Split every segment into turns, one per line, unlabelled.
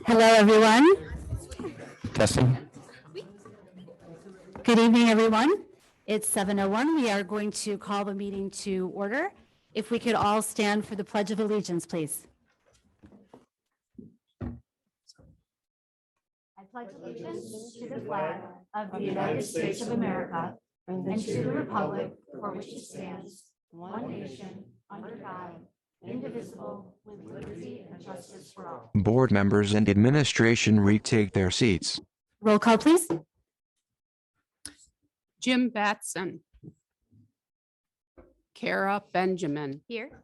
Hello, everyone.
Testing.
Good evening, everyone. It's 7:01. We are going to call the meeting to order. If we could all stand for the Pledge of Allegiance, please. I pledge allegiance to the flag of the United States of America and to the republic for which it stands, one nation, under God, indivisible, with liberty and justice for all.
Board members and administration retake their seats.
Roll call, please.
Jim Batson. Kara Benjamin.
Here.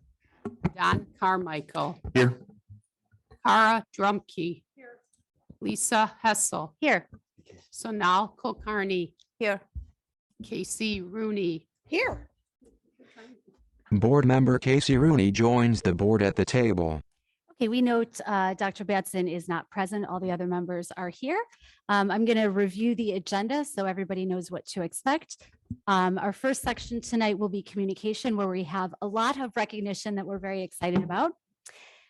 Don Carmichael.
Here.
Kara Drumkey. Here. Lisa Hessel.
Here.
Sonal Kulkarni.
Here.
Casey Rooney.
Here.
Board member Casey Rooney joins the board at the table.
Okay, we note Dr. Batson is not present. All the other members are here. I'm going to review the agenda so everybody knows what to expect. Our first section tonight will be communication, where we have a lot of recognition that we're very excited about.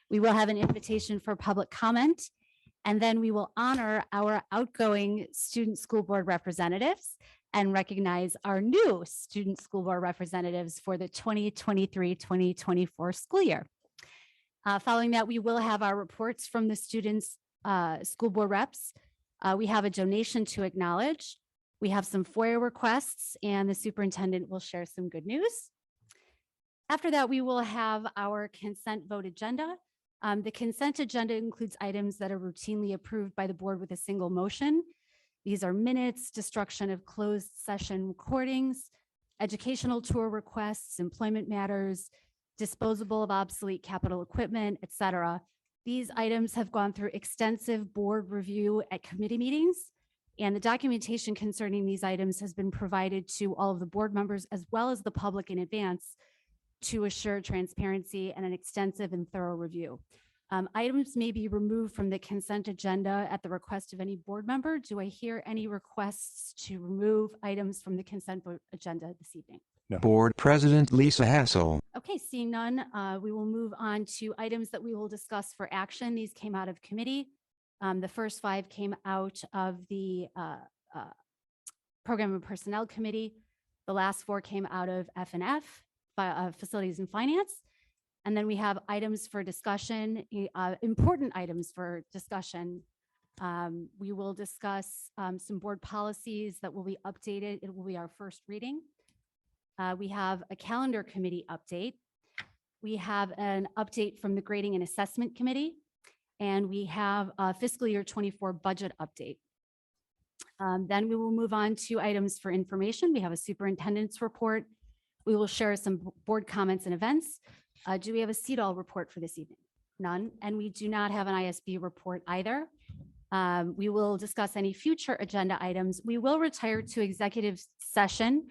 We will have an invitation for public comment, and then we will honor our outgoing student school board representatives and recognize our new student school board representatives for the 2023-2024 school year. Following that, we will have our reports from the students' school board reps. We have a donation to acknowledge. We have some FOIA requests, and the superintendent will share some good news. After that, we will have our consent vote agenda. The consent agenda includes items that are routinely approved by the board with a single motion. These are minutes, destruction of closed session recordings, educational tour requests, employment matters, disposable of obsolete capital equipment, etc. These items have gone through extensive board review at committee meetings, and the documentation concerning these items has been provided to all of the board members as well as the public in advance to assure transparency and an extensive and thorough review. Items may be removed from the consent agenda at the request of any board member. Do I hear any requests to remove items from the consent agenda this evening?
No. Board President Lisa Hassel.
Okay, seeing none, we will move on to items that we will discuss for action. These came out of committee. The first 5 came out of the Program and Personnel Committee. The last 4 came out of F&F, Facilities and Finance. And then we have items for discussion, important items for discussion. We will discuss some board policies that will be updated. It will be our first reading. We have a calendar committee update. We have an update from the Grading and Assessment Committee, and we have a fiscal year 24 budget update. Then we will move on to items for information. We have a superintendent's report. We will share some board comments and events. Do we have a CEDAW report for this evening? None. And we do not have an ISB report either. We will discuss any future agenda items. We will retire to executive session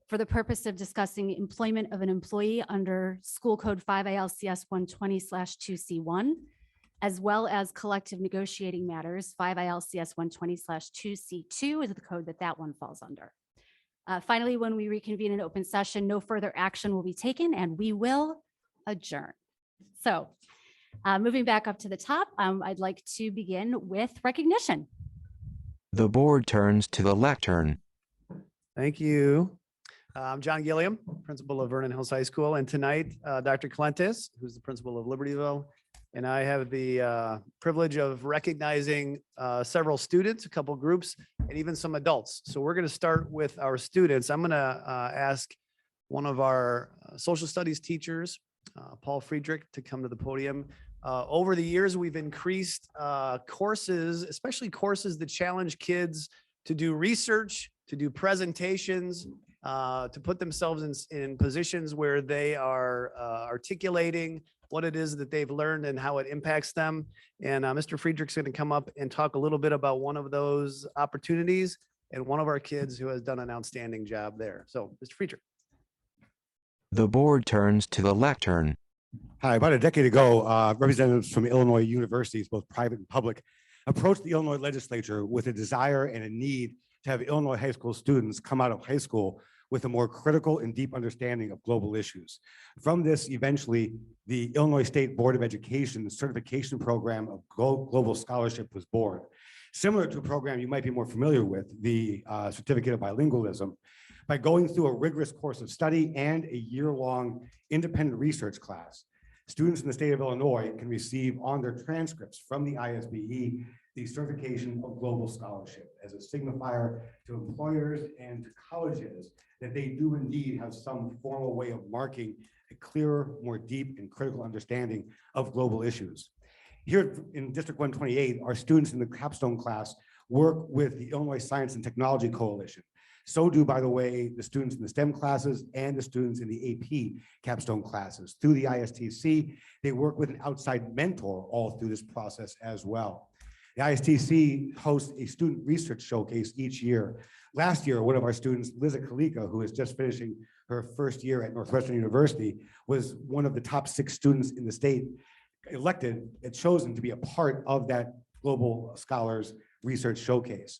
for the purpose of discussing employment of an employee under School Code 5 ILCS 120/2C1, as well as collective negotiating matters. 5 ILCS 120/2C2 is the code that one falls under. Finally, when we reconvene in open session, no further action will be taken and we will adjourn. So moving back up to the top, I'd like to begin with recognition.
The board turns to the lectern.
Thank you. I'm John Gilliam, principal of Vernon Hills High School, and tonight, Dr. Clentis, who's the principal of Libertyville, and I have the privilege of recognizing several students, a couple groups, and even some adults. So we're going to start with our students. I'm going to ask one of our social studies teachers, Paul Friedrich, to come to the podium. Over the years, we've increased courses, especially courses that challenge kids to do research, to do presentations, to put themselves in positions where they are articulating what it is that they've learned and how it impacts them. And Mr. Friedrich's going to come up and talk a little bit about one of those opportunities and one of our kids who has done an outstanding job there. So, Mr. Friedrich.
The board turns to the lectern.
Hi, about a decade ago, representatives from Illinois universities, both private and public, approached the Illinois legislature with a desire and a need to have Illinois high school students come out of high school with a more critical and deep understanding of global issues. From this, eventually, the Illinois State Board of Education certification program of global scholarship was born. Similar to a program you might be more familiar with, the Certificate of Bilingualism. By going through a rigorous course of study and a year-long independent research class, students in the state of Illinois can receive on their transcripts from the ISBE the certification of global scholarship as a signifier to employers and to colleges that they do indeed have some formal way of marking a clearer, more deep and critical understanding of global issues. Here in District 128, our students in the capstone class work with the Illinois Science and Technology Coalition. So do, by the way, the students in the STEM classes and the students in the AP capstone classes. Through the ISTC, they work with an outside mentor all through this process as well. The ISTC hosts a student research showcase each year. Last year, one of our students, Liza Kalika, who is just finishing her first year at Northwestern University, was one of the top 6 students in the state elected and chosen to be a part of that Global Scholars Research Showcase.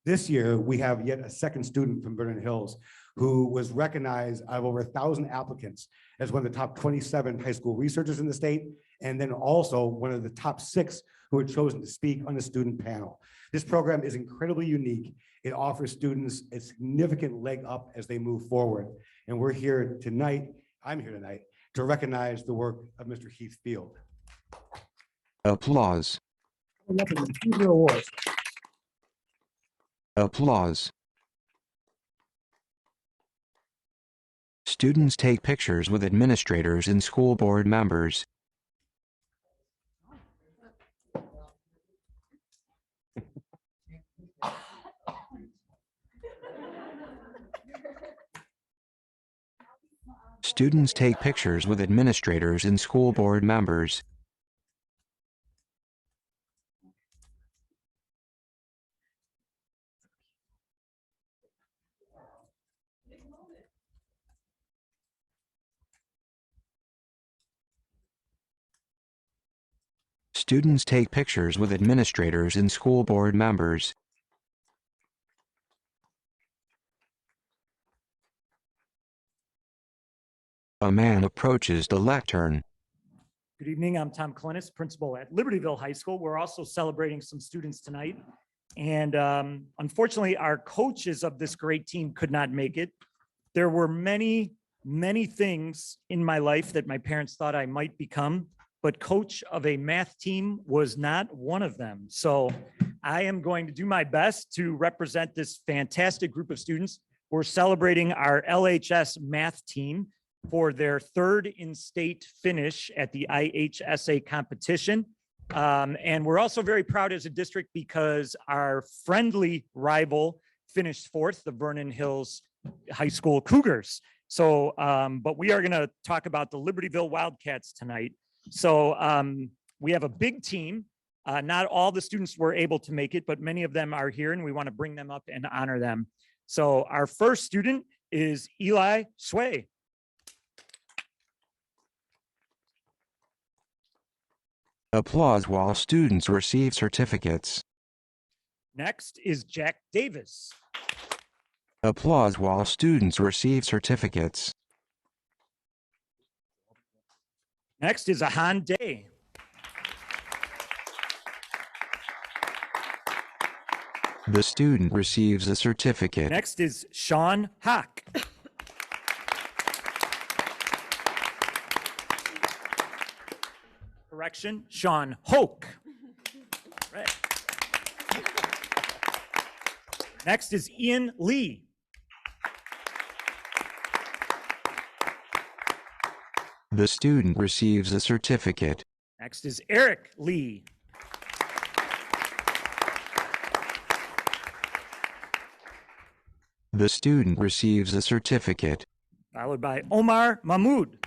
This year, we have yet a second student from Vernon Hills who was recognized out of over 1,000 applicants as one of the top 27 high school researchers in the state, and then also one of the top 6 who were chosen to speak on the student panel. This program is incredibly unique. It offers students a significant leg up as they move forward. And we're here tonight, I'm here tonight, to recognize the work of Mr. Heath Field.
Applause. Applause. Students take pictures with administrators and school board members. Students take pictures with administrators and school board members. Students take pictures with administrators and school board members. A man approaches the lectern.
Good evening, I'm Tom Clennis, principal at Libertyville High School. We're also celebrating some students tonight. And unfortunately, our coaches of this great team could not make it. There were many things in my life that my parents thought I might become, but coach of a math team was not one of them. So I am going to do my best to represent this fantastic group of students. We're celebrating our LHS math team for their 3rd in-state finish at the IHSA competition. And we're also very proud as a district because our friendly rival finished 4th, the Vernon Hills High School Cougars. So, but we are gonna talk about the Libertyville Wildcats tonight. So we have a big team. Not all the students were able to make it, but many of them are here and we wanna bring them up and honor them. So our first student is Eli Sway.
Applause while students receive certificates.
Next is Jack Davis.
Applause while students receive certificates.
Next is Ahan Day.
The student receives a certificate.
Next is Sean Hock. Correction, Sean Hoke. Right. Next is Ian Lee.
The student receives a certificate.
Next is Eric Lee.
The student receives a certificate.
Followed by Omar Mahmood.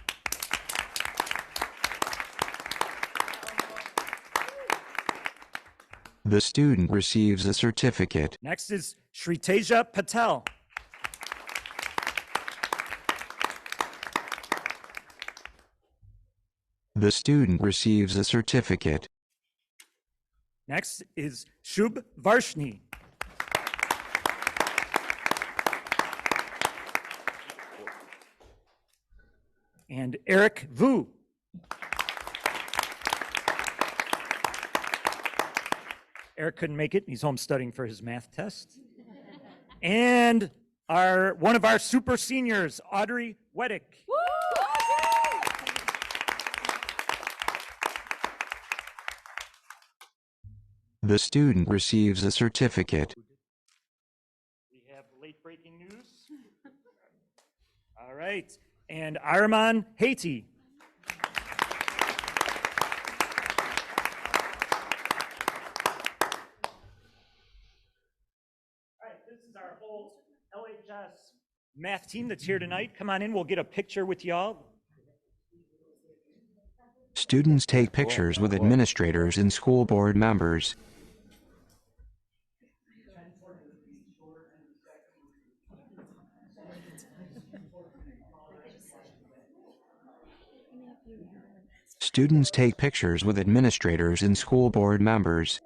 The student receives a certificate.
Next is Shriteja Patel.
The student receives a certificate.
Next is Shub Varshni. and Eric Vu. Eric couldn't make it. He's home studying for his math test. And one of our super seniors, Audrey Weddick.
The student receives a certificate.
We have late breaking news. All right. And Arman Haiti. All right, this is our whole LHS math team that's here tonight. Come on in, we'll get a picture with y'all.
Students take pictures with administrators and school board members. Students take pictures with administrators and school board members.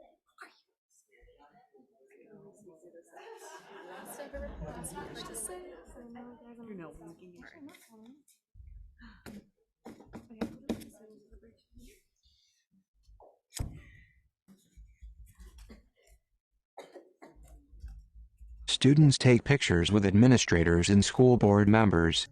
Students take pictures with administrators and school board members.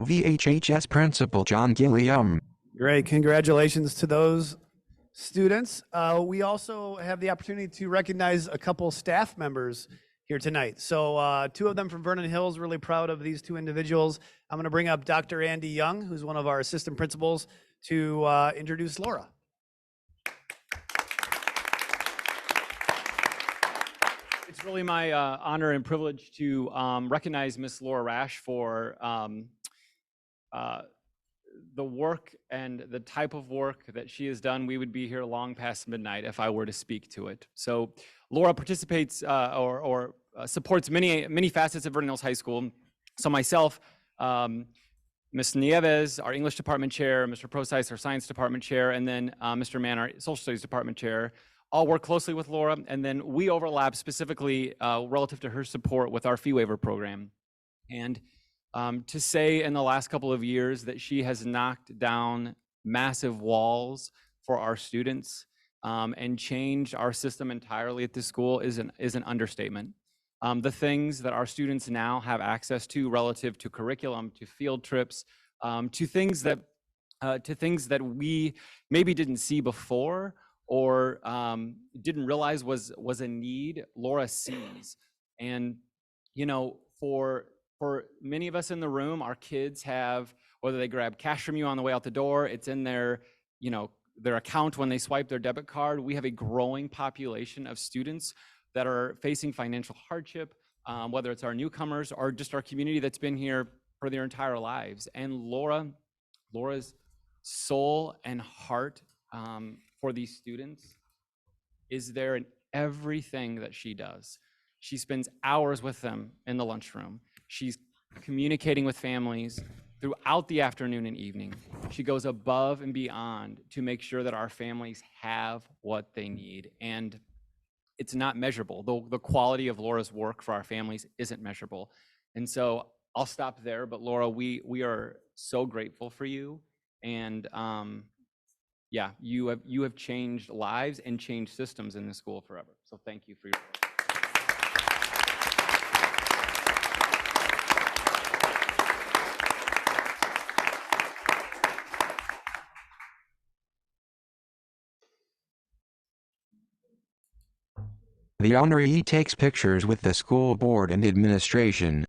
VHHS Principal John Gilliam.
Great. Congratulations to those students. We also have the opportunity to recognize a couple staff members here tonight. So two of them from Vernon Hills, really proud of these two individuals. I'm going to bring up Dr. Andy Young, who's one of our assistant principals, to introduce Laura.
It's really my honor and privilege to recognize Miss Laura Rash for the work and the type of work that she has done. We would be here long past midnight if I were to speak to it. So Laura participates or supports many facets of Vernon Hills High School. So myself, Ms. Nieves, our English department chair, Mr. Procyse, our science department chair, and then Mr. Mann, our social studies department chair, all work closely with Laura. And then we overlap specifically relative to her support with our fee waiver program. And to say in the last couple of years that she has knocked down massive walls for our students and changed our system entirely at this school is an understatement. The things that our students now have access to relative to curriculum, to field trips, to things that we maybe didn't see before or didn't realize was a need, Laura sees. And you know, for many of us in the room, our kids have, whether they grab cash from you on the way out the door, it's in their, you know, their account when they swipe their debit card. We have a growing population of students that are facing financial hardship, whether it's our newcomers or just our community that's been here for their entire lives. And Laura's soul and heart for these students is there in everything that she does. She spends hours with them in the lunchroom. She's communicating with families throughout the afternoon and evening. She goes above and beyond to make sure that our families have what they need. And it's not measurable. The quality of Laura's work for our families isn't measurable. And so I'll stop there, but Laura, we are so grateful for you. And yeah, you have changed lives and changed systems in this school forever. So thank you for your work.
The honoree takes pictures with the school board and administration.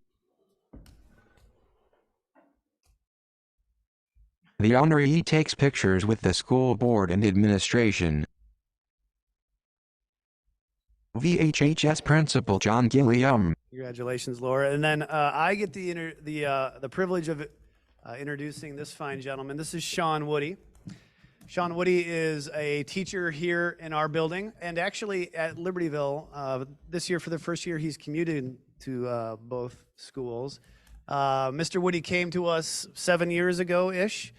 The honoree takes pictures with the school board and administration. VHHS Principal John Gilliam.
Congratulations, Laura. And then I get the privilege of introducing this fine gentleman. This is Sean Woody. Sean Woody is a teacher here in our building and actually at Libertyville. This year, for the first year, he's commuted to both schools. Mr. Woody came to us 7 years ago-ish,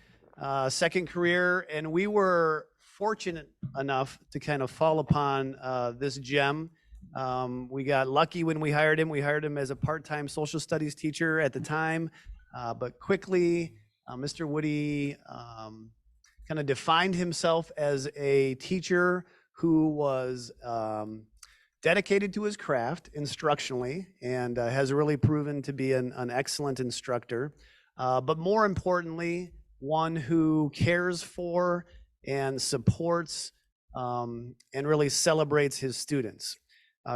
second career, and we were fortunate enough to kind of fall upon this gem. We got lucky when we hired him. We hired him as a part-time social studies teacher at the time, but quickly, Mr. Woody kind of defined himself as a teacher who was dedicated to his craft instructionally and has really proven to be an excellent instructor. But more importantly, one who cares for and supports and really celebrates his students.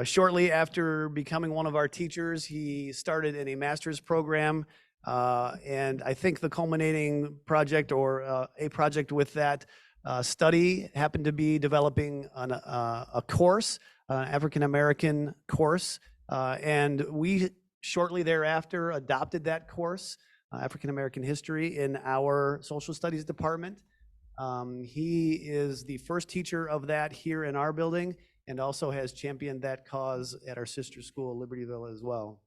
Shortly after becoming one of our teachers, he started in a master's program. And I think the culminating project or a project with that study happened to be developing a course, an African-American course. And we shortly thereafter adopted that course, African-American history, in our social studies department. He is the first teacher of that here in our building and also has championed that cause at our sister school, Libertyville, as well.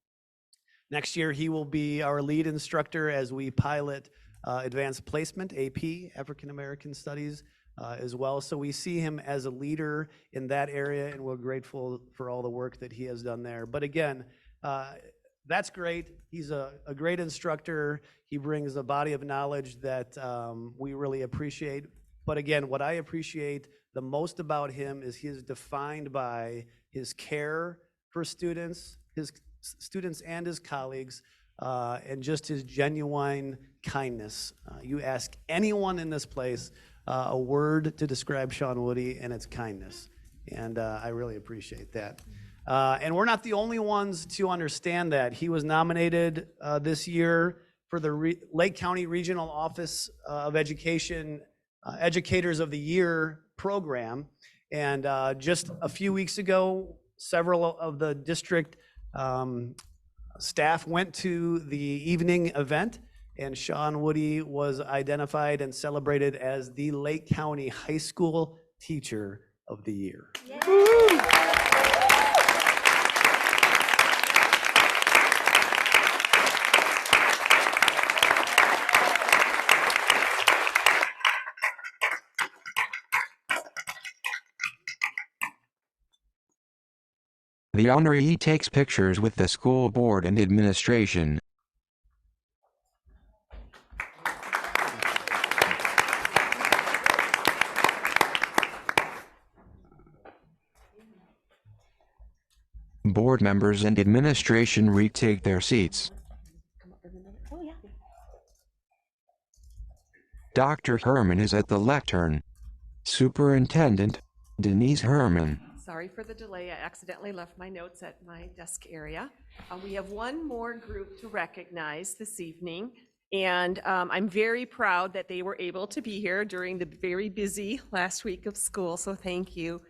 Next year, he will be our lead instructor as we pilot advanced placement, AP, African American Studies, as well. So we see him as a leader in that area, and we're grateful for all the work that he has done there. But again, that's great. He's a great instructor. He brings a body of knowledge that we really appreciate. But again, what I appreciate the most about him is he is defined by his care for students and his colleagues, and just his genuine kindness. You ask anyone in this place a word to describe Sean Woody, and it's kindness. And I really appreciate that. And we're not the only ones to understand that. He was nominated this year for the Lake County Regional Office of Education Educators of the Year program. And just a few weeks ago, several of the district staff went to the evening event, and Sean Woody was identified and celebrated as the Lake County High School Teacher of the Year.
The honoree takes pictures with the school board and administration. Board members and administration retake their seats. Dr. Herman is at the lectern. Superintendent Denise Herman.
Sorry for the delay. I accidentally left my notes at my desk area. We have one more group to recognize this evening, and I'm very proud that they were able to be here during the very busy last week of school, so thank you.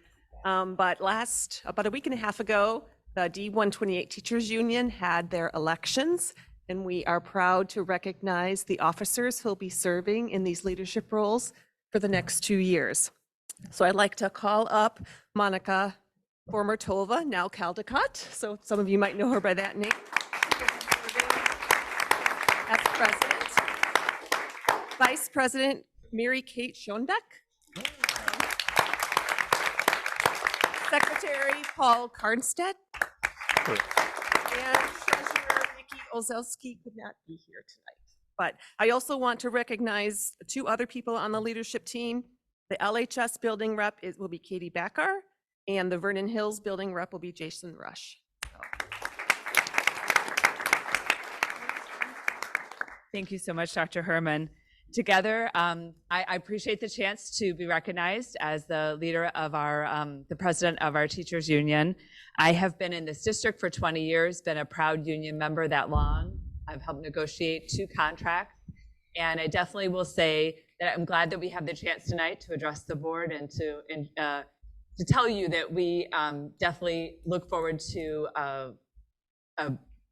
But about a week and a half ago, the D128 Teachers Union had their elections, and we are proud to recognize the officers who will be serving in these leadership roles for the next 2 years. So I'd like to call up Monica Formertova, now Caldecott. So some of you might know her by that name. As president. Vice President Mary Kate Schoenbeck. Secretary Paul Karnstedt. And Treasurer Nikki Ozelski could not be here tonight. But I also want to recognize 2 other people on the leadership team. The LHS building rep will be Katie Backer, and the Vernon Hills building rep will be Jason Rush.
Thank you so much, Dr. Herman. Together, I appreciate the chance to be recognized as the leader of the president of our teachers union. I have been in this district for 20 years, been a proud union member that long. I've helped negotiate 2 contracts, and I definitely will say that I'm glad that we have the chance tonight to address the board and to tell you that we definitely look forward to a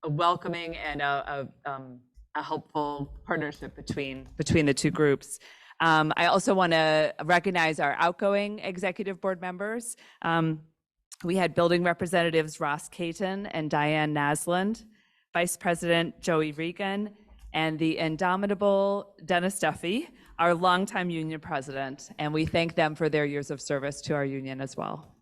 welcoming and a helpful partnership between the 2 groups. I also want to recognize our outgoing executive board members. We had building representatives Ross Caton and Diane Nasland, Vice President Joey Regan, and the indomitable Dennis Duffy, our longtime union president, and we thank them for their years of service to our union as well.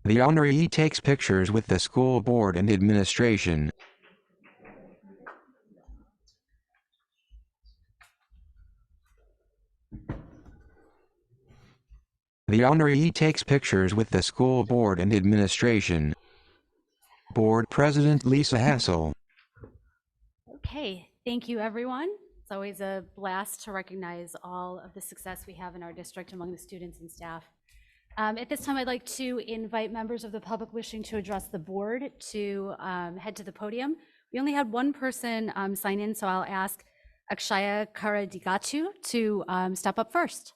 The honoree takes pictures with the school board and administration. The honoree takes pictures with the school board and administration. Board President Lisa Hassel.
Okay, thank you, everyone. It's always a blast to recognize all of the success we have in our district among the students and staff. At this time, I'd like to invite members of the public wishing to address the board to head to the podium. We only had one person sign in, so I'll ask Akshaya Karadigatu to step up first.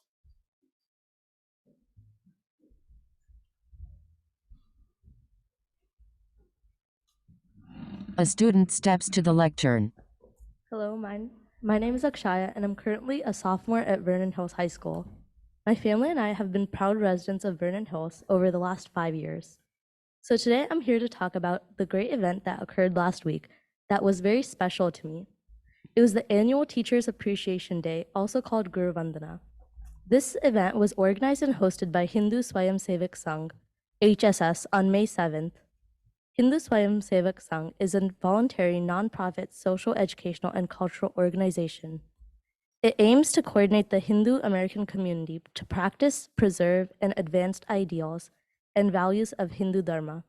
A student steps to the lectern.
Hello, my name is Akshaya, and I'm currently a sophomore at Vernon Hills High School. My family and I have been proud residents of Vernon Hills over the last 5 years. So today I'm here to talk about the great event that occurred last week that was very special to me. It was the annual Teachers Appreciation Day, also called Guru Vandana. This event was organized and hosted by Hindu Swayam Sevak Sangh, HSS, on May 7th. Hindu Swayam Sevak Sangh is a voluntary nonprofit social, educational, and cultural organization. It aims to coordinate the Hindu American community to practice, preserve, and advance ideals and values of Hindu Dharma.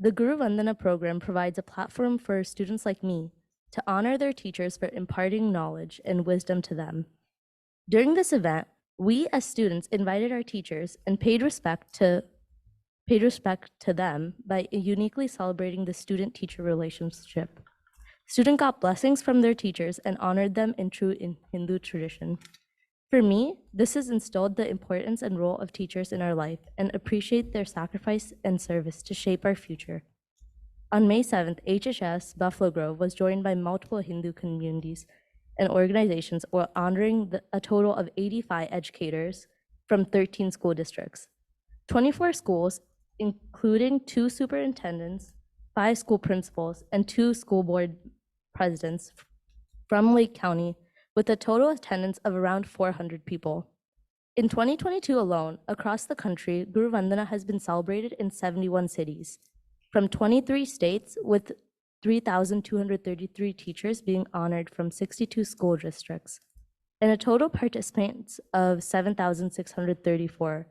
The Guru Vandana program provides a platform for students like me to honor their teachers for imparting knowledge and wisdom to them. During this event, we as students invited our teachers and paid respect to them by uniquely celebrating the student-teacher relationship. Students got blessings from their teachers and honored them in true Hindu tradition. For me, this has instilled the importance and role of teachers in our life and appreciate their sacrifice and service to shape our future. On May 7th, HHS Buffalo Grove was joined by multiple Hindu communities and organizations while honoring a total of 85 educators from 13 school districts. 24 schools, including 2 superintendents, 5 school principals, and 2 school board presidents from Lake County, with a total attendance of around 400 people. In 2022 alone, across the country, Guru Vandana has been celebrated in 71 cities, from 23 states, with 3,233 teachers being honored from 62 school districts, and a total participants of 7,634.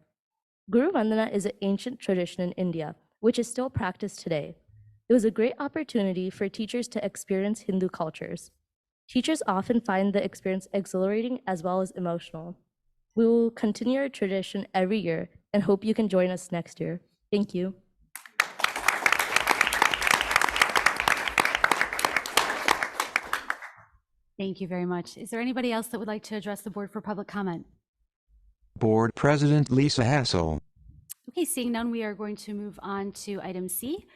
Guru Vandana is an ancient tradition in India, which is still practiced today. It was a great opportunity for teachers to experience Hindu cultures. Teachers often find the experience exhilarating as well as emotional. We will continue our tradition every year and hope you can join us next year. Thank you.
Thank you very much. Is there anybody else that would like to address the board for public comment?
Board President Lisa Hassel.
Okay, seeing none, we are going to move on to item C.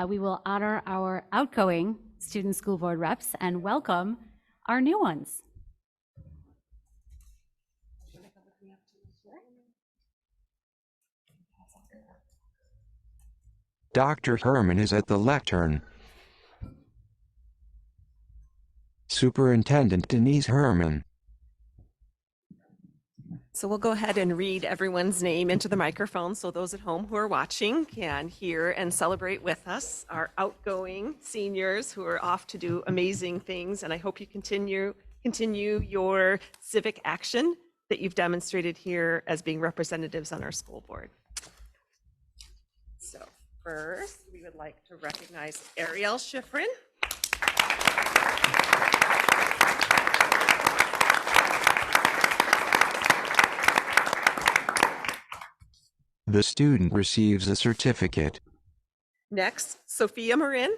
We will honor our outgoing student school board reps and welcome our new ones.
Dr. Herman is at the lectern. Superintendent Denise Herman.
So we'll go ahead and read everyone's name into the microphone so those at home who are watching can hear and celebrate with us, our outgoing seniors who are off to do amazing things. And I hope you continue your civic action that you've demonstrated here as being representatives on our school board. So first, we would like to recognize Ariel Schifrin.
The student receives a certificate.
Next, Sophia Marin.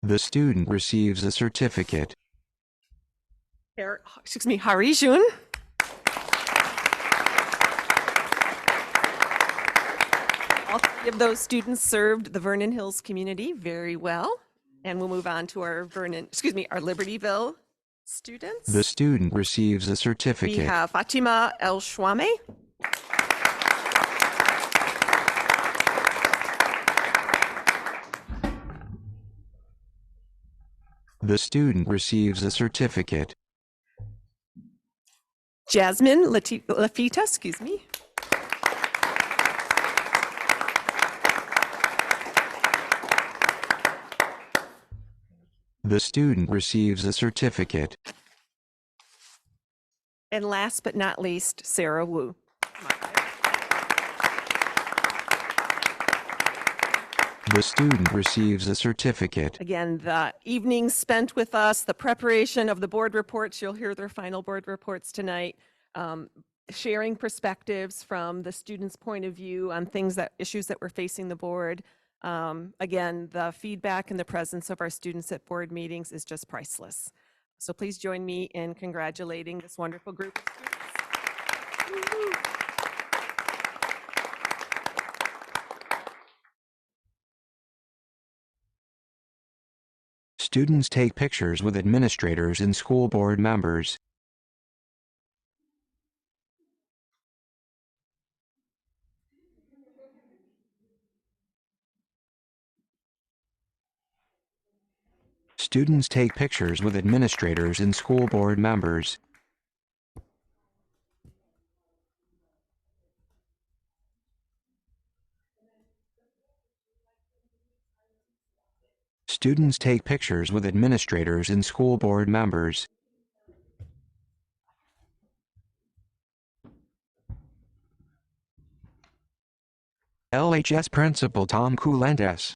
The student receives a certificate.
Hari Jun. All three of those students served the Vernon Hills community very well. And we'll move on to our our Libertyville students.
The student receives a
We
certificate.
have Fatima El Shwame.
The student receives a certificate.
Jasmine Lafita, excuse me.
The student receives a certificate.
And last but not least, Sarah Wu.
The student receives a certificate.
Again, the evening spent with us, the preparation of the board reports, you'll hear their final board reports tonight, sharing perspectives from the students' point of view on issues that were facing the board. Again, the feedback and the presence of our students at board meetings is just priceless. So please join me in congratulating this wonderful group of students. Woo-hoo.
Students take pictures with administrators and school board members. Students take pictures with administrators and school board members. Students take pictures with administrators and school board members. LHS Principal Tom Coulantes.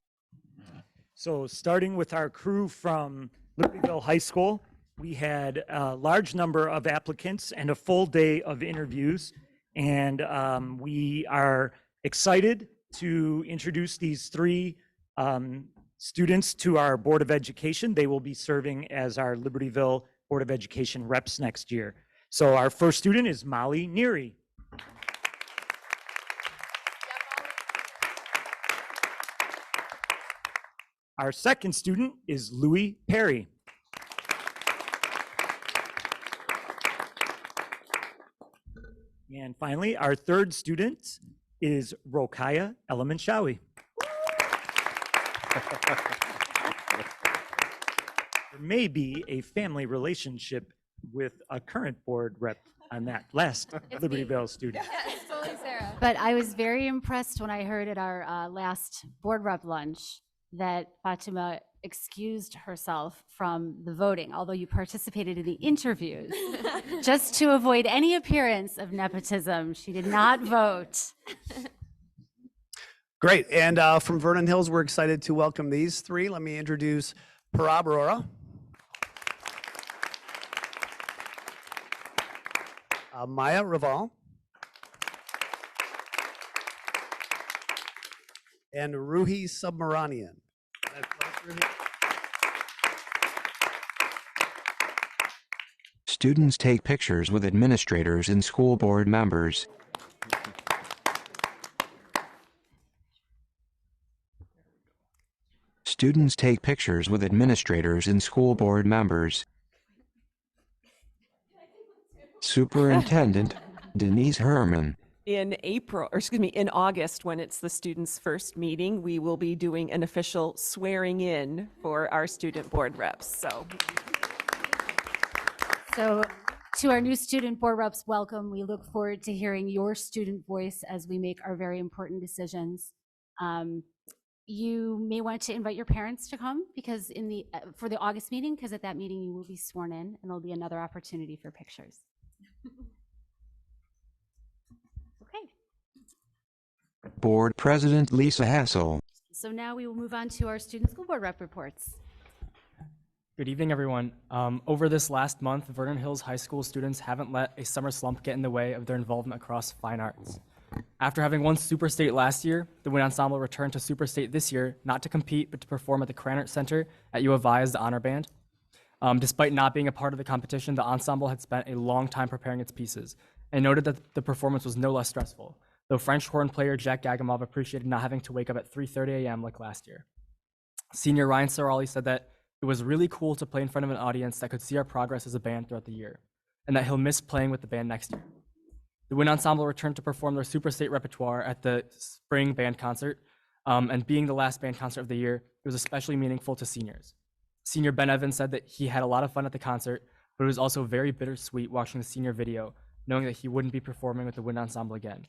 So starting with our crew from Libertyville High School, we had a large number of applicants and a full day of interviews. And we are excited to introduce these three students to our Board of Education. They will be serving as our Libertyville Board of Education reps next year. So our first student is Molly Neary. Our second student is Louis Perry. And finally, our third student is Rokaya Elamanshawi. There may be a family relationship with a current board rep on that last Libertyville student.
But I was very impressed when I heard at our last board rep lunch that Fatima excused herself from the voting, although you participated in the interviews, just to avoid any appearance of nepotism. She did not vote.
Great. And from Vernon Hills, we're excited to welcome these three. Let me introduce Parab Arora, Maya Raval, and Ruhi Submaranian.
Students take pictures with administrators and school board members. Students take pictures with administrators and school board members. Superintendent Denise Herman.
In August, when it's the students' first meeting, we will be doing an official swearing in for our student board reps.
So to our new student board reps, welcome. We look forward to hearing your student voice as we make our very important decisions. You may want to invite your parents to come because for the August meeting, because at that meeting you will be sworn in and there'll be another opportunity for pictures. Okay.
Board President Lisa Hassel.
So now we will move on to our student school board rep reports.
Good evening, everyone. Over this last month, Vernon Hills High School students haven't let a summer slump get in the way of their involvement across fine arts. After having won Super State last year, the Wind Ensemble returned to Super State this year, not to compete, but to perform at the Cranert Center at U of I as the honor band. Despite not being a part of the competition, the ensemble had spent a long time preparing its pieces and noted that the performance was no less stressful, though French horn player Jack Gagamov appreciated not having to wake up at 3:30 a.m. like last year. Senior Ryan Sarali said that it was really cool to play in front of an audience that could see our progress as a band throughout the year, and that he'll miss playing with the band next year. The Wind Ensemble returned to perform their Super State repertoire at the spring band concert, and being the last band concert of the year, it was especially meaningful to seniors. Senior Ben Evans said that he had a lot of fun at the concert, but it was also very bittersweet watching the senior video, knowing that he wouldn't be performing with the Wind Ensemble again.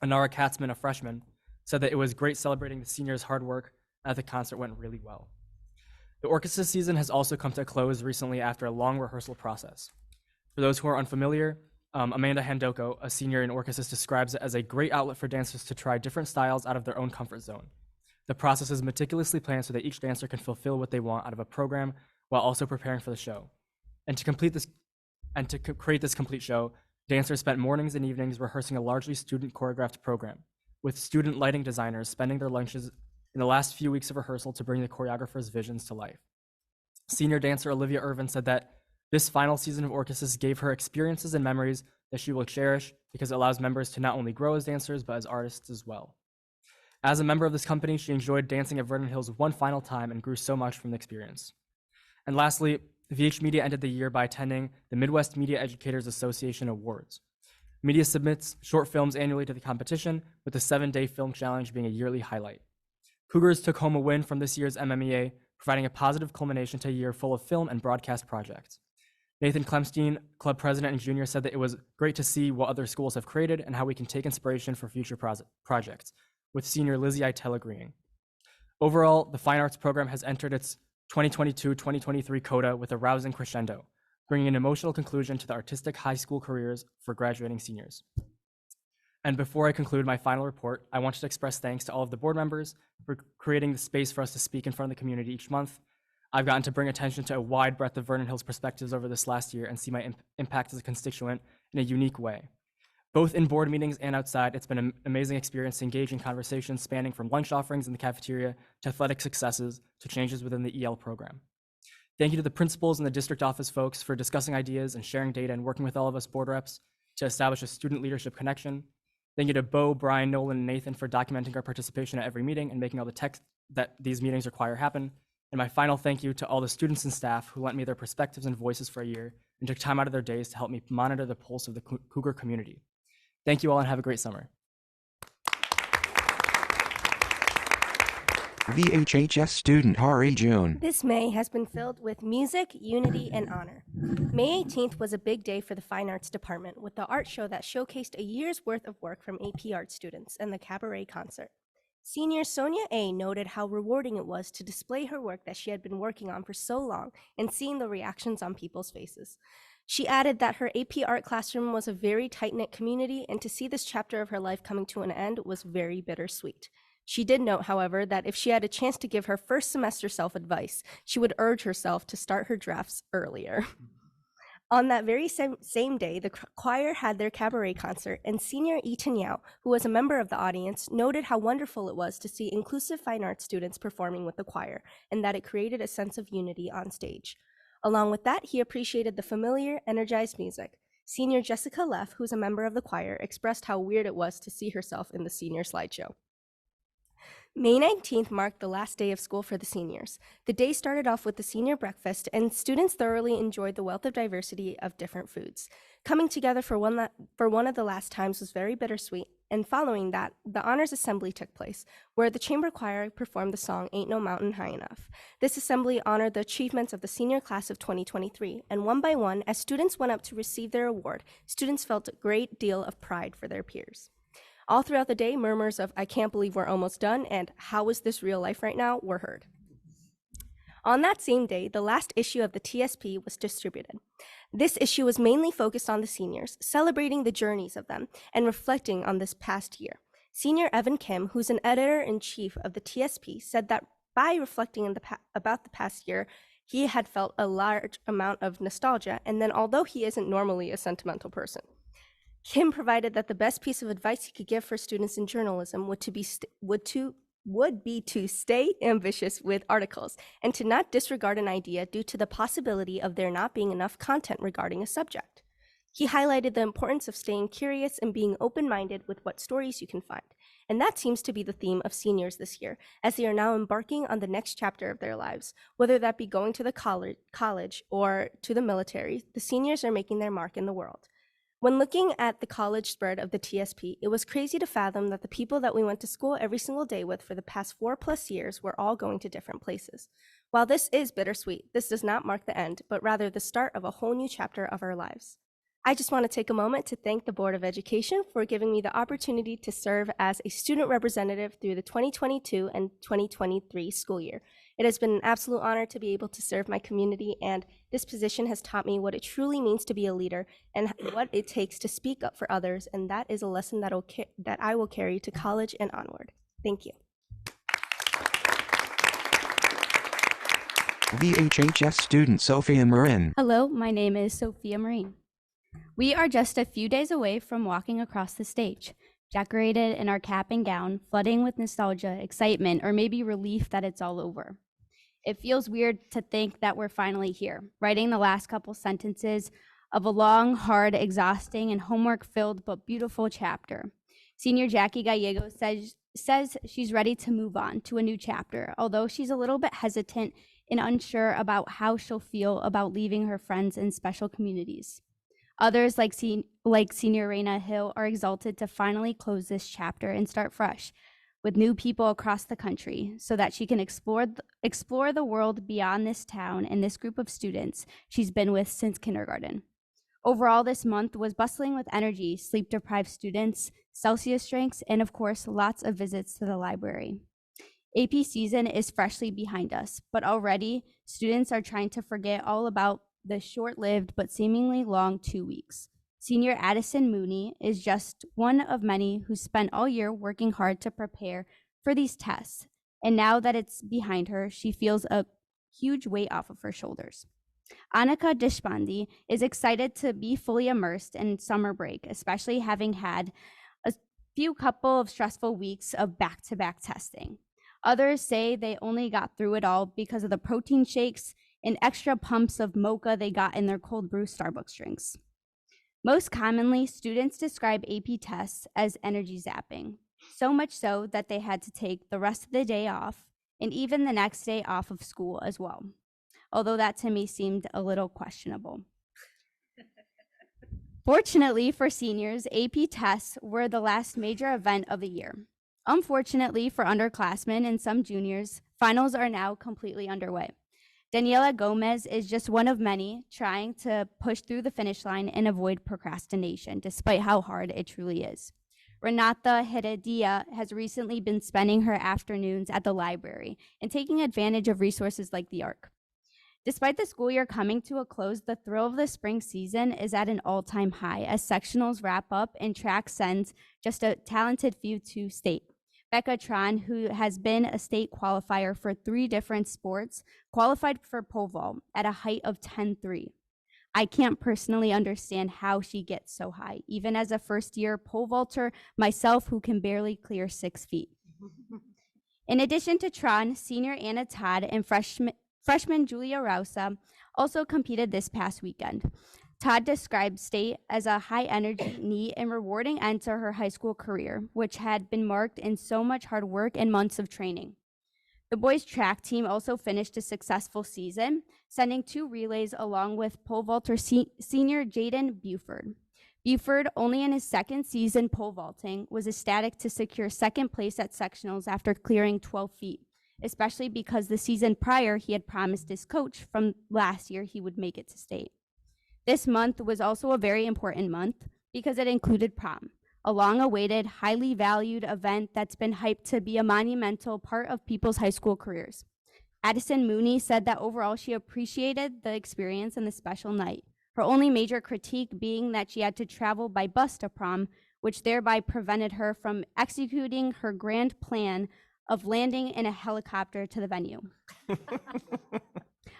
Anara Katzman, a freshman, said that it was great celebrating the seniors' hard work, and that the concert went really well. The orchestra season has also come to a close recently after a long rehearsal process. For those who are unfamiliar, Amanda Handoko, a senior in orchestras, describes it as a great outlet for dancers to try different styles out of their own comfort zone. The process is meticulously planned so that each dancer can fulfill what they want out of a program while also preparing for the show. And to create this complete show, dancers spent mornings and evenings rehearsing a largely student choreographed program, with student lighting designers spending their lunches in the last few weeks of rehearsal to bring the choreographer's visions to life. Senior dancer Olivia Irvin said that this final season of orchestras gave her experiences and memories that she will cherish because it allows members to not only grow as dancers, but as artists as well. As a member of this company, she enjoyed dancing at Vernon Hills one final time and grew so much from the experience. And lastly, VH Media ended the year by attending the Midwest Media Educators Association Awards. Media submits short films annually to the competition, with the 7-day film challenge being a yearly highlight. Cougars took home a win from this year's MMEA, providing a positive culmination to a year full of film and broadcast projects. Nathan Klemstein, club president and junior, said that it was great to see what other schools have created and how we can take inspiration for future projects, with senior Lizzie Eitel agreeing. Overall, the Fine Arts program has entered its 2022-2023 coda with a rousing crescendo, bringing an emotional conclusion to the artistic high school careers for graduating seniors. And before I conclude my final report, I wanted to express thanks to all of the board members for creating the space for us to speak in front of the community each month. I've gotten to bring attention to a wide breadth of Vernon Hills perspectives over this last year and see my impact as a constituent in a unique way. Both in board meetings and outside, it's been an amazing experience to engage in conversations spanning from lunch offerings in the cafeteria to athletic successes to changes within the EL program. Thank you to the principals and the district office folks for discussing ideas and sharing data and working with all of us board reps to establish a student leadership connection. Thank you to Bo, Brian, Nolan, and Nathan for documenting our participation at every meeting and making all the text that these meetings require happen. And my final thank you to all the students and staff who lent me their perspectives and voices for a year and took time out of their days to help me monitor the pulse of the Cougar community. Thank you all and have a great summer.
VHHS student Hari June.
This May has been filled with music, unity, and honor. May 18th was a big day for the Fine Arts Department with the art show that showcased a year's worth of work from AP art students and the cabaret concert. Senior Sonia A. noted how rewarding it was to display her work that she had been working on for so long and seeing the reactions on people's faces. She added that her AP art classroom was a very tight-knit community, and to see this chapter of her life coming to an end was very bittersweet. She did note, however, that if she had a chance to give her first semester self-advice, she would urge herself to start her drafts earlier. On that very same day, the choir had their cabaret concert, and senior Eaton Yao, who was a member of the audience, noted how wonderful it was to see inclusive fine arts students performing with the choir, and that it created a sense of unity on stage. Along with that, he appreciated the familiar, energized music. Senior Jessica Leff, who's a member of the choir, expressed how weird it was to see herself in the senior slideshow. May 19th marked the last day of school for the seniors. The day started off with the senior breakfast, and students thoroughly enjoyed the wealth of diversity of different foods. Coming together for one of the last times was very bittersweet, and following that, the honors assembly took place, where the chamber choir performed the song Ain't No Mountain High Enough. This assembly honored the achievements of the senior class of 2023, and one by one, as students went up to receive their award, students felt a great deal of pride for their peers. All throughout the day, murmurs of "I can't believe we're almost done" and "How is this real life right now?" were heard. On that same day, the last issue of the TSP was distributed. This issue was mainly focused on the seniors, celebrating the journeys of them and reflecting on this past year. Senior Evan Kim, who's an editor-in-chief of the TSP, said that by reflecting about the past year, he had felt a large amount of nostalgia, and then although he isn't normally a sentimental person, Kim provided that the best piece of advice he could give for students in journalism would would be to stay ambitious with articles and to not disregard an idea due to the possibility of there not being enough content regarding a subject. He highlighted the importance of staying curious and being open-minded with what stories you can find. And that seems to be the theme of seniors this year, as they are now embarking on the next chapter of their lives. Whether that be going to the college or to the military, the seniors are making their mark in the world. When looking at the college spread of the TSP, it was crazy to fathom that the people that we went to school every single day with for the past 4+ years were all going to different places. While this is bittersweet, this does not mark the end, but rather the start of a whole new chapter of our lives. I just want to take a moment to thank the Board of Education for giving me the opportunity to serve as a student representative through the 2022 and 2023 school year. It has been an absolute honor to be able to serve my community, and this position has taught me what it truly means to be a leader and what it takes to speak up for others, and that is a lesson that I will carry to college and onward. Thank you.
VHHS student Sophia Marin.
Hello, my name is Sophia Marine. We are just a few days away from walking across the stage, decorated in our cap and gown, flooding with nostalgia, excitement, or maybe relief that it's all over. It feels weird to think that we're finally here, writing the last couple sentences of a long, hard, exhausting, and homework-filled but beautiful chapter. Senior Jackie Gallego says she's ready to move on to a new chapter, although she's a little bit hesitant and unsure about how she'll feel about leaving her friends and special communities. Others, like Senior Raina Hill, are exalted to finally close this chapter and start fresh with new people across the country so that she can explore the world beyond this town and this group of students she's been with since kindergarten. Overall, this month was bustling with energy, sleep-deprived students, Celsius drinks, and of course, lots of visits to the library. AP season is freshly behind us, but already students are trying to forget all about the short-lived but seemingly long 2 weeks. Senior Addison Mooney is just one of many who spent all year working hard to prepare for these tests. And now that it's behind her, she feels a huge weight off of her shoulders. Annika Deshpande is excited to be fully immersed in summer break, especially having had a couple of stressful weeks of back-to-back testing. Others say they only got through it all because of the protein shakes and extra pumps of mocha they got in their cold brew Starbucks drinks. Most commonly, students describe AP tests as energy zapping, so much so that they had to take the rest of the day off and even the next day off of school as well, although that to me seemed a little questionable. Fortunately for seniors, AP tests were the last major event of the year. Unfortunately for underclassmen and some juniors, finals are now completely underway. Daniela Gomez is just one of many trying to push through the finish line and avoid procrastination, despite how hard it truly is. Renata Heredia has recently been spending her afternoons at the library and taking advantage of resources like the ARC. Despite the school year coming to a close, the thrill of the spring season is at an all-time high as sectionals wrap up and track sends just a talented few to state. Becca Tron, who has been a state qualifier for 3 different sports, qualified for pole vault at a height of 10.3. I can't personally understand how she gets so high, even as a first-year pole vaulter myself who can barely clear 6 feet. In addition to Tron, senior Anna Todd and freshman Julia Rausa also competed this past weekend. Todd described state as a high-energy, neat, and rewarding end to her high school career, which had been marked in so much hard work and months of training. The boys' track team also finished a successful season, sending 2 relays along with pole vaulter senior Jaden Buford. Buford, only in his 2nd season pole vaulting, was ecstatic to secure 2nd place at sectionals after clearing 12 feet, especially because the season prior he had promised his coach from last year he would make it to state. This month was also a very important month because it included prom, a long-awaited, highly valued event that's been hyped to be a monumental part of people's high school careers. Addison Mooney said that overall she appreciated the experience and the special night, her only major critique being that she had to travel by bus to prom, which thereby prevented her from executing her grand plan of landing in a helicopter to the venue.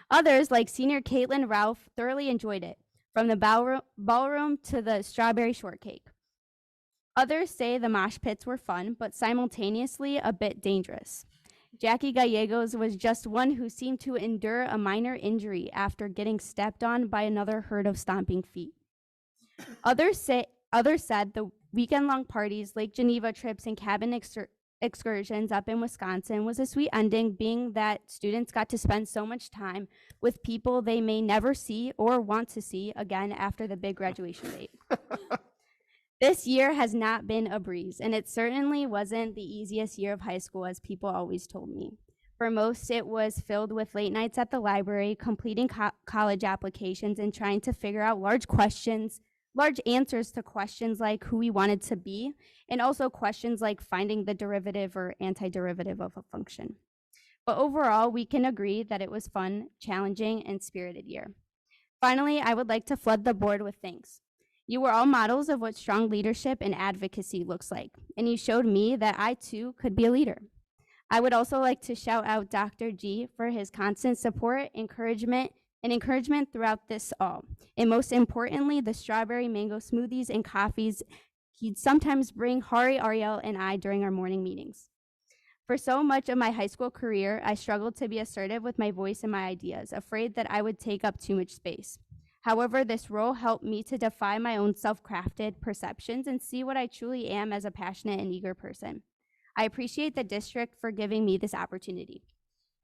Others, like senior Caitlin Ralph, thoroughly enjoyed it, from the ballroom to the strawberry shortcake. Others say the mosh pits were fun, but simultaneously a bit dangerous. Jackie Gallegos was just one who seemed to endure a minor injury after getting stepped on by another herd of stomping feet. Others said the weekend-long parties, Lake Geneva trips, and cabin excursions up in Wisconsin was a sweet ending, being that students got to spend so much time with people they may never see or want to see again after the big graduation date. This year has not been a breeze, and it certainly wasn't the easiest year of high school, as people always told me. For most, it was filled with late nights at the library, completing college applications, and trying to figure out large answers to questions like who we wanted to be, and also questions like finding the derivative or antiderivative of a function. But overall, we can agree that it was fun, challenging, and spirited year. Finally, I would like to flood the board with thanks. You were all models of what strong leadership and advocacy looks like, and you showed me that I too could be a leader. I would also like to shout out Dr. G for his constant support, encouragement throughout this all. And most importantly, the strawberry mango smoothies and coffees he'd sometimes bring Hari, Ariel, and I during our morning meetings. For so much of my high school career, I struggled to be assertive with my voice and my ideas, afraid that I would take up too much space. However, this role helped me to defy my own self-crafted perceptions and see what I truly am as a passionate and eager person. I appreciate the district for giving me this opportunity.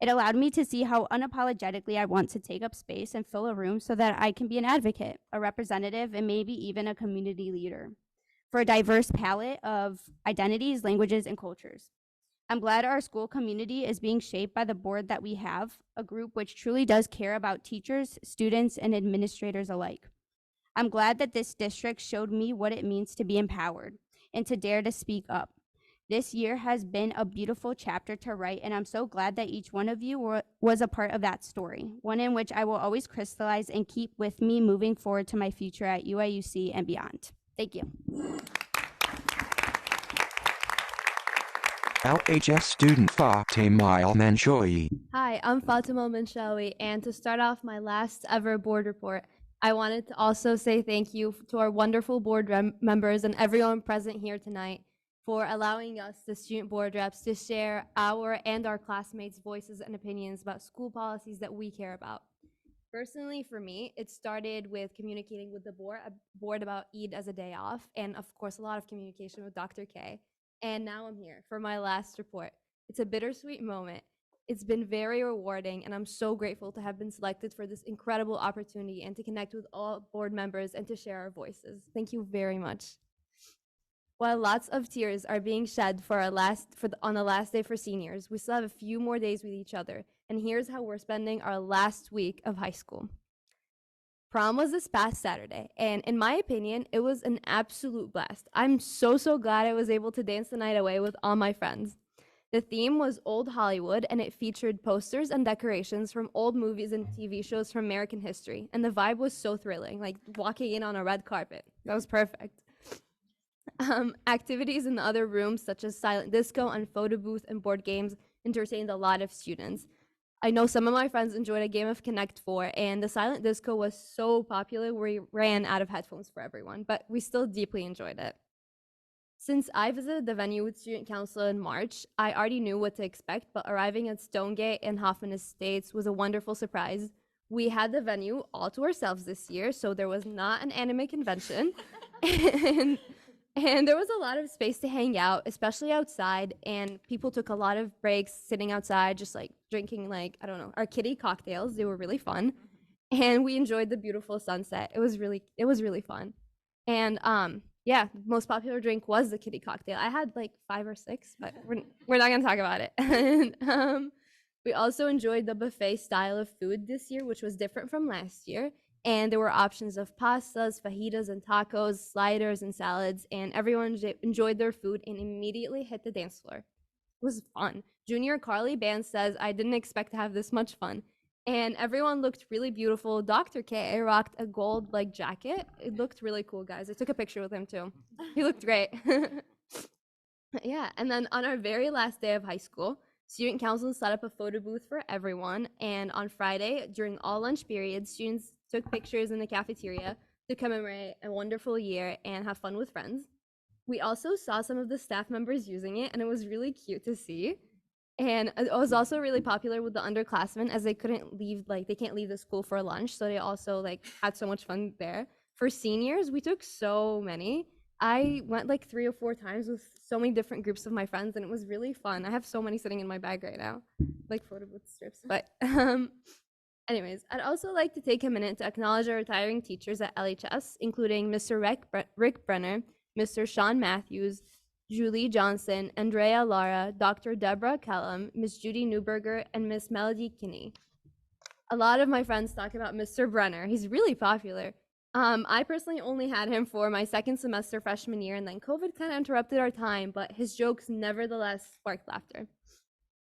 It allowed me to see how unapologetically I want to take up space and fill a room so that I can be an advocate, a representative, and maybe even a community leader for a diverse palette of identities, languages, and cultures. I'm glad our school community is being shaped by the board that we have, a group which truly does care about teachers, students, and administrators alike. I'm glad that this district showed me what it means to be empowered and to dare to speak up. This year has been a beautiful chapter to write, and I'm so glad that each one of you was a part of that story, one in which I will always crystallize and keep with me moving forward to my future at UIUC and beyond. Thank you.
LHS student Fatima El-Menshoui.
Hi, I'm Fatima Menshawi, and to start off my last ever board report, I wanted to also say thank you to our wonderful board members and everyone present here tonight for allowing us, the student board reps, to share our and our classmates' voices and opinions about school policies that we care about. Personally, for me, it started with communicating with the board about Eid as a day off, and of course, a lot of communication with Dr. K. And now I'm here for my last report. It's a bittersweet moment. It's been very rewarding, and I'm so grateful to have been selected for this incredible opportunity and to connect with all board members and to share our voices. Thank you very much. While lots of tears are being shed on the last day for seniors, we still have a few more days with each other, and here's how we're spending our last week of high school. Prom was this past Saturday, and in my opinion, it was an absolute blast. I'm so glad I was able to dance the night away with all my friends. The theme was old Hollywood, and it featured posters and decorations from old movies and TV shows from American history, and the vibe was so thrilling, like walking in on a red carpet. That was perfect. Activities in the other rooms, such as silent disco and photo booth and board games, entertained a lot of students. I know some of my friends enjoyed a game of Connect 4, and the silent disco was so popular we ran out of headphones for everyone, but we still deeply enjoyed it. Since I visited the venue with student council in March, I already knew what to expect, but arriving at Stonegate and Hoffman Estates was a wonderful surprise. We had the venue all to ourselves this year, so there was not an anime convention. And there was a lot of space to hang out, especially outside, and people took a lot of breaks sitting outside, just like drinking our kiddie cocktails. They were really fun. And we enjoyed the beautiful sunset. It was really fun. And the most popular drink was the kiddie cocktail. I had like 5 or 6, but we're not gonna talk about it. And we also enjoyed the buffet style of food this year, which was different from last year. And there were options of pastas, fajitas, and tacos, sliders, and salads, and everyone enjoyed their food and immediately hit the dance floor. It was fun. Junior Carly Band says, I didn't expect to have this much fun. And everyone looked really beautiful. Dr. K rocked a gold jacket. It looked really cool, guys. I took a picture with him too. He looked great. Yeah, and then on our very last day of high school, student council set up a photo booth for everyone. And on Friday, during all lunch periods, students took pictures in the cafeteria to commemorate a wonderful year and have fun with friends. We also saw some of the staff members using it, and it was really cute to see. And it was also really popular with the underclassmen as they couldn't leave, like they can't leave the school for lunch. So they also like had so much fun there. For seniors, we took so many. I went like 3 or 4 times with so many different groups of my friends, and it was really fun. I have so many sitting in my bag right now, like photo booth strips. But anyways, I'd also like to take a minute to acknowledge our retiring teachers at LHS, including Mr. Rick Brenner, Mr. Sean Matthews, Julie Johnson, Andrea Lara, Dr. Deborah Kellum, Miss Judy Newberger, and Miss Melody Kinney. A lot of my friends talk about Mr. Brenner. He's really popular. I personally only had him for my second semester freshman year, and then COVID kind of interrupted our time, but his jokes nevertheless sparked laughter.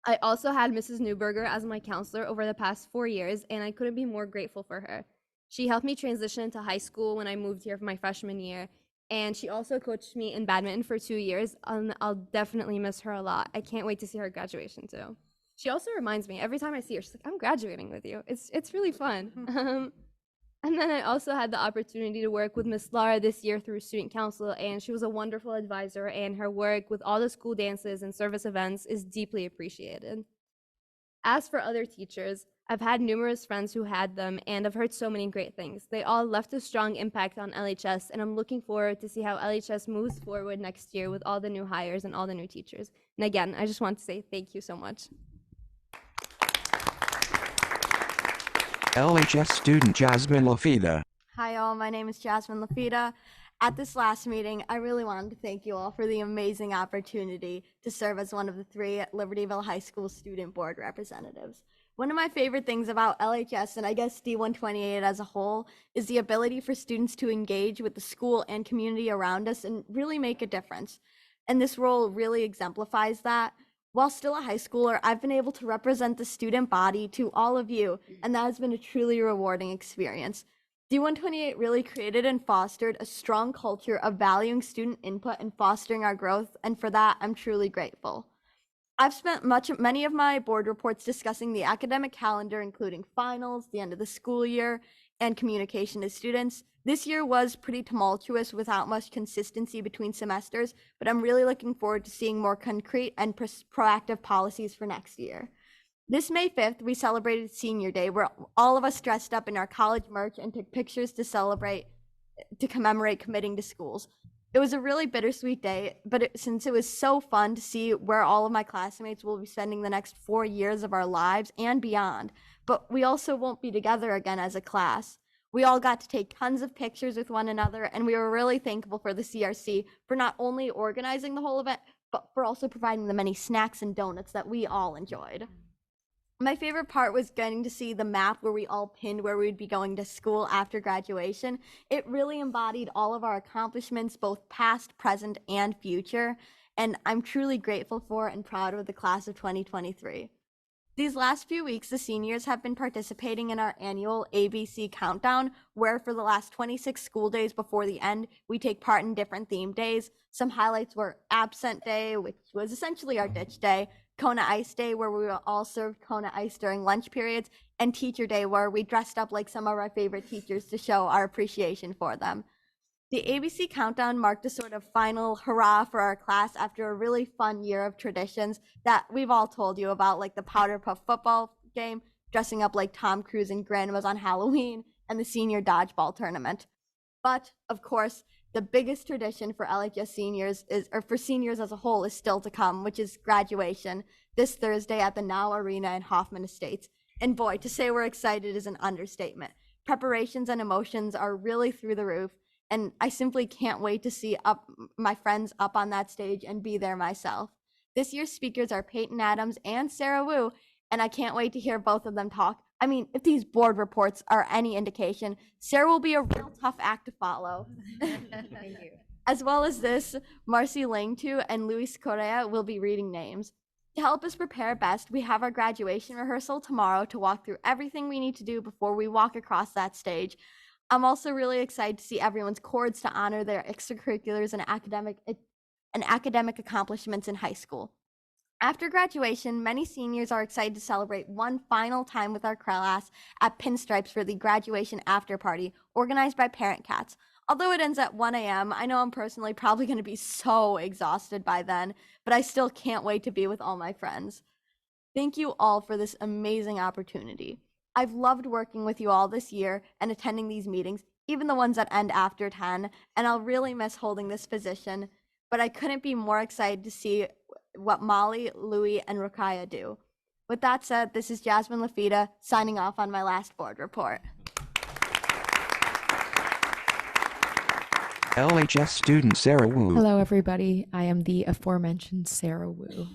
I also had Mrs. Newberger as my counselor over the past 4 years, and I couldn't be more grateful for her. She helped me transition into high school when I moved here for my freshman year, and she also coached me in badminton for 2 years, and I'll definitely miss her a lot. I can't wait to see her graduation too. She also reminds me every time I see her, she's like, I'm graduating with you. It's really fun. And then I also had the opportunity to work with Miss Lara this year through student council, and she was a wonderful advisor, and her work with all the school dances and service events is deeply appreciated. As for other teachers, I've had numerous friends who had them, and I've heard so many great things. They all left a strong impact on LHS, and I'm looking forward to see how LHS moves forward next year with all the new hires and all the new teachers. And again, I just want to say thank you so much.
LHS student Jasmine Lafida.
Hi all, my name is Jasmine Lafida. At this last meeting, I really wanted to thank you all for the amazing opportunity to serve as one of the 3 Libertyville High School Student Board representatives. One of my favorite things about LHS, and I guess D128 as a whole, is the ability for students to engage with the school and community around us and really make a difference. And this role really exemplifies that. While still a high schooler, I've been able to represent the student body to all of you, and that has been a truly rewarding experience. D128 really created and fostered a strong culture of valuing student input and fostering our growth, and for that, I'm truly grateful. I've spent many of my board reports discussing the academic calendar, including finals, the end of the school year, and communication to students. This year was pretty tumultuous without much consistency between semesters, but I'm really looking forward to seeing more concrete and proactive policies for next year. This May 5th, we celebrated Senior Day, where all of us dressed up in our college merch and took pictures to commemorate committing to schools. It was a really bittersweet day, but since it was so fun to see where all of my classmates will be spending the next 4 years of our lives and beyond, but we also won't be together again as a class. We all got to take tons of pictures with one another, and we were really thankful for the CRC for not only organizing the whole event, but for also providing the many snacks and donuts that we all enjoyed. My favorite part was getting to see the map where we all pinned where we would be going to school after graduation. It really embodied all of our accomplishments, both past, present, and future, and I'm truly grateful for and proud of the class of 2023. These last few weeks, the seniors have been participating in our annual ABC Countdown, where for the last 26 school days before the end, we take part in different theme days. Some highlights were Absent Day, which was essentially our ditch day, Kona Ice Day, where we all served Kona Ice during lunch periods, and Teacher Day, where we dressed up like some of our favorite teachers to show our appreciation for them. The ABC Countdown marked a sort of final hurrah for our class after a really fun year of traditions that we've all told you about, like the Powder Puff football game, dressing up like Tom Cruise and grandmas on Halloween, and the senior dodgeball tournament. But, of course, the biggest tradition for LHS seniors or for seniors as a whole is still to come, which is graduation this Thursday at the Now Arena in Hoffman Estates. And boy, to say we're excited is an understatement. Preparations and emotions are really through the roof, and I simply can't wait to see my friends up on that stage and be there myself. This year's speakers are Peyton Adams and Sarah Wu, and I can't wait to hear both of them talk. I mean, if these board reports are any indication, Sarah will be a real tough act to follow.
Thank you.
As well as this, Marcy Langtu and Luis Correa will be reading names. To help us prepare best, we have our graduation rehearsal tomorrow to walk through everything we need to do before we walk across that stage. I'm also really excited to see everyone's cords to honor their extracurriculars and academic accomplishments in high school. After graduation, many seniors are excited to celebrate one final time with our class at Pinstripes for the graduation after party organized by Parent Cats. Although it ends at 1 a.m., I know I'm personally probably going to be so exhausted by then, but I still can't wait to be with all my friends. Thank you all for this amazing opportunity. I've loved working with you all this year and attending these meetings, even the ones that end after 10, and I'll really miss holding this position, but I couldn't be more excited to see what Molly, Louie, and Rakaya do. With that said, this is Jasmine Lafita signing off on my last board report.
LHS student Sarah Wu.
Hello, everybody. I am the aforementioned Sarah Wu.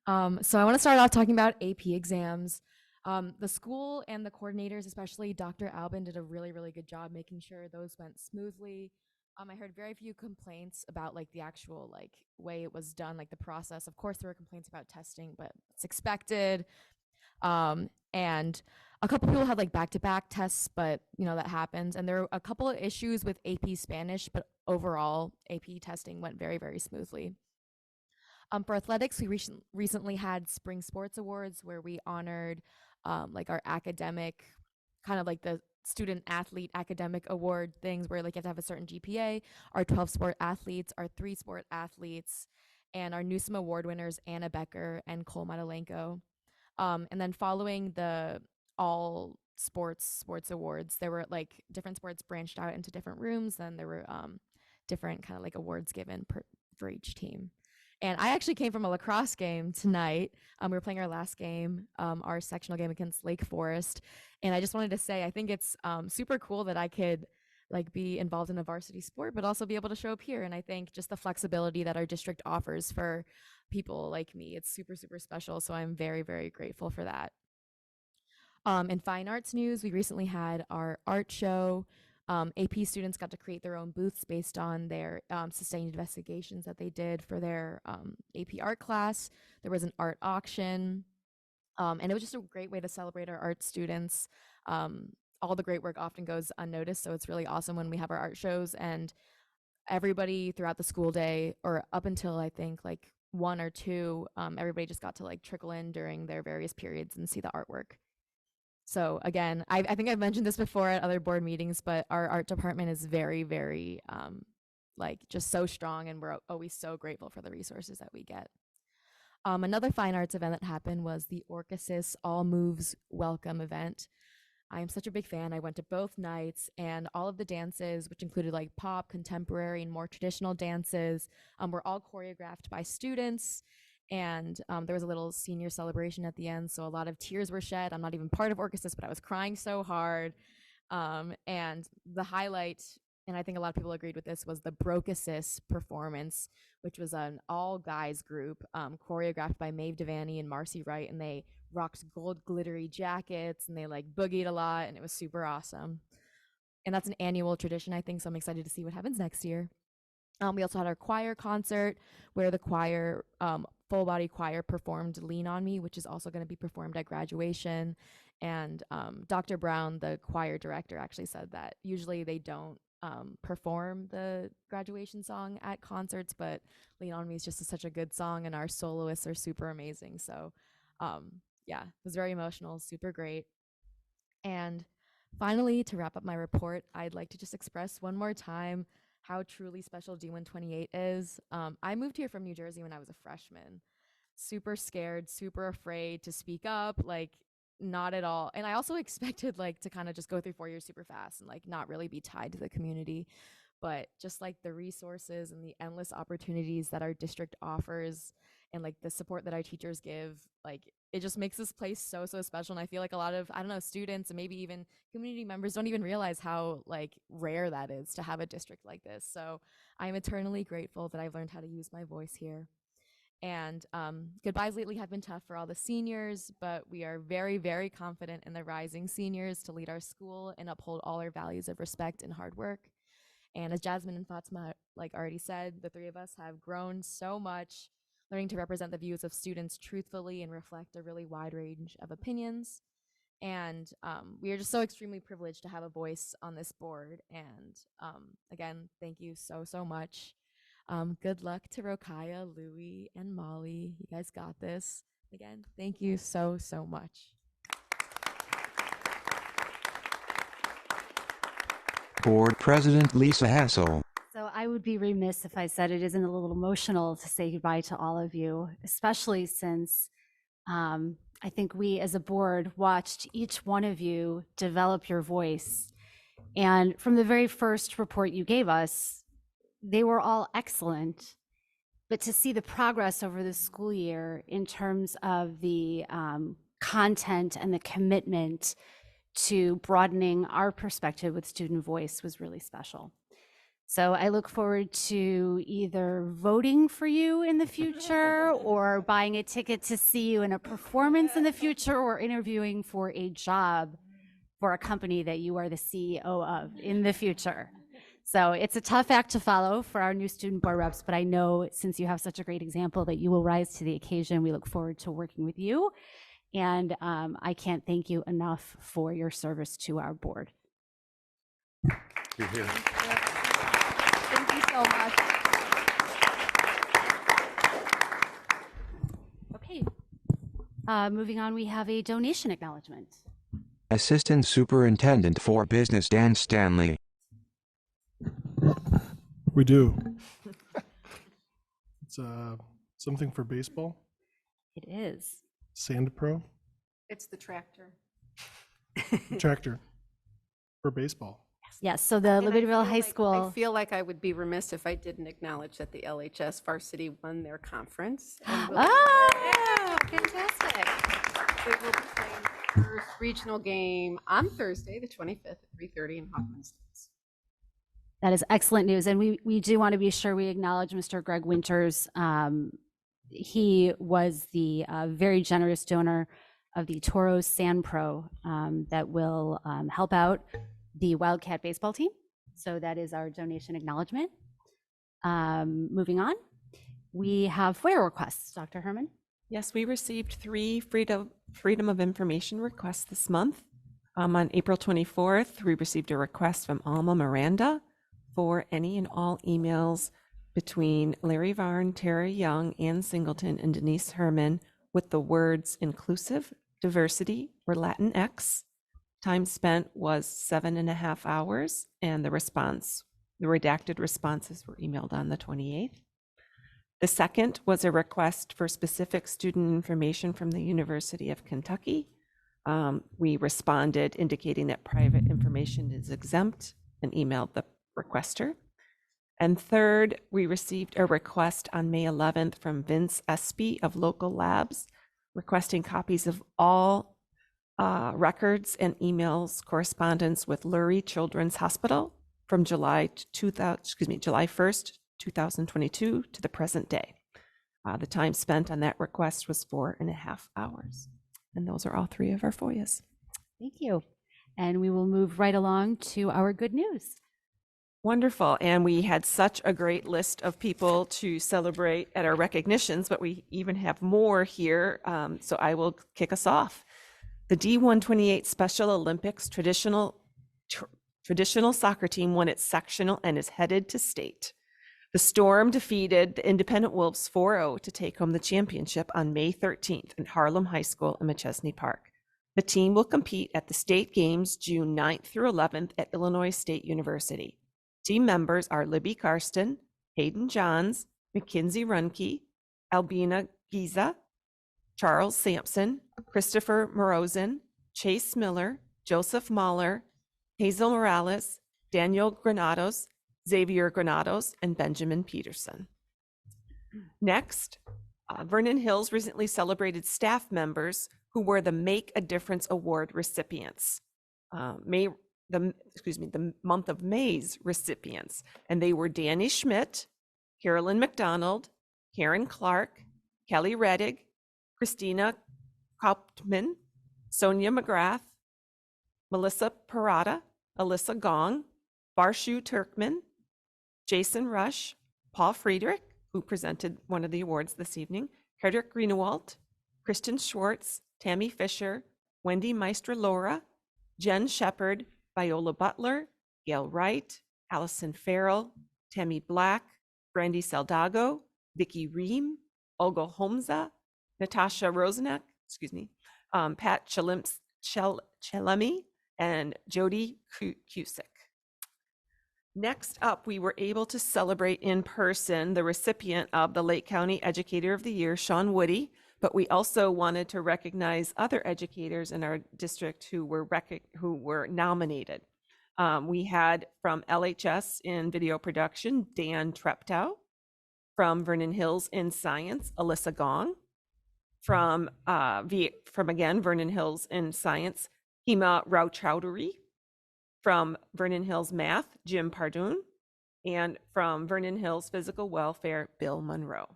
So I want to start off talking about AP exams. The school and the coordinators, especially Dr. Albin, did a really, really good job making sure those went smoothly. I heard very few complaints about like the actual like way it was done, like the process. Of course, there were complaints about testing, but it's expected. And a couple people had like back-to-back tests, but you know, that happens. And there were a couple of issues with AP Spanish, but overall AP testing went very, very smoothly. For athletics, we recently had Spring Sports Awards where we honored like our academic, kind of like the student athlete academic award things where like you have to have a certain GPA, our 12 sport athletes, our 3 sport athletes, and our Newsome Award winners, Anna Becker and Cole Matalenko. And then following the all sports awards, there were like different sports branched out into different rooms. Then there were different kind of like awards given for each team. And I actually came from a lacrosse game tonight. We were playing our last game, our sectional game against Lake Forest. And I just wanted to say, I think it's super cool that I could like be involved in a varsity sport, but also be able to show up here. And I think just the flexibility that our district offers for people like me, it's super, super special. So I'm very, very grateful for that. In fine arts news, we recently had our art show. AP students got to create their own booths based on their sustained investigations that they did for their AP art class. There was an art auction, and it was just a great way to celebrate our art students. All the great work often goes unnoticed, so it's really awesome when we have our art shows and everybody throughout the school day, or up until I think like 1 or 2, everybody just got to like trickle in during their various periods and see the artwork. So again, I think I've mentioned this before at other board meetings, but our art department is very, very like just so strong, and we're always so grateful for the resources that we get. Another fine arts event that happened was the Orchesis All Moves Welcome event. I am such a big fan. I went to both nights, and all of the dances, which included like pop, contemporary, and more traditional dances, were all choreographed by students. And there was a little senior celebration at the end, so a lot of tears were shed. I'm not even part of Orchesis, but I was crying so hard. And the highlight, and I think a lot of people agreed with this, was the Brokesis performance, which was an all-guys group choreographed by Maeve Devaney and Marcy Wright, and they rocked gold glittery jackets, and they like boogied a lot, and it was super awesome. And that's an annual tradition, I think, so I'm excited to see what happens next year. We also had our choir concert where the choir, full body choir, performed Lean on Me, which is also going to be performed at graduation. And Dr. Brown, the choir director, actually said that usually they don't perform the graduation song at concerts, but Lean on Me is just such a good song, and our soloists are super amazing. So yeah, it was very emotional, super great. And finally, to wrap up my report, I'd like to just express one more time how truly special D128 is. I moved here from New Jersey when I was a freshman. Super scared, super afraid to speak up, like not at all. And I also expected like to kind of just go through 4 years super fast and like not really be tied to the community. But just like the resources and the endless opportunities that our district offers, and like the support that our teachers give, like it just makes this place so, so special. And I feel like a lot of, I don't know, students and maybe even community members don't even realize how like rare that is to have a district like this. So I'm eternally grateful that I've learned how to use my voice here. And goodbyes lately have been tough for all the seniors, but we are very, very confident in the rising seniors to lead our school and uphold all our values of respect and hard work. And as Jasmine and Fatima like already said, the 3 of us have grown so much, learning to represent the views of students truthfully and reflect a really wide range of opinions. And we are just so extremely privileged to have a voice on this board. And again, thank you so, so much. Good luck to Rokaya, Louie, and Molly. You guys got this. Again, thank you so, so much.
Board President Lisa Hassel.
So I would be remiss if I said it isn't a little emotional to say goodbye to all of you, especially since I think we as a board watched each one of you develop your voice. And from the very first report you gave us, they were all excellent. But to see the progress over the school year in terms of the content and the commitment to broadening our perspective with student voice was really special. So I look forward to either voting for you in the future or buying a ticket to see you in a performance in the future or interviewing for a job for a company that you are the CEO of in the future. So it's a tough act to follow for our new student board reps, but I know since you have such a great example that you will rise to the occasion. We look forward to working with you. And I can't thank you enough for your service to our board.
Thank you so much.
Okay. Moving on, we have a donation acknowledgement.
Assistant Superintendent for Business Dan Stanley.
We do. It's something for baseball.
It is.
Sand Pro
It's the tractor.
tractor for baseball.
Yes, so the Libertyville High
I
School.
feel like I would be remiss if I didn't acknowledge that the LHS varsity won their conference. And will- Yeah, fantastic. They will be playing their first regional game on Thursday, the 25th at 3:30 in Hoffman Estates.
That is excellent news. And we do want to be sure we acknowledge Mr. Greg Winters. He was the very generous donor of the Toros Sand Pro that will help out the Wildcat baseball team. So that is our donation acknowledgement. Moving on, we have FOIA requests. Dr. Herman?
Yes, we received 3 Freedom of Information requests this month. On April 24th, we received a request from Alma Miranda for any and all emails between Larry Varn, Tara Young, Ann Singleton, and Denise Herman with the words inclusive, diversity, or Latinx. Time spent was 7.5 hours, and the redacted responses were emailed on the 28th. The second was a request for specific student information from the University of Kentucky. We responded indicating that private information is exempt and emailed the requester. And third, we received a request on May 11th from Vince Espy of Local Labs, requesting copies of all records and emails correspondence with Lurie Children's Hospital from July 1st, 2022 to the present day. The time spent on that request was 4.5 hours. And those are all 3 of our FOIAs.
Thank you. And we will move right along to our good news.
Wonderful. And we had such a great list of people to celebrate at our recognitions, but we even have more here. So I will kick us off. The D128 Special Olympics traditional soccer team won its sectional and is headed to state. The Storm defeated the Independent Wolves 4-0 to take home the championship on May 13th at Harlem High School in Machesney Park. The team will compete at the state games June 9th through 11th at Illinois State University. Team members are Libby Karsten, Hayden Johns, Mackenzie Runke, Albina Giza, Charles Sampson, Christopher Morozen, Chase Miller, Joseph Mahler, Hazel Morales, Daniel Granados, Xavier Granados, and Benjamin Peterson. Next, Vernon Hills recently celebrated staff members who were the Make a Difference Award recipients. The month of May's recipients, and they were Danny Schmidt, Carolyn McDonald, Karen Clark, Kelly Reddig, Christina Kauptman, Sonia McGrath, Melissa Parada, Alyssa Gong, Barshu Turkman, Jason Rush, Paul Friedrich, who presented one of the awards this evening, Frederick Greenewalt, Kristen Schwartz, Tammy Fisher, Wendy Meister-Laura, Jen Shepard, Viola Butler, Gail Wright, Allison Farrell, Tammy Black, Brandy Saldago, Vicky Ream, Olga Homza, Natasha Rosenek, Pat Chelemi, and Jody Cusick. Next up, we were able to celebrate in person the recipient of the Lake County Educator of the Year, Sean Woody, but we also wanted to recognize other educators in our district who were nominated. We had from LHS in video production, Dan Treptow; from Vernon Hills in science, Alyssa Gong; from again Vernon Hills in science, Hema Rao Chowdhury; from Vernon Hills Math, Jim Pardun; and from Vernon Hills Physical Welfare, Bill Monroe.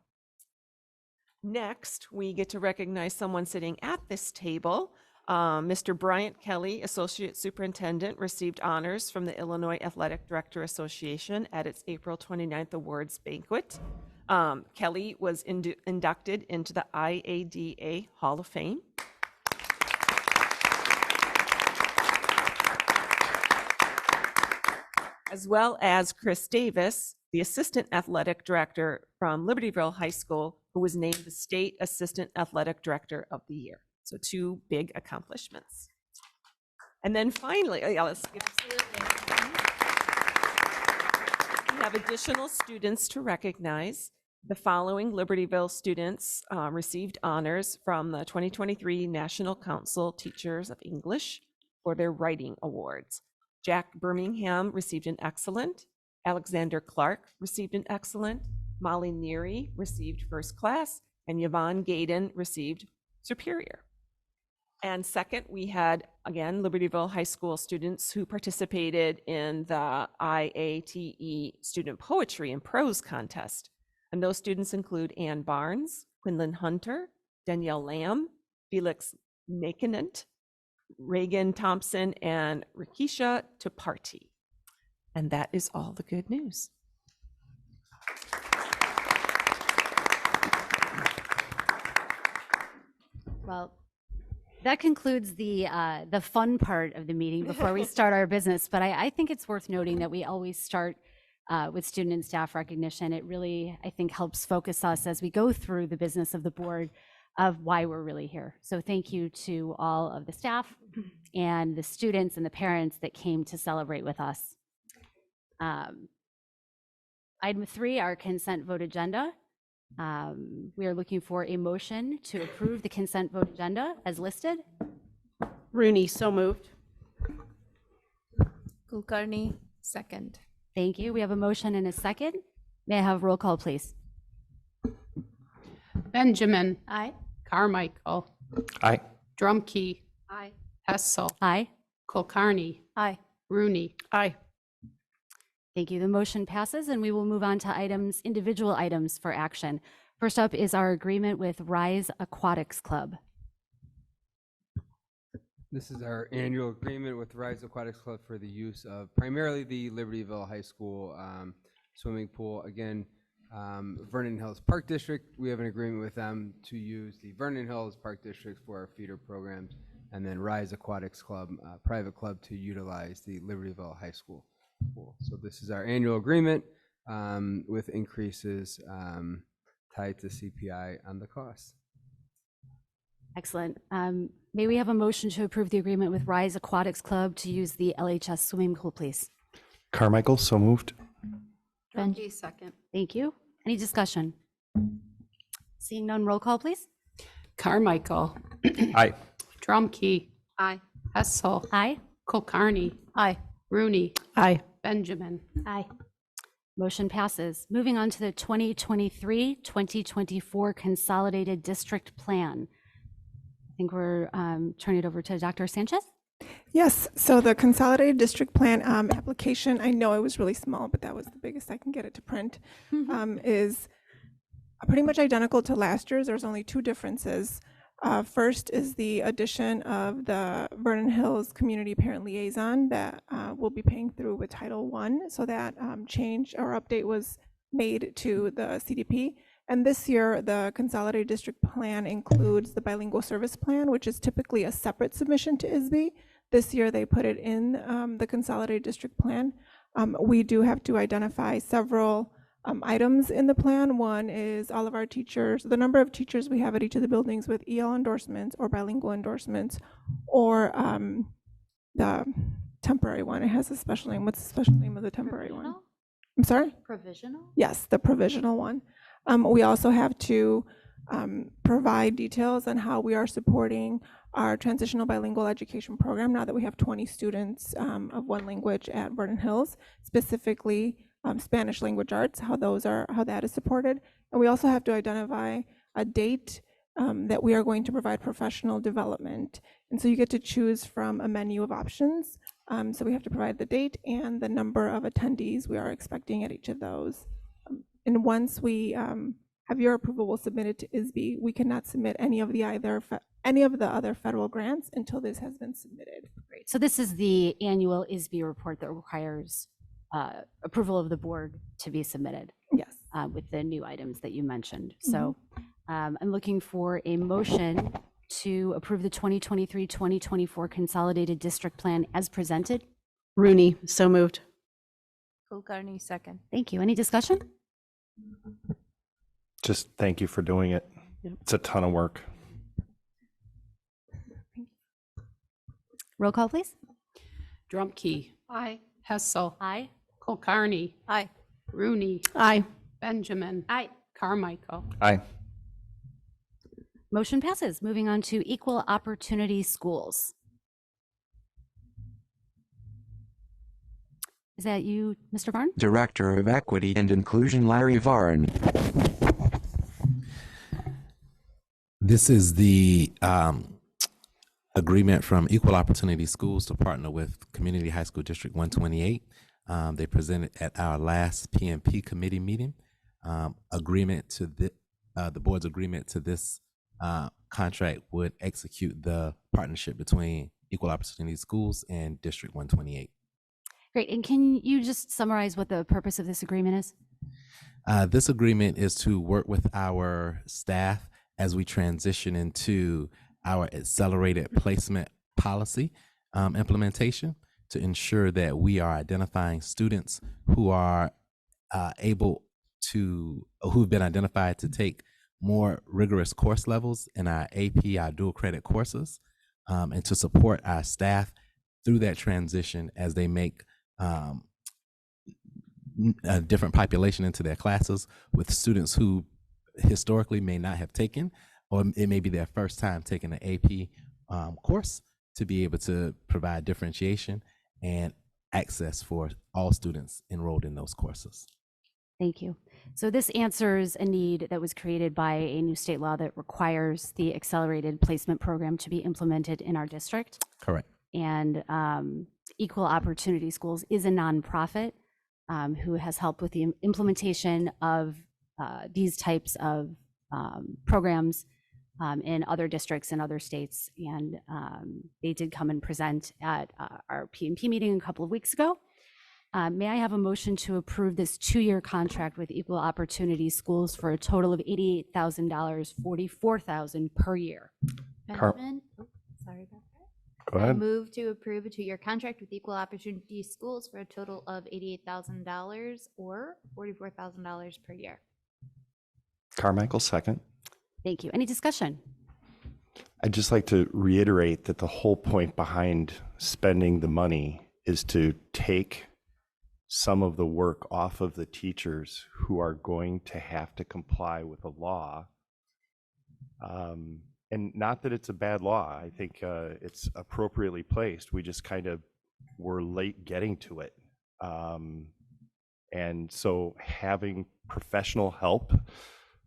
Next, we get to recognize someone sitting at this table. Mr. Bryant Kelly, Associate Superintendent, received honors from the Illinois Athletic Director Association at its April 29th awards banquet. Kelly was inducted into the IADA Hall of Fame. As well as Chris Davis, the Assistant Athletic Director from Libertyville High School, who was named the State Assistant Athletic Director of the Year. So 2 big accomplishments. And then finally, we have additional students to recognize. The following Libertyville students received honors from the 2023 National Council Teachers of English for their writing awards. Jack Birmingham received an excellent. Alexander Clark received an excellent. Molly Neary received first class, and Yvonne Gaydon received superior. And second, we had, again, Libertyville High School students who participated in the IATE Student Poetry and Prose Contest. And those students include Ann Barnes, Quinlan Hunter, Danielle Lamb, Felix Nakinant, Reagan Thompson, and Rikisha Tuparti. And that is all the good news.
Well, that concludes the fun part of the meeting before we start our business. But I think it's worth noting that we always start with student and staff recognition. It really, I think, helps focus us as we go through the business of the board of why we're really here. So thank you to all of the staff and the students and the parents that came to celebrate with us. Item 3, our consent vote agenda. We are looking for a motion to approve the consent vote agenda as listed.
Rooney, so moved.
Kulkarni, second.
Thank you. We have a motion and a second. May I have roll call, please?
Benjamin.
Aye.
Carmichael.
Aye.
Drumkey.
Aye.
Hessel.
Aye.
Kulkarni.
Aye.
Rooney.
Aye.
Thank you. The motion passes, and we will move on to individual items for action. First up is our agreement with Rise Aquatics Club.
This is our annual agreement with Rise Aquatics Club for the use of primarily the Libertyville High School swimming pool. Again, Vernon Hills Park District, we have an agreement with them to use the Vernon Hills Park District for our feeder programs, and then Rise Aquatics Club, private club, to utilize the Libertyville High School pool. So this is our annual agreement with increases tied to CPI on the costs.
Excellent. May we have a motion to approve the agreement with Rise Aquatics Club to use the LHS swimming pool, please?
Carmichael, so moved.
Drumkey, second.
Thank you. Any discussion? Seeing none, roll call, please.
Carmichael.
Aye.
Drumkey.
Aye.
Hessel.
Aye.
Kulkarni.
Aye.
Rooney.
Aye.
Benjamin.
Aye. Motion passes. Moving on to the 2023-2024 Consolidated District Plan. I think we're turning it over to Dr. Sanchez.
Yes, so the Consolidated District Plan application, I know it was really small, but that was the biggest I can get it to print, is pretty much identical to last year's. There's only 2 differences. First is the addition of the Vernon Hills Community Parent Liaison that we'll be paying through with Title I. So that change or update was made to the CDP. And this year, the Consolidated District Plan includes the Bilingual Service Plan, which is typically a separate submission to ISB. This year, they put it in the Consolidated District Plan. We do have to identify several items in the plan. One is all of our teachers, the number of teachers we have at each of the buildings with EL endorsements or bilingual endorsements, or the temporary one. It has a special name. What's the special name of the temporary one? I'm sorry?
Provisional?
Yes, the provisional one. We also have to provide details on how we are supporting our transitional bilingual education program now that we have 20 students of one language at Vernon Hills, specifically Spanish language arts, how that is supported. And we also have to identify a date that we are going to provide professional development. And so you get to choose from a menu of options. So we have to provide the date and the number of attendees we are expecting at each of those. And once we have your approval, we'll submit it to ISB. We cannot submit any of the other federal grants until this has been submitted.
Great. So this is the annual ISB report that requires approval of the board to be submitted.
Yes.
With the new items that you mentioned. So I'm looking for a motion to approve the 2023-2024 Consolidated District Plan as presented.
Rooney, so moved.
Kulkarni, second.
Thank you. Any discussion?
Just thank you for doing it. It's a ton of work.
Roll call, please.
Drumkey.
Aye.
Hessel.
Aye.
Kulkarni.
Aye.
Rooney.
Aye.
Benjamin.
Aye.
Carmichael.
Aye.
Motion passes. Moving on to Equal Opportunity Schools. Is that you, Mr. Varn?
Director of Equity and Inclusion Larry Varn.
This is the agreement from Equal Opportunity Schools to partner with Community High School District 128. They presented at our last PMP committee meeting. Agreement to the board's agreement to this contract would execute the partnership between Equal Opportunity Schools and District 128.
Great. And can you just summarize what the purpose of this agreement is?
This agreement is to work with our staff as we transition into our accelerated placement policy implementation to ensure that we are identifying students who are who've been identified to take more rigorous course levels in our AP, our dual credit courses, and to support our staff through that transition as they make a different population into their classes with students who historically may not have taken, or it may be their first time taking an AP course, to be able to provide differentiation and access for all students enrolled in those courses.
Thank you. So this answers a need that was created by a new state law that requires the accelerated placement program to be implemented in our district.
Correct.
And Equal Opportunity Schools is a nonprofit who has helped with the implementation of these types of programs in other districts and other states. And they did come and present at our PMP meeting a couple of weeks ago. May I have a motion to approve this 2-year contract with Equal Opportunity Schools for a total of $88,000, $44,000 per year?
Benjamin? Oh, sorry about that.
Go ahead.
I move to approve a 2-year contract with Equal Opportunity Schools for a total of $88,000 or $44,000 per year.
Carmichael, second.
Thank you. Any discussion?
I'd just like to reiterate that the whole point behind spending the money is to take some of the work off of the teachers who are going to have to comply with the law. And not that it's a bad law. I think it's appropriately placed. We just kind of were late getting to it. And so having professional help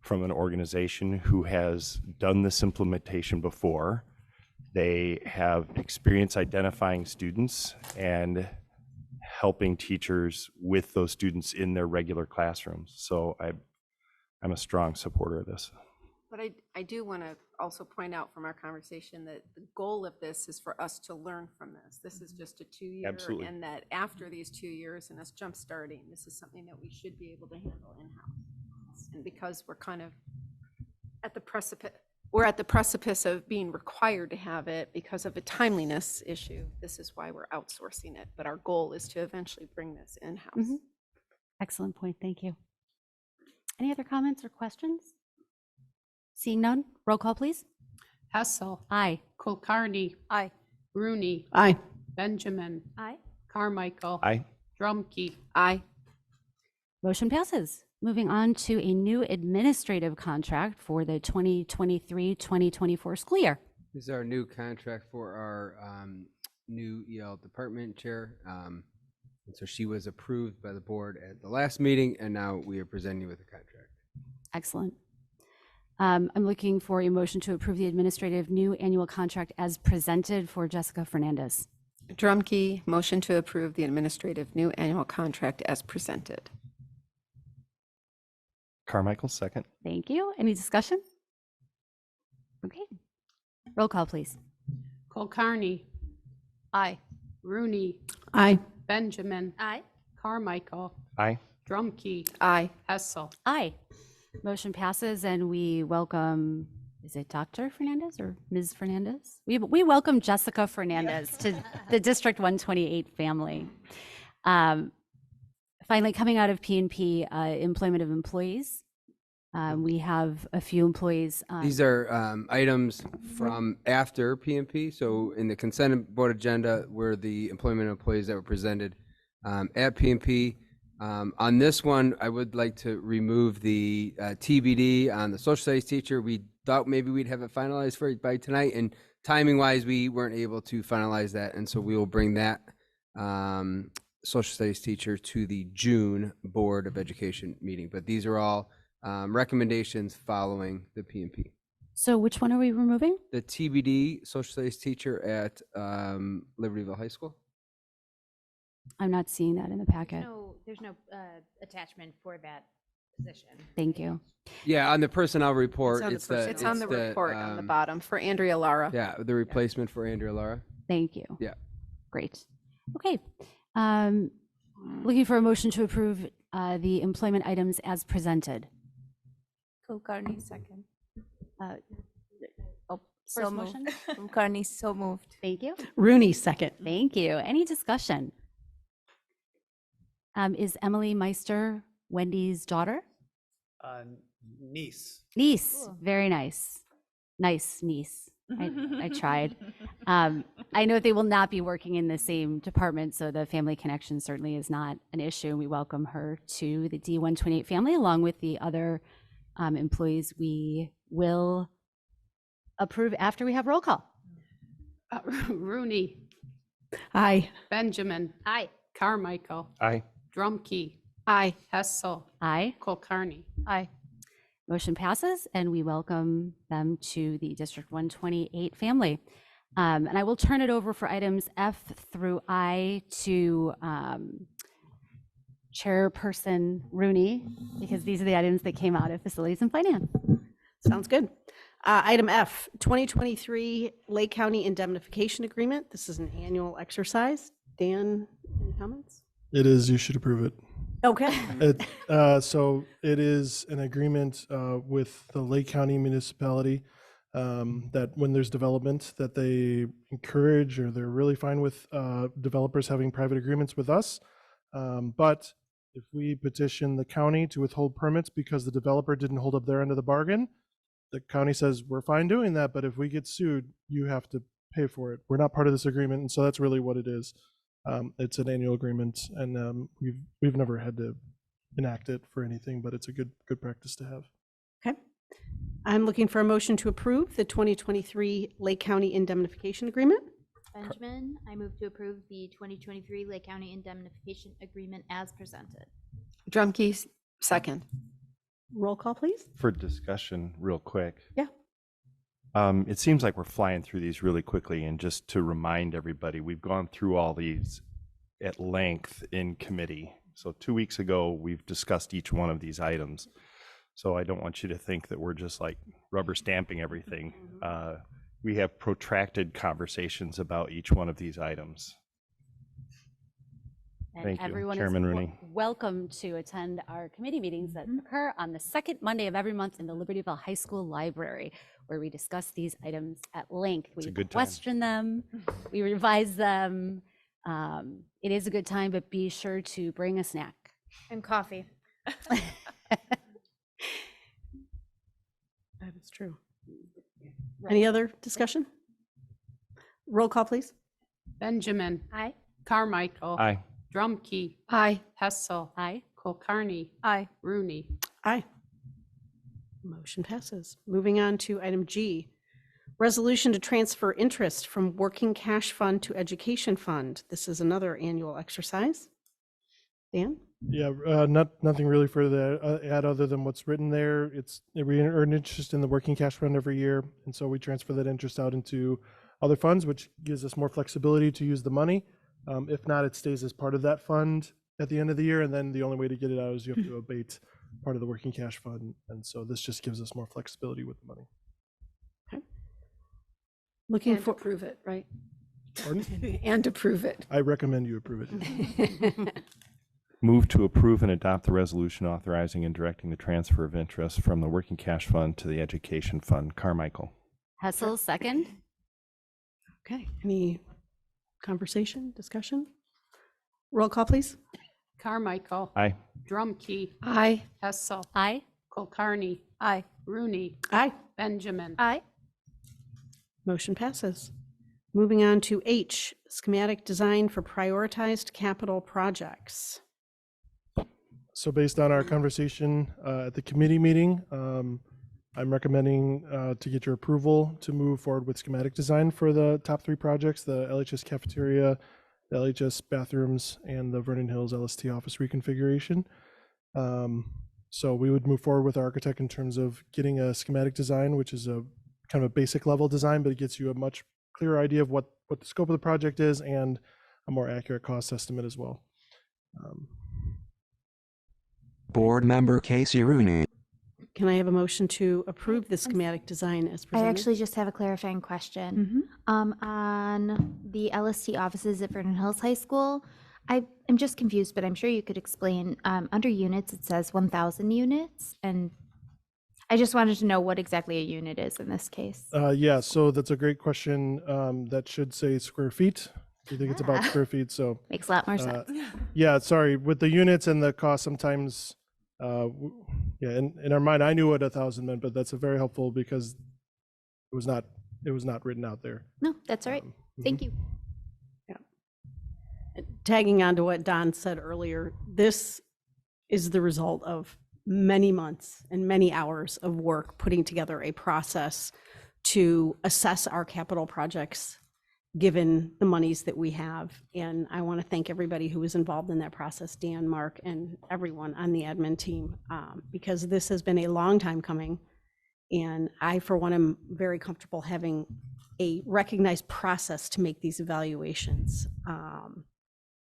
from an organization who has done this implementation before, they have experience identifying students and helping teachers with those students in their regular classrooms. So I'm a strong supporter of this.
But I do want to also point out from our conversation that the goal of this is for us to learn from this. This is just a 2-year.
Absolutely.
And that after these 2 years and us jump starting, this is something that we should be able to handle in-house. And because we're kind of at the precipice of being required to have it because of a timeliness issue, this is why we're outsourcing it. But our goal is to eventually bring this in-house.
Excellent point. Thank you. Any other comments or questions? Seeing none, roll call, please.
Hessel.
Aye.
Kulkarni.
Aye.
Rooney.
Aye.
Benjamin.
Aye.
Carmichael.
Aye.
Drumkey.
Aye.
Motion passes. Moving on to a new administrative contract for the 2023-2024 school year.
This is our new contract for our new EL department chair. And so she was approved by the board at the last meeting, and now we are presenting you with the contract.
Excellent. I'm looking for a motion to approve the administrative new annual contract as presented for Jessica Fernandez.
Drumkey, motion to approve the administrative new annual contract as presented.
Carmichael, second.
Thank you. Any discussion? Okay. Roll call, please.
Kulkarni.
Aye.
Rooney.
Aye.
Benjamin.
Aye.
Carmichael.
Aye.
Drumkey.
Aye.
Hessel.
Aye. Motion passes, and we welcome, is it Dr. Fernandez or Ms. Fernandez? We welcome Jessica Fernandez to the District 128 family. Finally, coming out of P&P, employment of employees. We have a few employees.
These are items from after PMP. So in the consent board agenda were the employment employees that were presented at PMP. On this one, I would like to remove the TBD on the social studies teacher. We thought maybe we'd have it finalized by tonight, and timing wise, we weren't able to finalize that. And so we will bring that social studies teacher to the June Board of Education meeting. But these are all recommendations following the PMP.
So which one are we removing?
The TBD social studies teacher at Libertyville High School.
I'm not seeing that in the packet.
There's no attachment for that position.
Thank you.
Yeah, on the personnel report,
It's on the report on the bottom for Andrea Lara.
Yeah, the replacement for Andrea Lara.
Thank you.
Yeah.
Great. Okay. Looking for a motion to approve the employment items as presented.
Kulkarni, second.
First motion.
Kulkarni, so moved.
Thank you.
Rooney, second.
Thank you. Any discussion? Is Emily Meister Wendy's daughter?
Niece.
Niece.
Cool.
Very nice. Nice niece. I tried. I know they will not be working in the same department, so the family connection certainly is not an issue. We welcome her to the D128 family along with the other employees. We will approve after we have roll call.
Rooney.
Aye.
Benjamin.
Aye.
Carmichael.
Aye.
Drumkey.
Aye.
Hessel.
Aye.
Kulkarni.
Aye.
Motion passes, and we welcome them to the District 128 family. And I will turn it over for items F through I to Chairperson Rooney, because these are the items that came out of Facilities and Finance.
Sounds good. Item F, 2023 Lake County Indemnification Agreement. This is an annual exercise. Dan, any comments?
It is, you should approve it.
Okay.
So it is an agreement with the Lake County municipality that when there's development that they encourage, or they're really fine with developers having private agreements with us. But if we petition the county to withhold permits because the developer didn't hold up their end of the bargain, the county says, we're fine doing that, but if we get sued, you have to pay for it. We're not part of this agreement. And so that's really what it is. It's an annual agreement, and we've never had to enact it for anything, but it's a good practice to have.
Okay. I'm looking for a motion to approve the 2023 Lake County Indemnification Agreement.
Benjamin, I move to approve the 2023 Lake County Indemnification Agreement as presented.
Drumkey, second.
Roll call, please.
For discussion, real quick.
Yeah.
It seems like we're flying through these really quickly, and just to remind everybody, we've gone through all these at length in committee. So 2 weeks ago, we've discussed each one of these items. So I don't want you to think that we're just like rubber stamping everything. We have protracted conversations about each one of these items.
And
Thank you,
everyone
Chairman
is
Rooney.
welcome to attend our committee meetings that occur on the second Monday of every month in the Libertyville High School Library, where we discuss these items at length. We
a good time.
question them, we revise them. It is a good time, but be sure to bring a snack.
And coffee.
That is true. Any other discussion? Roll call, please.
Benjamin.
Aye.
Carmichael.
Aye.
Drumkey.
Aye.
Hessel.
Aye.
Kulkarni.
Aye.
Rooney.
Aye. Motion passes. Moving on to item G, resolution to transfer interest from working cash fund to education fund. This is another annual exercise. Dan?
Yeah, nothing really further to add other than what's written there. We earn interest in the working cash fund every year, and so we transfer that interest out into other funds, which gives us more flexibility to use the money. If not, it stays as part of that fund at the end of the year, and then the only way to get it out is you have to abate part of the working cash fund, and so this just gives us more flexibility with the money.
Looking
And
for.
approve it, right?
Pardon?
And approve it.
I recommend you approve it.
Move to approve and adopt the resolution authorizing and directing the transfer of interest from the working cash fund to the education fund. Carmichael.
Hessel, second.
Okay, any conversation, discussion? Roll call, please.
Carmichael.
Aye.
Drumkey.
Aye.
Hessel.
Aye.
Kulkarni.
Aye.
Rooney.
Aye.
Benjamin.
Aye.
Motion passes. Moving on to H, schematic design for prioritized capital projects.
So based on our conversation at the committee meeting, I'm recommending to get your approval to move forward with schematic design for the top 3 projects, the LHS cafeteria, the LHS bathrooms, and the Vernon Hills LST office reconfiguration. So we would move forward with our architect in terms of getting a schematic design, which is a kind of a basic level design, but it gets you a much clearer idea of what the scope of the project is and a more accurate cost estimate as well.
Board Member Casey Rooney.
Can I have a motion to approve the schematic design as
I
presented?
actually just have a clarifying question. On the LST offices at Vernon Hills High School, I'm just confused, but I'm sure you could explain. Under units, it says 1,000 units, and I just wanted to know what exactly a unit is in this case.
Yeah, so that's a great question. That should say square feet. I think it's about square feet, so.
Makes a lot more sense.
Yeah, sorry, with the units and the cost, sometimes, yeah, in our mind, I knew what 1,000 meant, but that's a very helpful because it was not written out there.
No, that's all right. Thank you.
Tagging on to what Don said earlier, this is the result of many months and many hours of work putting together a process to assess our capital projects given the monies that we have. And I want to thank everybody who was involved in that process, Dan, Mark, and everyone on the admin team, because this has been a long time coming. And I, for one, am very comfortable having a recognized process to make these evaluations,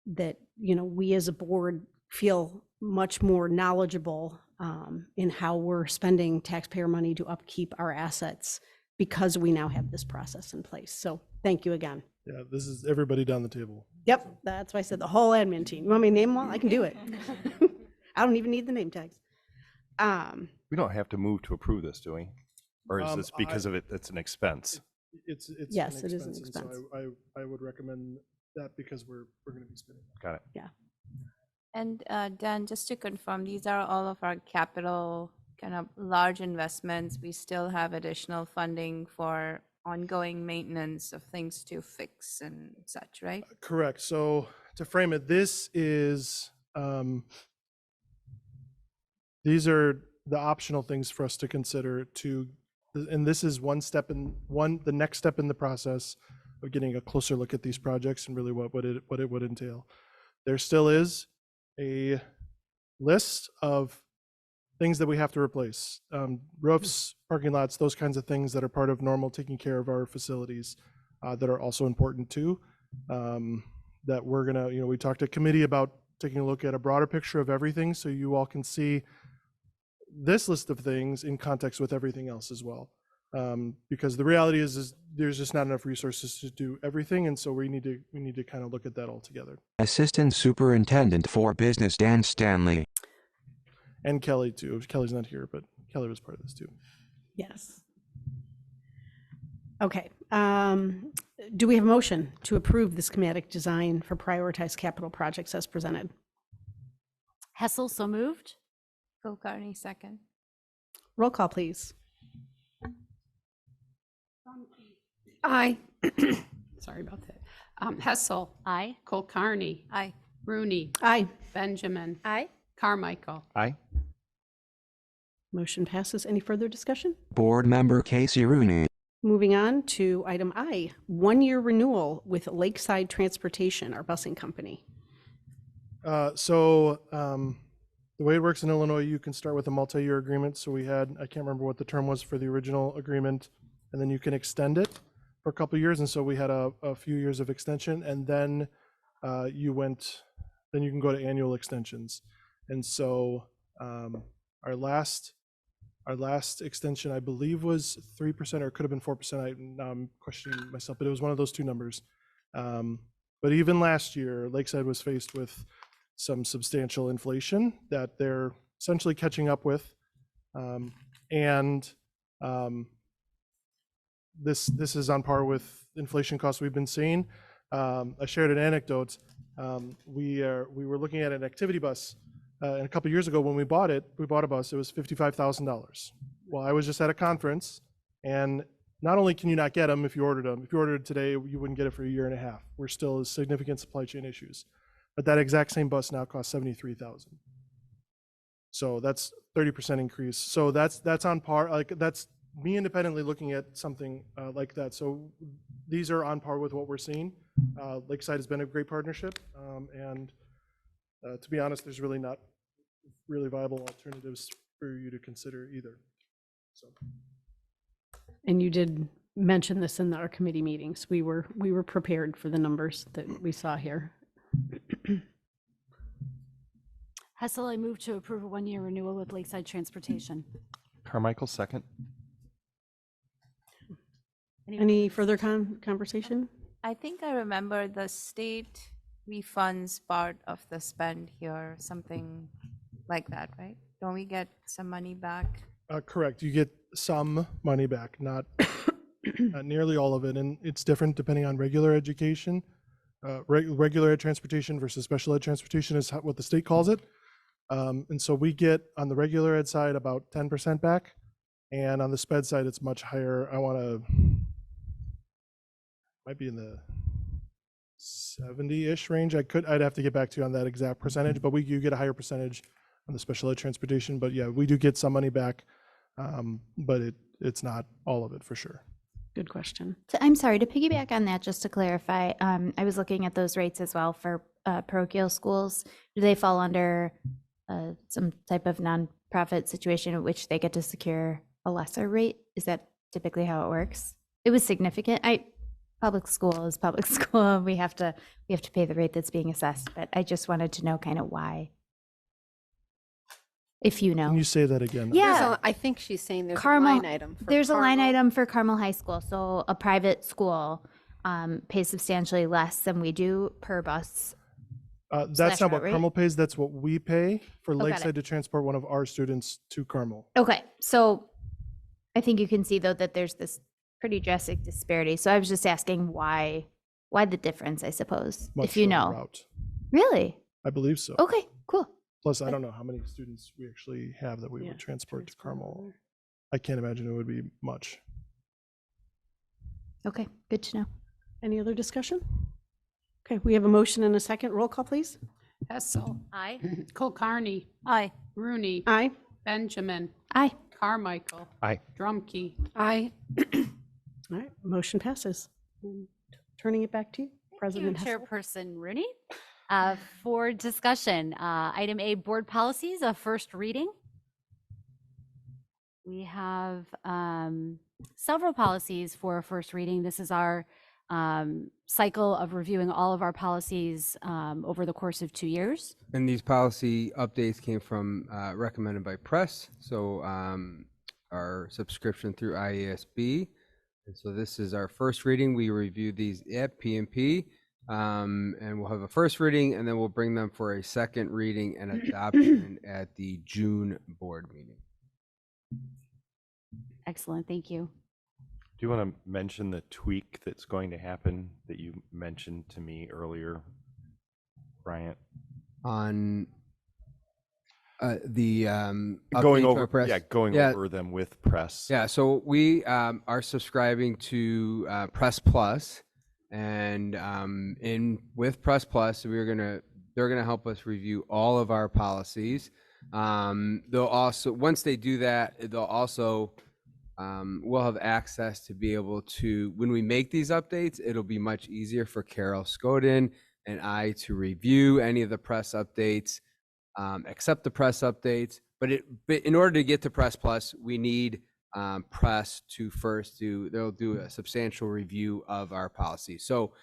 that, you know, we as a board feel much more knowledgeable in how we're spending taxpayer money to upkeep our assets because we now have this process in place. So thank you again.
Yeah, this is everybody down the table.
Yep, that's why I said the whole admin team. You want me to name them all? I can do it. I don't even need the name tags.
We don't have to move to approve this, do we? Or is this because of it, it's an expense?
It's
Yes,
an
it is an
and
expense.
So I would recommend that because we're going to be spending.
Got it.
Yeah.
And Dan, just to confirm, these are all of our capital kind of large investments. We still have additional funding for ongoing maintenance of things to fix and such, right?
Correct. So to frame it, this is these are the optional things for us to consider and this is the next step in the process of getting a closer look at these projects and really what it would entail. There still is a list of things that we have to replace, roofs, parking lots, those kinds of things that are part of normal taking care of our facilities that are also important too. That we're gonna, we talked at committee about taking a look at a broader picture of everything so you all can see this list of things in context with everything else as well. Because the reality is there's just not enough resources to do everything, and so we need to kind of look at that all together.
Assistant Superintendent for Business Dan Stanley.
And Kelly too. Kelly's not here, but Kelly was part of this too.
Yes. Okay. Do we have a motion to approve the schematic design for prioritized capital projects as presented?
Hessel, so moved.
Kulkarni, second.
Roll call, please.
Aye. Sorry about that.
Hessel.
Aye.
Kulkarni.
Aye.
Rooney.
Aye.
Benjamin.
Aye.
Carmichael.
Aye.
Motion passes. Any further discussion?
Board Member Casey Rooney.
Moving on to item I, 1-year renewal with Lakeside Transportation, our busing company.
The way it works in Illinois, you can start with a multi-year agreement. So we had, I can't remember what the term was for the original agreement, and then you can extend it for a couple of years. And so we had a few years of extension, and then you can go to annual extensions. And so our last extension, I believe, was 3%, or it could have been 4%. Now I'm questioning myself, but it was one of those two numbers. But even last year, Lakeside was faced with some substantial inflation that they're essentially catching up with. This is on par with inflation costs we've been seeing. I shared an anecdote. We were looking at an activity bus, and a couple years ago when we bought a bus, it was $55,000. Well, I was just at a conference, and not only can you not get them if you ordered it today, you wouldn't get it for a year and a half. We're still significant supply chain issues. But that exact same bus now costs $73,000. So that's 30% increase. So that's on par. Like, that's me independently looking at something like that. So these are on par with what we're seeing. Lakeside has been a great partnership, and to be honest, there's really not really viable alternatives for you to consider either. So.
And you did mention this in our committee meetings. We were prepared for the numbers that we saw here.
Hessel, I move to approve a 1-year renewal with Lakeside Transportation.
Carmichael, second.
Any further conversation?
I think I remember the state refunds part of the spend here, something like that, right? Don't we get some money back?
Correct. You get some money back, not nearly all of it, and it's different depending on regular education. Regular ed transportation versus special ed transportation is what the state calls it. And so we get on the regular ed side about 10% back, and on the sped side it's much higher. Might be in the 70-ish range. I'd have to get back to you on that exact percentage, but you get a higher percentage on the special ed transportation. But yeah, we do get some money back, but it's not all of it for sure.
Good question.
So I'm sorry, to piggyback on that, just to clarify, I was looking at those rates as well for parochial schools. Do they fall under some type of nonprofit situation in which they get to secure a lesser rate? Is that typically how it works? It was significant. Public school is public school. We have to pay the rate that's being assessed, but I just wanted to know kind of why. If you know.
Can you say that again?
Yeah.
I think she's saying there's
Carmel,
a line item.
There's a line item for Carmel High School. So a private school pays substantially less than we do per bus.
That's not what
rate?
Carmel pays. That's what we pay for
got
Lakeside
it.
to transport one of our students to Carmel.
Okay, so I think you can see though that there's this pretty drastic disparity. So I was just asking why the difference, I suppose,
Much
if you
shorter
know.
route.
Really?
I believe so.
Okay, cool.
Plus, I don't know how many students we actually have that we would transport to Carmel. I can't imagine it would be much.
Okay, good to know.
Any other discussion? Okay, we have a motion and a second. Roll call, please.
Hessel.
Aye.
Kulkarni.
Aye.
Rooney.
Aye.
Benjamin.
Aye.
Carmichael.
Aye.
Drumkey.
Aye. All right, motion passes. Turning it back to you, President Hessel.
Chairperson Rooney. For discussion, item A, board policies, a first reading. We have several policies for a first reading. This is our cycle of reviewing all of our policies over the course of 2 years.
And these policy updates came from recommended by press. So our subscription through IASB. And so this is our first reading. We review these at PMP. And we'll have a first reading, and then we'll bring them for a second reading and adoption at the June board meeting.
Excellent, thank you.
Do you want to mention the tweak that's going to happen that you mentioned to me earlier, Bryant?
On the
going
update
over,
for press.
going over them with press.
Yeah, so we are subscribing to Press Plus. And with Press Plus, they're gonna help us review all of our policies. They'll also, once they do that, they'll also we'll have access to be able to, when we make these updates, it'll be much easier for Carol Scoden and I to review any of the press updates, accept the press updates. But in order to get to Press Plus, we need press to first they'll do a substantial review of our policy. So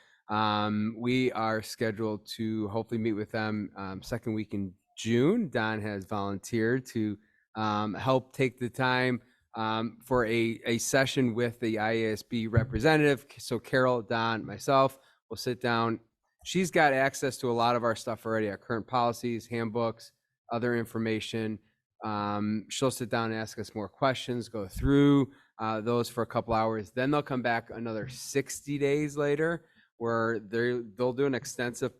we are scheduled to hopefully meet with them second week in June. Don has volunteered to help take the time for a session with the IASB representative. So Carol, Don, myself will sit down. She's got access to a lot of our stuff already, our current policies, handbooks, other information. She'll sit down and ask us more questions, go through those for a couple hours. Then they'll come back another 60 days later where they'll do an extensive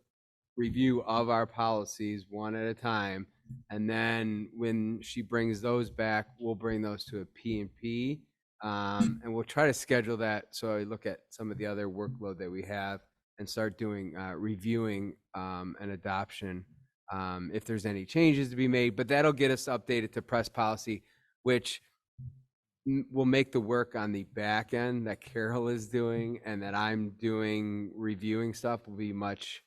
review of our policies one at a time. And then when she brings those back, we'll bring those to a P&P, and we'll try to schedule that. So I look at some of the other workload that we have and start doing reviewing and adoption if there's any changes to be made. But that'll get us updated to press policy, which will make the work on the back end that Carol is doing and that I'm doing reviewing stuff will be much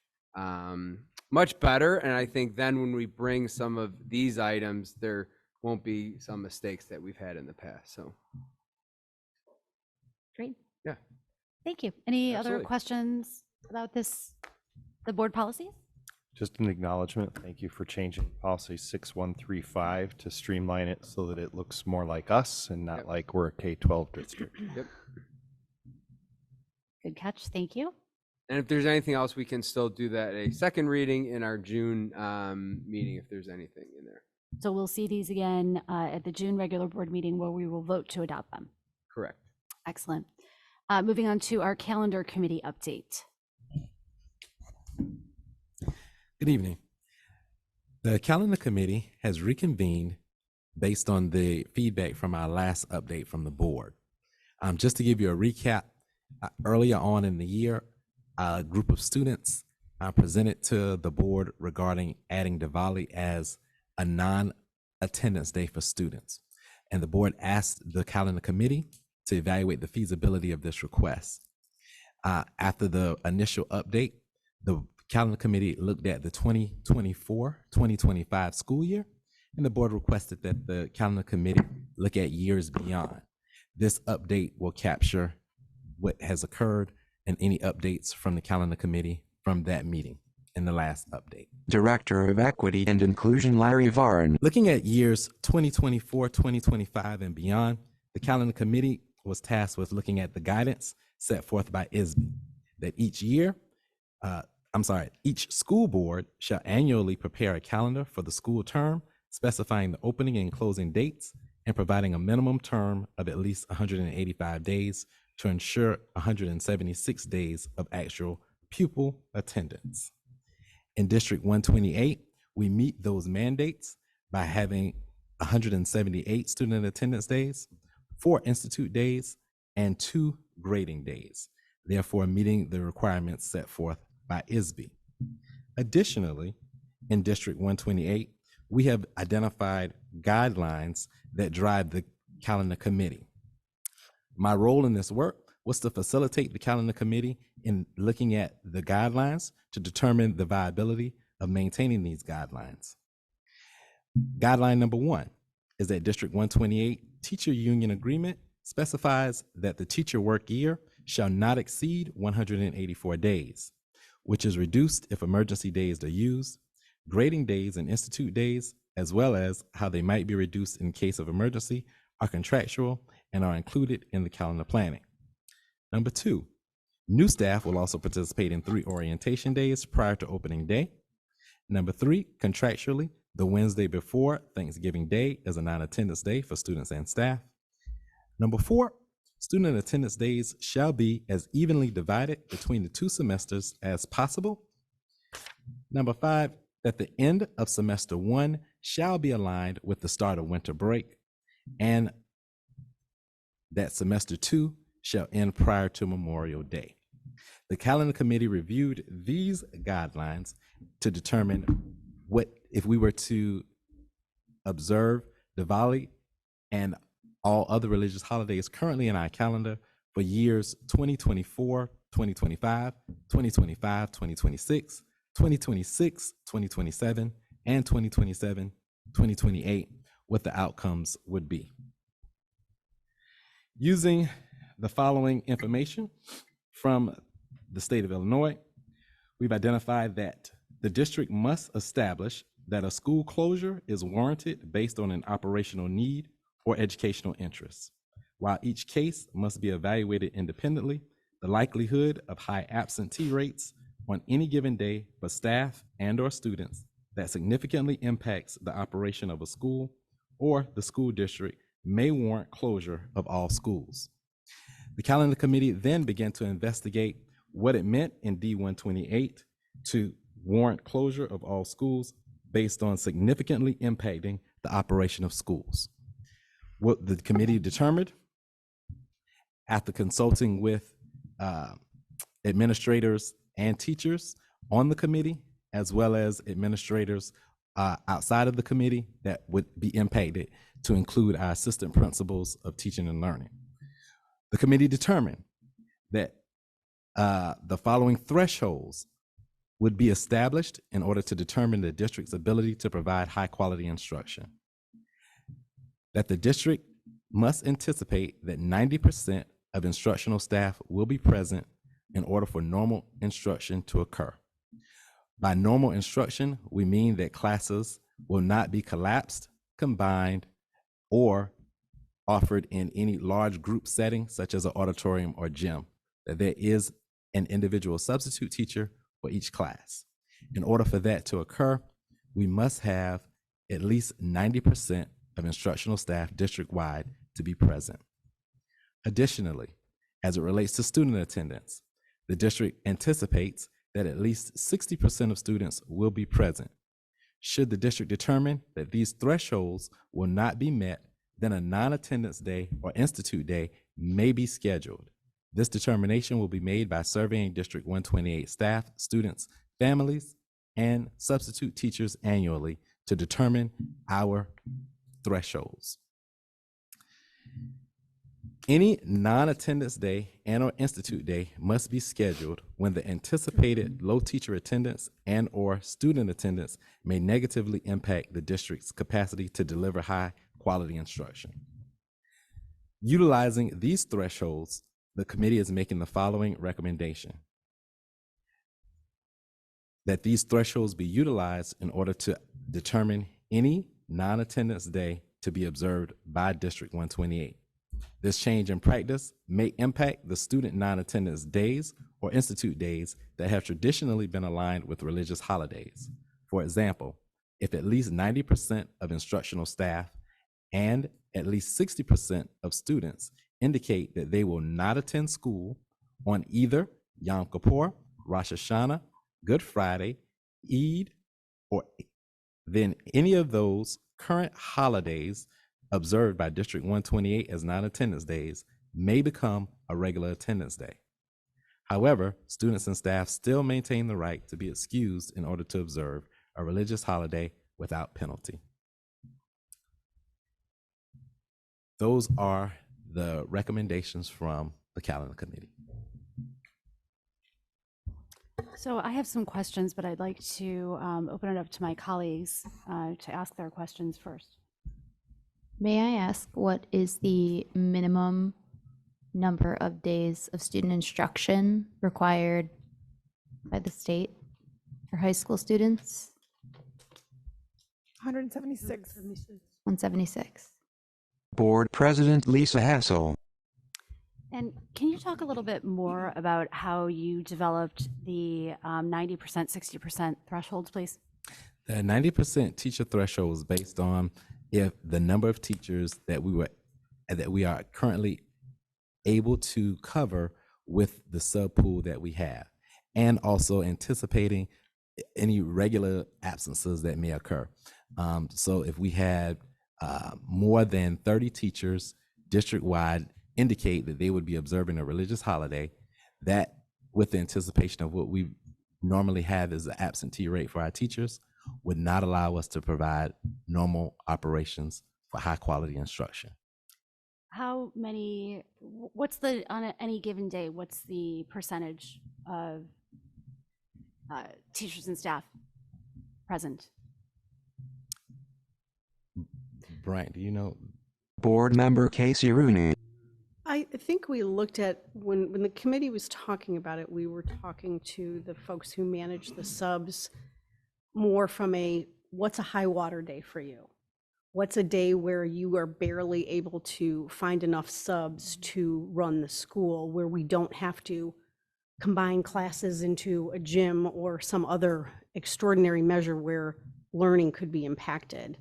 better. And I think then when we bring some of these items, there won't be some mistakes that we've had in the past. So
Great.
Yeah.
Thank you. Any other
Absolutely.
questions about the board policies?
Just an acknowledgement. Thank you for changing policy 6135 to streamline it so that it looks more like us and not like we're a K-12 district.
Yep.
Good catch. Thank you.
And if there's anything else, we can still do that a second reading in our June meeting if there's anything in there.
So we'll see these again at the June regular board meeting where we will vote to adopt them.
Correct.
Excellent. Moving on to our calendar committee update.
Good evening. The calendar committee has reconvened based on the feedback from our last update from the board. Just to give you a recap, earlier on in the year, a group of students presented to the board regarding adding Diwali as a non-attendance day for students. And the board asked the calendar committee to evaluate the feasibility of this request. After the initial update, the calendar committee looked at the 2024-2025 school year, and the board requested that the calendar committee look at years beyond. This update will capture what has occurred and any updates from the calendar committee from that meeting in the last update.
Director of Equity and Inclusion Larry Varon.
Looking at years 2024, 2025, and beyond, the calendar committee was tasked with looking at the guidance set forth by ISB that each school board shall annually prepare a calendar for the school term, specifying the opening and closing dates and providing a minimum term of at least 185 days to ensure 176 days of actual pupil attendance. In District 128, we meet those mandates by having 178 student attendance days, 4 institute days, and 2 grading days, therefore meeting the requirements set forth by ISB. Additionally, in District 128, we have identified guidelines that drive the calendar committee. My role in this work was to facilitate the calendar committee in looking at the guidelines to determine the viability of maintaining these guidelines. Guideline number 1 is that District 128 teacher union agreement specifies that the teacher work year shall not exceed 184 days, which is reduced if emergency days are used, grading days and institute days, as well as how they might be reduced in case of emergency, are contractual and are included in the calendar planning. Number 2, new staff will also participate in 3 orientation days prior to opening day. Number 3, contractually, the Wednesday before Thanksgiving Day is a non-attendance day for students and staff. Number 4, student attendance days shall be as evenly divided between the 2 semesters as possible. Number 5, that the end of semester 1 shall be aligned with the start of winter break, and that semester 2 shall end prior to Memorial Day. The calendar committee reviewed these guidelines to determine what if we were to observe Diwali and all other religious holidays currently in our calendar for years 2024, 2025, 2025, 2026, 2026, 2027, and 2027, 2028, what the outcomes would be. Using the following information from the state of Illinois, we've identified that the district must establish that a school closure is warranted based on an operational need or educational interest. While each case must be evaluated independently, the likelihood of high absentee rates on any given day for staff and/or students that significantly impacts the operation of a school or the school district may warrant closure of all schools. The calendar committee then began to investigate what it meant in D128 to warrant closure of all schools based on significantly impacting the operation of schools. What the committee determined, after consulting with administrators and teachers on the committee, as well as administrators outside of the committee that would be impacted, to include our assistant principals of teaching and learning. The committee determined that the following thresholds would be established in order to determine the district's ability to provide high quality instruction. That the district must anticipate that 90% of instructional staff will be present in order for normal instruction to occur. By normal instruction, we mean that classes will not be collapsed, combined, or offered in any large group setting, such as an auditorium or gym, that there is an individual substitute teacher for each class. In order for that to occur, we must have at least 90% of instructional staff district-wide to be present. Additionally, as it relates to student attendance, the district anticipates that at least 60% of students will be present. Should the district determine that these thresholds will not be met, then a non-attendance day or institute day may be scheduled. This determination will be made by surveying District 128 staff, students, families, and substitute teachers annually to determine our thresholds. Any non-attendance day and or institute day must be scheduled when the anticipated low teacher attendance and or student attendance may negatively impact the district's capacity to deliver high quality instruction. Utilizing these thresholds, the committee is making the following recommendation: that these thresholds be utilized in order to determine any non-attendance day to be observed by District 128. This change in practice may impact the student non-attendance days or institute days that have traditionally been aligned with religious holidays. For example, if at least 90% of instructional staff and at least 60% of students indicate that they will not attend school on either Yom Kippur, Rosh Hashanah, Good Friday, Eid, or then any of those current holidays observed by District 128 as non-attendance days may become a regular attendance day. However, students and staff still maintain the right to be excused in order to observe a religious holiday without penalty. Those are the recommendations from the calendar committee.
So I have some questions, but I'd like to open it up to my colleagues to ask their questions first.
May I ask, what is the minimum number of days of student instruction required by the state for high school students?
176.
176.
Board President Lisa Hassel.
And can you talk a little bit more about how you developed the 90%, 60% thresholds, please?
The 90% teacher threshold was based on if the number of teachers that we are currently able to cover with the sub pool that we have, and also anticipating any regular absences that may occur. So if we had more than 30 teachers district-wide indicate that they would be observing a religious holiday, that with the anticipation of what we normally have as the absentee rate for our teachers, would not allow us to provide normal operations for high quality instruction.
How many, what's the, on any given day, what's the percentage of teachers and staff present?
Brian, do you know?
Board Member Casey Rooney.
I think we looked at, when the committee was talking about it, we were talking to the folks who manage the subs more from a, what's a high water day for you? What's a day where you are barely able to find enough subs to run the school, where we don't have to combine classes into a gym or some other extraordinary measure where learning could be impacted?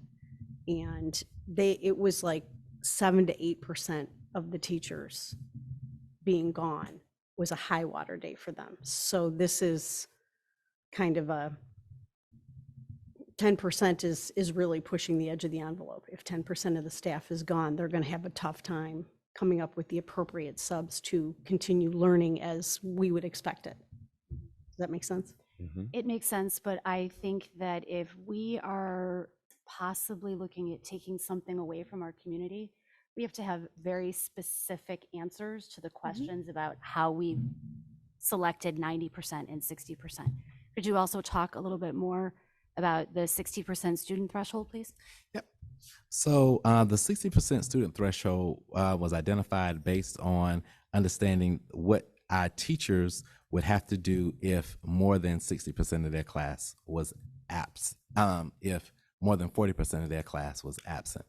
And it was like 7 to 8% of the teachers being gone was a high water day for them. So this is kind of a 10% is really pushing the edge of the envelope. If 10% of the staff is gone, they're going to have a tough time coming up with the appropriate subs to continue learning as we would expect it. Does that make sense?
It makes sense, but I think that if we are possibly looking at taking something away from our community, we have to have very specific answers to the questions about how we selected 90% and 60%. Could you also talk a little bit more about the 60% student threshold, please?
Yep. So the 60% student threshold was identified based on understanding what our teachers would have to do if more than 60% of their class was absent, if more than 40% of their class was absent.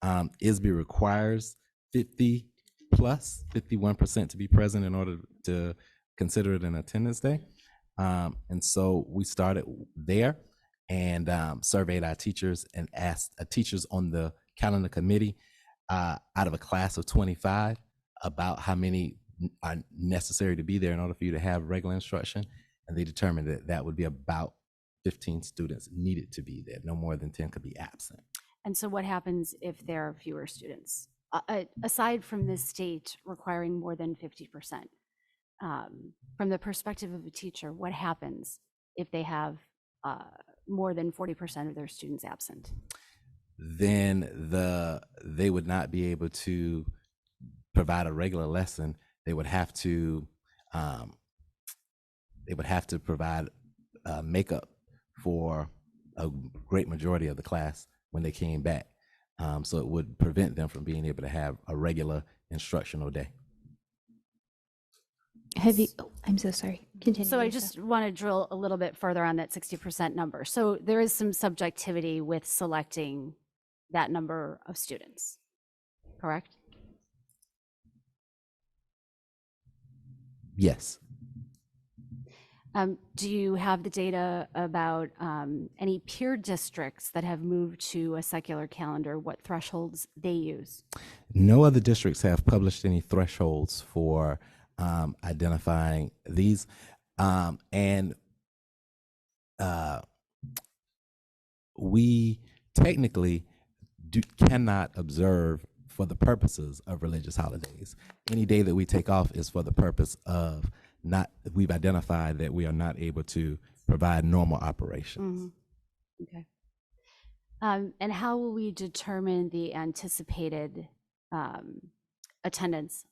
ISB requires 51% to be present in order to consider it an attendance day. And so we started there and surveyed our teachers and asked teachers on the calendar committee out of a class of 25 about how many are necessary to be there in order for you to have regular instruction. And they determined that that would be about 15 students needed to be there. No more than 10 could be absent.
And so what happens if there are fewer students? Aside from this state requiring more than 50%, from the perspective of a teacher, what happens if they have more than 40% of their students absent?
Then they would not be able to provide a regular lesson. They would have to provide makeup for a great majority of the class when they came back. So it would prevent them from being able to have a regular instructional day.
Have you, I'm so sorry, continue.
So I just want to drill a little bit further on that 60% number. So there is some subjectivity with selecting that number of students, correct?
Yes.
Do you have the data about any peer districts that have moved to a secular calendar, what thresholds they use?
No other districts have published any thresholds for identifying these. We technically cannot observe for the purposes of religious holidays. Any day that we take off is for the purpose of we've identified that we are not able to provide normal operations.
Okay. And how will we determine the anticipated attendance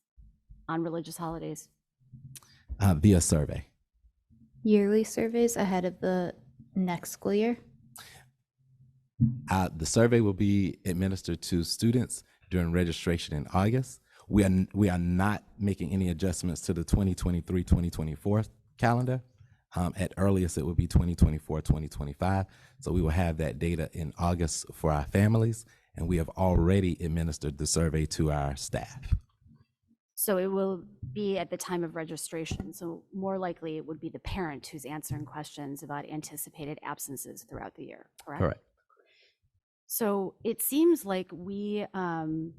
on religious holidays?
Via survey.
Yearly surveys ahead of the next school year?
The survey will be administered to students during registration in August. We are not making any adjustments to the 2023-2024 calendar. At earliest, it will be 2024-2025. So we will have that data in August for our families, and we have already administered the survey to our staff.
So it will be at the time of registration. So more likely it would be the parent who's answering questions about anticipated absences throughout the year, correct?
Correct.
So it seems like we, from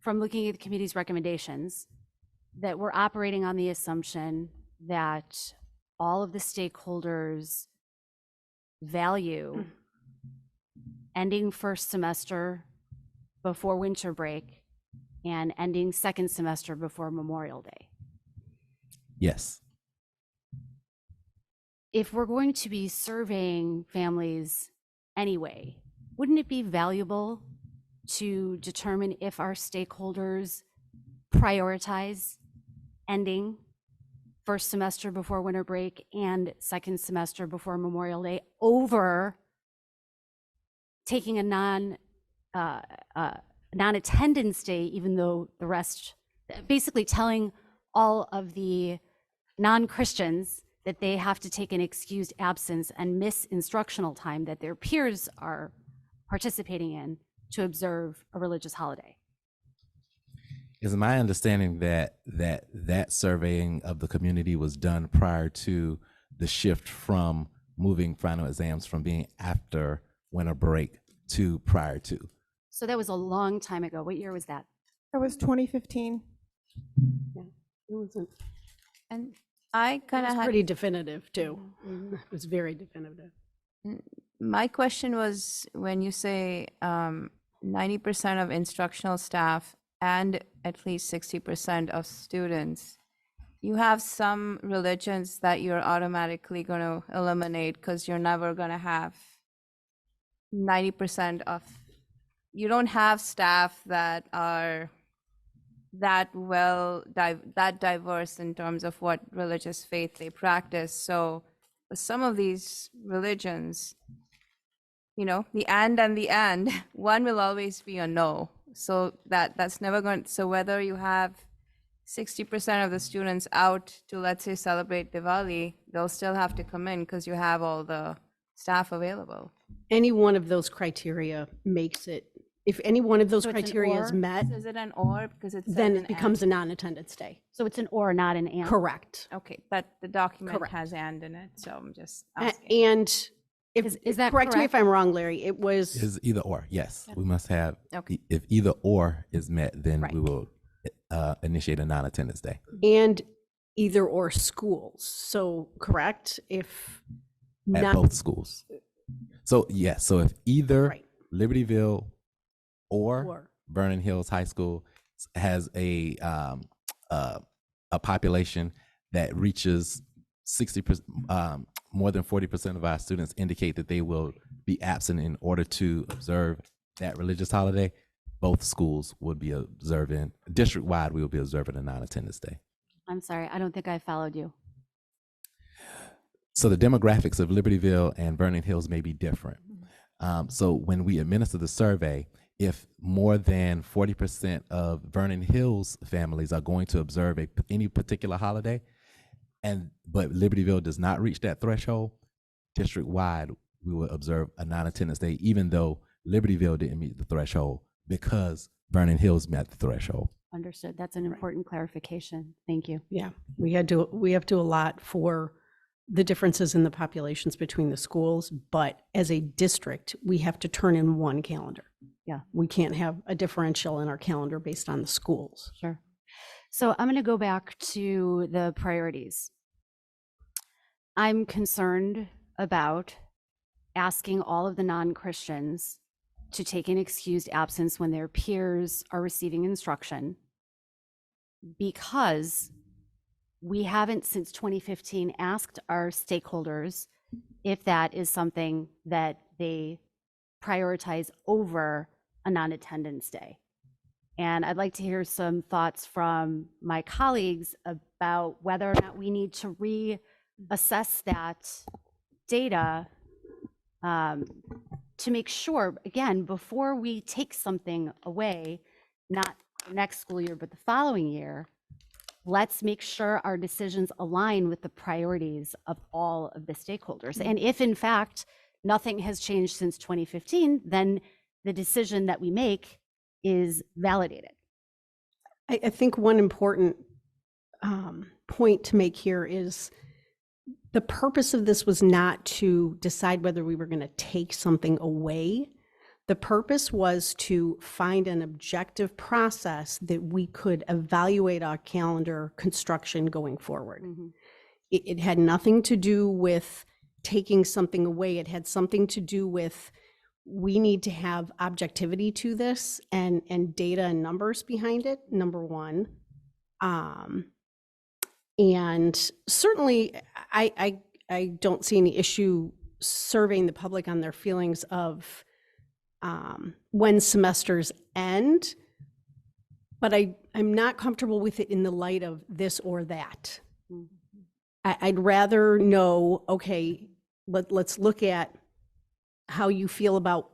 looking at the committee's recommendations, that we're operating on the assumption that all of the stakeholders value ending first semester before winter break and ending second semester before Memorial Day.
Yes.
if we're going to be surveying families anyway, wouldn't it be valuable to determine if our stakeholders prioritize ending first semester before winter break and second semester before Memorial Day over taking a non-attendance day, even though the rest, basically telling all of the non-Christians that they have to take an excused absence and miss instructional time that their peers are participating in to observe a religious holiday.
It's my understanding that surveying of the community was done prior to the shift from moving final exams from being after winter break to prior to.
So that was a long time ago. What year was that?
That was 2015.
Yeah, it wasn't.
And I kind of had
pretty definitive too. It was very definitive.
my question was when you say 90% of instructional staff and at least 60% of students, you have some religions that you're automatically going to eliminate because you're never going to have 90% of, you don't have staff that are that that diverse in terms of what religious faith they practice. So some of these religions, you know, the and one will always be a no. So that's never going, so whether you have 60% of the students out to, let's say, celebrate Diwali, they'll still have to come in because you have all the staff available.
Any one of those criteria makes it, if any one of those
So it's an
criteria is
or?
met,
Is it an or? Because it's
then it becomes a non-attendance day.
So it's an or, not an and?
Correct.
Okay, but the document
Correct.
has and in it, so I'm just
A-
asking.
And if,
Is that
correct me if
correct?
I'm wrong, Larry, it was,
Is either or, yes. We must have,
Okay.
if either or is met, then
Right.
we will initiate a non-attendance day.
and either or schools. So correct, if
At
not,
both schools. So yes, so if either
Right.
Libertyville or
Or.
Vernon Hills High School has a population that reaches 60%, more than 40% of our students indicate that they will be absent in order to observe that religious holiday, both schools would be observing, district-wide, we will be observing a non-attendance day.
I'm sorry, I don't think I followed you.
So the demographics of Libertyville and Vernon Hills may be different. So when we administer the survey, if more than 40% of Vernon Hills families are going to observe any particular holiday, but Libertyville does not reach that threshold, district-wide, we will observe a non-attendance day, even though Libertyville didn't meet the threshold because Vernon Hills met the threshold.
Understood. That's an important clarification. Thank you.
yeah, we have to do a lot for the differences in the populations between the schools, but as a district, we have to turn in one calendar.
Yeah.
We can't have a differential in our calendar based on the schools.
Sure. So I'm going to go back to the priorities. I'm concerned about asking all of the non-Christians to take an excused absence when their peers are receiving instruction, because we haven't since 2015 asked our stakeholders if that is something that they prioritize over a non-attendance day. And I'd like to hear some thoughts from my colleagues about whether or not we need to reassess that data to make sure, again, before we take something away, not the next school year, but the following year, let's make sure our decisions align with the priorities of all of the stakeholders. And if in fact nothing has changed since 2015, then the decision that we make is validated.
I think one important point to make here is the purpose of this was not to decide whether we were going to take something away. The purpose was to find an objective process that we could evaluate our calendar construction going forward. It had nothing to do with taking something away. It had something to do with, we need to have objectivity to this and data and numbers behind it, number one. And certainly I I don't see any issue surveying the public on their feelings of when semesters end, but I'm not comfortable with it in the light of this or that. I'd rather know, okay, let's look at how you feel about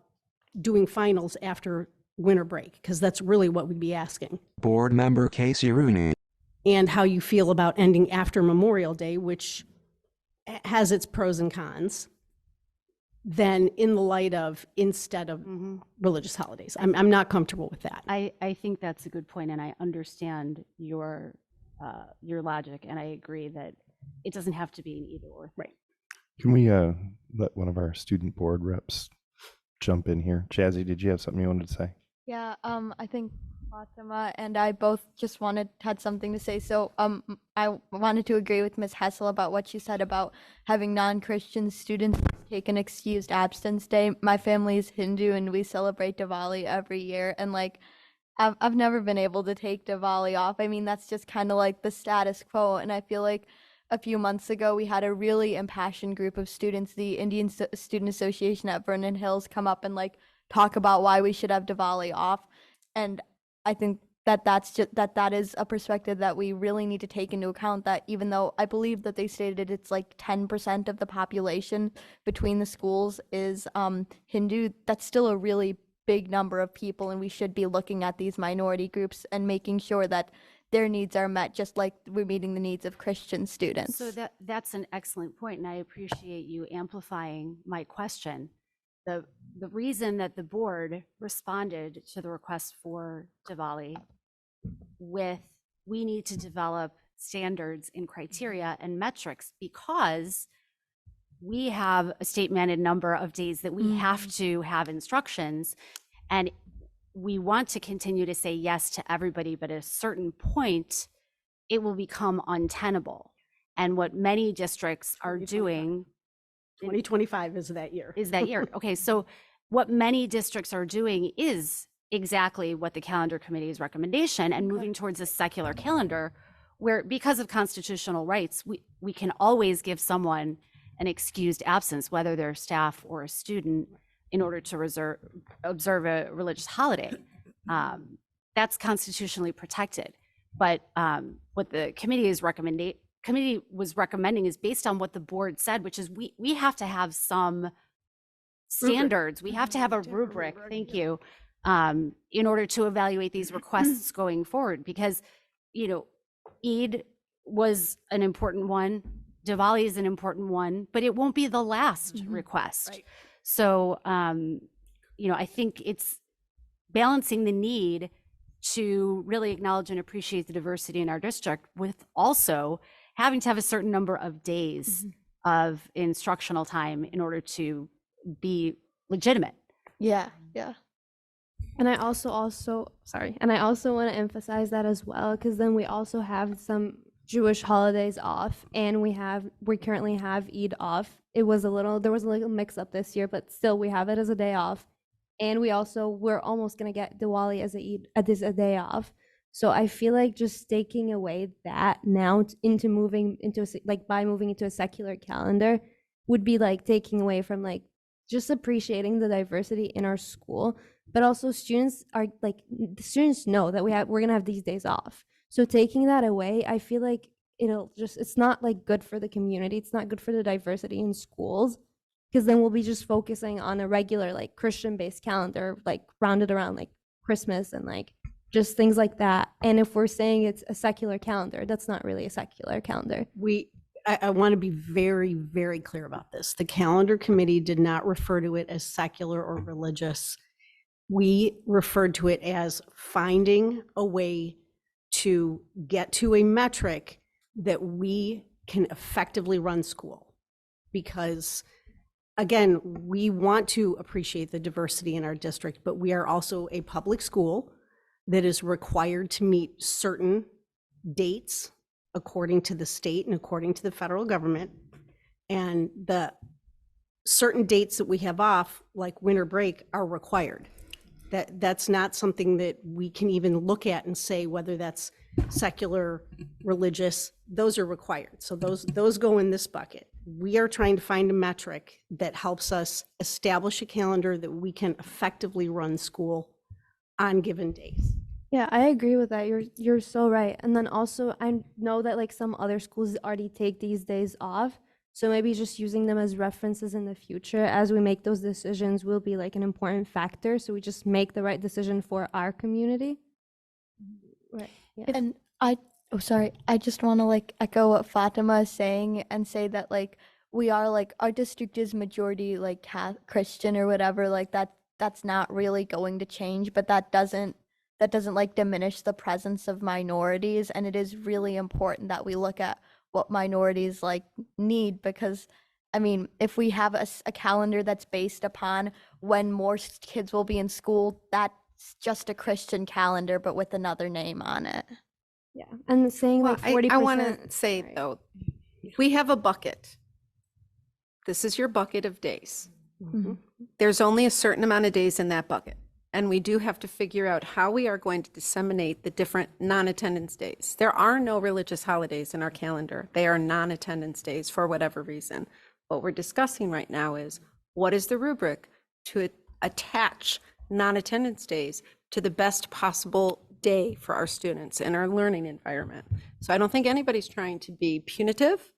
doing finals after winter break, because that's really what we'd be asking.
Board Member Casey Rooney.
And how you feel about ending after Memorial Day, which has its pros and cons, then in the light of instead of religious holidays. I'm not comfortable with that.
I think that's a good point, and I understand your logic, and I agree that it doesn't have to be an either or.
Right.
Can we let one of our student board reps jump in here? Jazzy, did you have something you wanted to say?
Yeah, I think Fatima and I both just had something to say. So I wanted to agree with Ms. Hessel about what she said about having non-Christian students take an excused absence day. My family is Hindu and we celebrate Diwali every year, and like I've never been able to take Diwali off. I mean, that's just kind of like the status quo, and I feel like a few months ago we had a really impassioned group of students, the Indian Student Association at Vernon Hills, come up and like talk about why we should have Diwali off. And I think that is a perspective that we really need to take into account, that even though I believe that they stated it's like 10% of the population between the schools is Hindu, that's still a really big number of people, and we should be looking at these minority groups and making sure that their needs are met just like we're meeting the needs of Christian students.
So that's an excellent point, and I appreciate you amplifying my question. The reason that the board responded to the request for Diwali with, we need to develop standards and criteria and metrics because we have a state mandated number of days that we have to have instructions, and we want to continue to say yes to everybody, but at a certain point it will become untenable. And what many districts are doing,
2025 is that year.
Okay, so what many districts are doing is exactly what the calendar committee's recommendation, and moving towards a secular calendar where, because of constitutional rights, we can always give someone an excused absence, whether they're staff or a student, in order to observe a religious holiday. That's constitutionally protected. But what the committee was recommending is based on what the board said, which is we have to have some standards. We have to have a rubric. Thank you. In order to evaluate these requests going forward, because, you know, Eid was an important one, Diwali is an important one, but it won't be the last request. Right. So, you know, I think it's balancing the need to really acknowledge and appreciate the diversity in our district with also having to have a certain number of days of instructional time in order to be legitimate.
Yeah. And I also want to emphasize that as well, because then we also have some Jewish holidays off, and we currently have Eid off. There was a little mix up this year, but still we have it as a day off. And we're almost going to get Diwali as a day off. So I feel like just taking away that now moving into a secular calendar would be like taking away from like just appreciating the diversity in our school. But also students know that we're going to have these days off. So taking that away, I feel like it's not like good for the community. It's not good for the diversity in schools, because then we'll be just focusing on a regular like Christian-based calendar, like rounded around like Christmas and like just things like that. And if we're saying it's a secular calendar, that's not really a secular calendar.
I want to be very, very clear about this. The calendar committee did not refer to it as secular or religious. We referred to it as finding a way to get to a metric that we can effectively run school. Because again, we want to appreciate the diversity in our district, but we are also a public school that is required to meet certain dates according to the state and according to the federal government. And the certain dates that we have off, like winter break, are required. That's not something that we can even look at and say whether that's secular, religious, those are required. So those go in this bucket. We are trying to find a metric that helps us establish a calendar that we can effectively run school on given days.
Yeah, I agree with that. You're so right. And then also I know that like some other schools already take these days off. So maybe just using them as references in the future as we make those decisions will be like an important factor. So we just make the right decision for our community. Right. Yeah.
And I just want to like echo what Fatima is saying and say that like we are like our district is majority like Christian or whatever, like that's not really going to change, but that doesn't like diminish the presence of minorities, and it is really important that we look at what minorities like need, because I mean, if we have a calendar that's based upon when more kids will be in school, that's just a Christian calendar but with another name on it.
Yeah, and saying like 40%.
I want to say though, we have a bucket. This is your bucket of days. There's only a certain amount of days in that bucket. And we do have to figure out how we are going to disseminate the different non-attendance days. There are no religious holidays in our calendar. They are non-attendance days for whatever reason. What we're discussing right now is what is the rubric to attach non-attendance days to the best possible day for our students in our learning environment. So I don't think anybody's trying to be punitive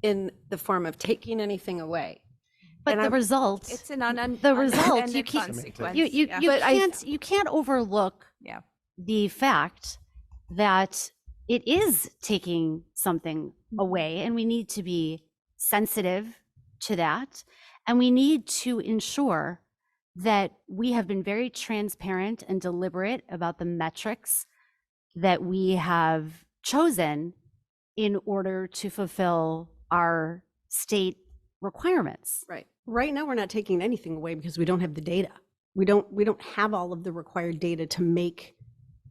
in the form of taking anything away.
But the result,
It's an
the result, you can't,
consequence.
you can't overlook the fact that it is taking something away, and we need to be sensitive to that. And we need to ensure that we have been very transparent and deliberate about the metrics that we have chosen in order to fulfill our state requirements.
Right. Right now, we're not taking anything away because we don't have the data. We don't have all of the required data to make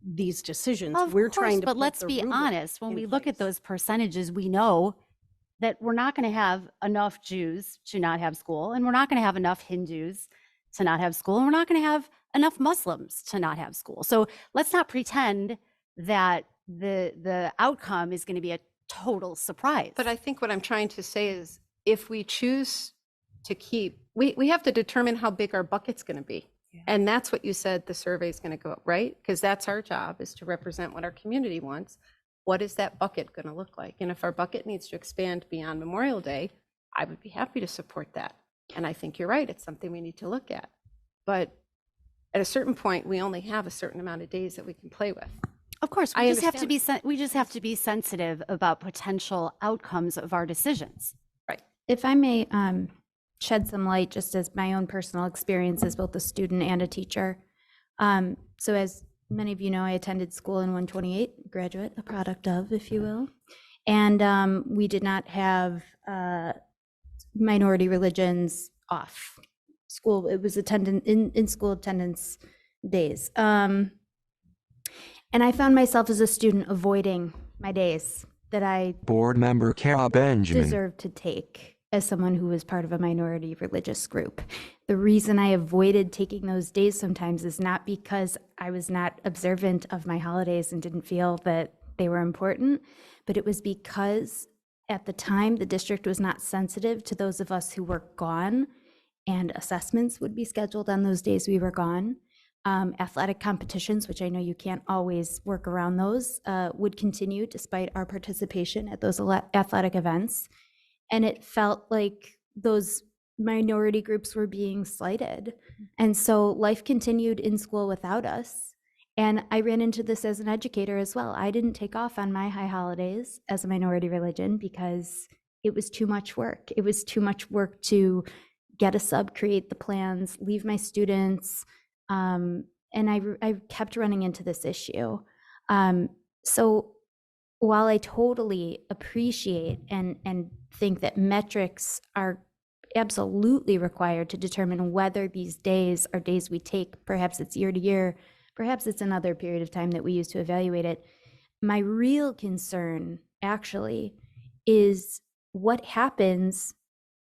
these decisions.
Of
We're
course,
trying to
but
put
let's
the
be
rubric
honest, when
in
we look
place.
at those percentages, we know that we're not going to have enough Jews to not have school, and we're not going to have enough Hindus to not have school, and we're not going to have enough Muslims to not have school. So let's not pretend that the outcome is going to be a total surprise.
But I think what I'm trying to say is if we choose to keep, we have to determine how big our bucket's going to be. And that's what you said the survey is going to go up, right? Because that's our job, is to represent what our community wants. What is that bucket going to look like? And if our bucket needs to expand beyond Memorial Day, I would be happy to support that. And I think you're right, it's something we need to look at. But at a certain point, we only have a certain amount of days that we can play with.
Of course,
I
we just have to
understand.
be we just have to be sensitive about potential outcomes of our decisions.
Right.
If I may shed some light, just as my own personal experience as both a student and a teacher. So as many of you know, I attended school in 128, graduate, a product of, if you will. And we did not have minority religions off. School, it was in school attendance days. And I found myself as a student avoiding my days that I
Board member Kara Benjamin.
deserved to take as someone who was part of a minority religious group. The reason I avoided taking those days sometimes is not because I was not observant of my holidays and didn't feel that they were important, but it was because at the time the district was not sensitive to those of us who were gone, and assessments would be scheduled on those days we were gone. Athletic competitions, which I know you can't always work around those, would continue despite our participation at those athletic events. And it felt like those minority groups were being slighted. And so life continued in school without us. And I ran into this as an educator as well. I didn't take off on my high holidays as a minority religion because it was too much work. It was too much work to get a sub, create the plans, leave my students. And I kept running into this issue. So while I totally appreciate and think that metrics are absolutely required to determine whether these days are days we take, perhaps it's year to year, perhaps it's another period of time that we use to evaluate it, my real concern actually is what happens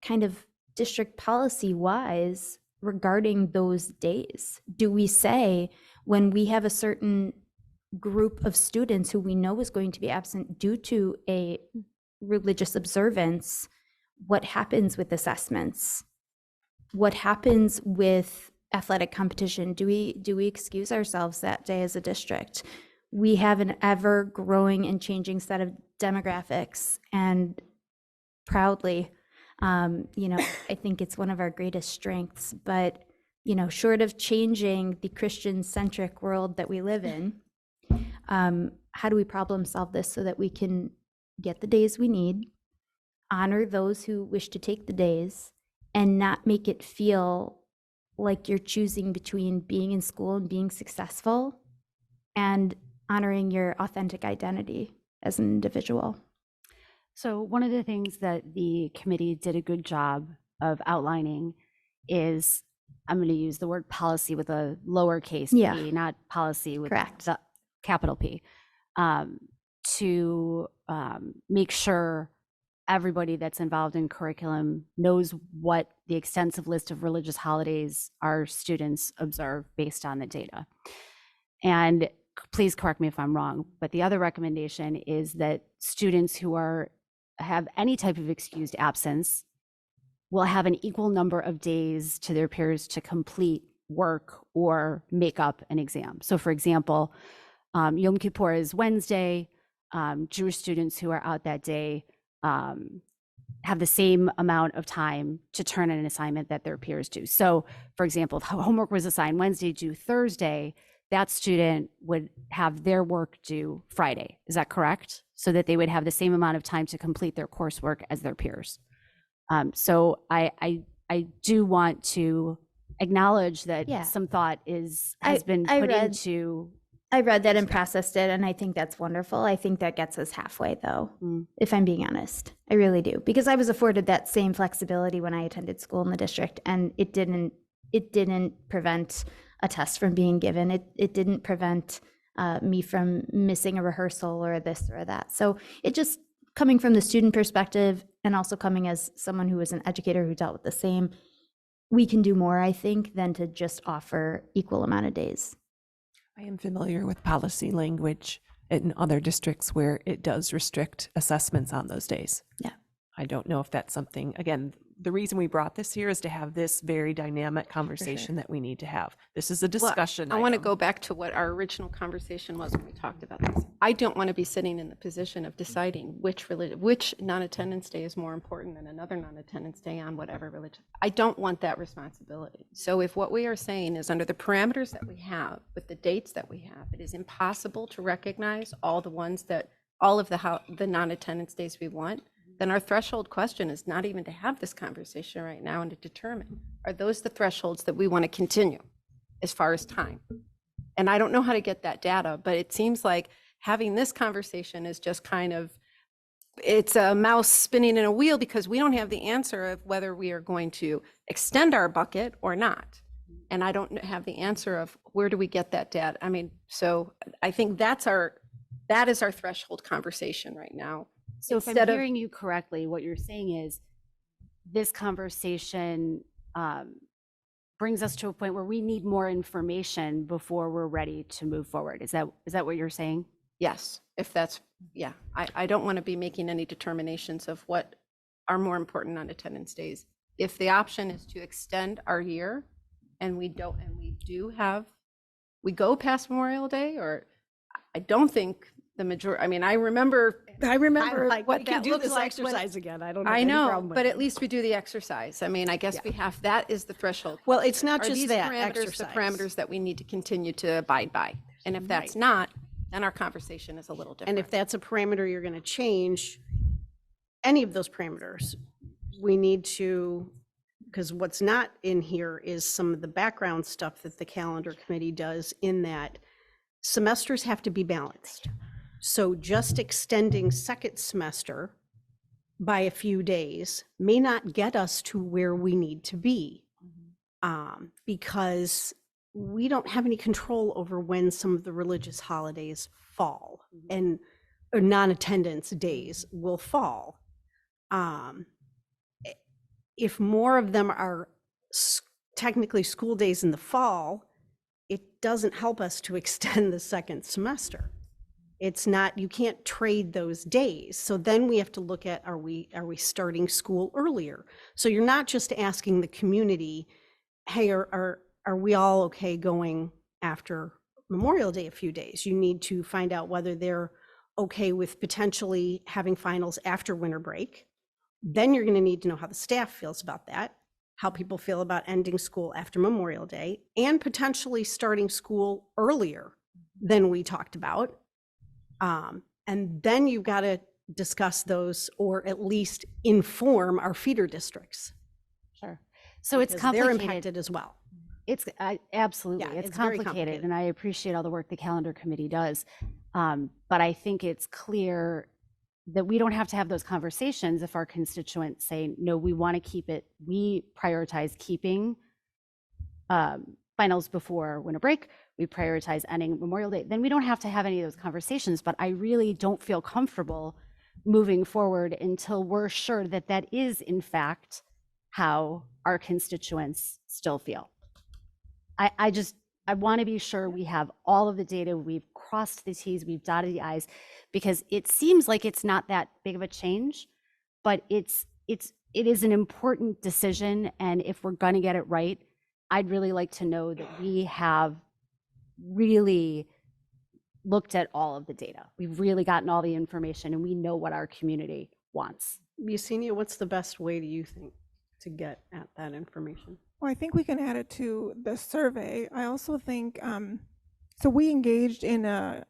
kind of district policy wise regarding those days? Do we say when we have a certain group of students who we know is going to be absent due to a religious observance, what happens with assessments? What happens with athletic competition? Do we excuse ourselves that day as a district? We have an ever growing and changing set of demographics, and proudly, I think it's one of our greatest strengths. But, short of changing the Christian-centric world that we live in, how do we problem solve this so that we can get the days we need, honor those who wish to take the days, and not make it feel like you're choosing between being in school and being successful and honoring your authentic identity as an individual?
So one of the things that the committee did a good job of outlining is, I'm going to use the word policy with a lowercase p, not policy with the capital P, to make sure everybody that's involved in curriculum knows what the extensive list of religious holidays our students observe based on the data. And please correct me if I'm wrong, but the other recommendation is that students who have any type of excused absence will have an equal number of days to their peers to complete work or make up an exam. So for example, Yom Kippur is Wednesday. Jewish students who are out that day have the same amount of time to turn in an assignment that their peers do. So for example, if homework was assigned Wednesday due Thursday, that student would have their work due Friday. Is that correct? So that they would have the same amount of time to complete their coursework as their peers. So I do want to acknowledge that some thought has been put into.
I read that and processed it, and I think that's wonderful. I think that gets us halfway, though, if I'm being honest. I really do, because I was afforded that same flexibility when I attended school in the district, and it didn't prevent a test from being given. It didn't prevent me from missing a rehearsal or this or that. So it just, coming from the student perspective, and also coming as someone who was an educator who dealt with the same, we can do more, I think, than to just offer equal amount of days.
I am familiar with policy language in other districts where it does restrict assessments on those days.
Yeah.
I don't know if that's something, again, the reason we brought this here is to have this very dynamic conversation that we need to have. This is a discussion.
I want to go back to what our original conversation was when we talked about this. I don't want to be sitting in the position of deciding which non-attendance day is more important than another non-attendance day on whatever religion. I don't want that responsibility. So if what we are saying is under the parameters that we have, with the dates that we have, it is impossible to recognize all of the non-attendance days we want, then our threshold question is not even to have this conversation right now and to determine, are those the thresholds that we want to continue as far as time? And I don't know how to get that data, but it seems like having this conversation is just kind of, it's a mouse spinning in a wheel, because we don't have the answer of whether we are going to extend our bucket or not. And I don't have the answer of where do we get that data. I mean, so I think that is our threshold conversation right now.
So if I'm hearing you correctly, what you're saying is this conversation brings us to a point where we need more information before we're ready to move forward. Is that what you're saying?
Yes, I don't want to be making any determinations of what are more important on attendance days. If the option is to extend our year and we go past Memorial Day, or I don't think the majority, I mean, I remember
what that looks like exercise again. I don't have
I
any
know,
problem with
but
it.
at least we do the exercise. I mean, I guess that is the threshold.
Well, it's not
Are
just
these
that
parameters
exercise.
the parameters that we need to continue to abide by? And if that's not, then our conversation is a little different.
And if that's a parameter you're going to change, any of those parameters, we need to, because what's not in here is some of the background stuff that the calendar committee does, in that semesters have to be balanced. So just extending second semester by a few days may not get us to where we need to be, because we don't have any control over when some of the religious holidays fall, and or non-attendance days will fall. If more of them are technically school days in the fall, it doesn't help us to extend the second semester. It's not, you can't trade those days. So then we have to look at, are we starting school earlier? So you're not just asking the community, hey, are we all okay going after Memorial Day a few days? You need to find out whether they're okay with potentially having finals after winter break. Then you're going to need to know how the staff feels about that, how people feel about ending school after Memorial Day, and potentially starting school earlier than we talked about. And then you've got to discuss those, or at least inform our feeder districts.
Sure. So it's
because they're
complicated
impacted as well.
It's absolutely,
Yeah,
it's
it's very
complicated, and I appreciate all the work the calendar committee does. But I think it's clear that we don't have to have those conversations if our constituents say, no, we want to keep it, we prioritize keeping finals before winter break, we prioritize ending Memorial Day, then we don't have to have any of those conversations. But I really don't feel comfortable moving forward until we're sure that that is in fact how our constituents still feel. I want to be sure we have all of the data, we've crossed the T's, we've dotted the I's, because it seems like it's not that big of a change, but it is an important decision. And if we're going to get it right, I'd really like to know that we have really looked at all of the data. We've really gotten all the information and we know what our community wants.
Yesenia, what's the best way, do you think, to get at that information?
Well, I think we can add it to the survey. I also think, so we engaged in a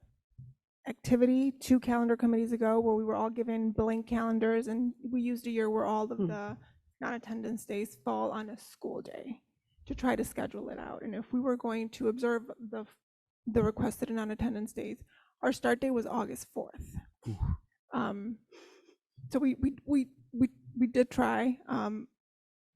activity 2 calendar committees ago where we were all given blank calendars, and we used a year where all of the non-attendance days fall on a school day to try to schedule it out. And if we were going to observe the requested non-attendance days, our start date was August 4th. So we did try.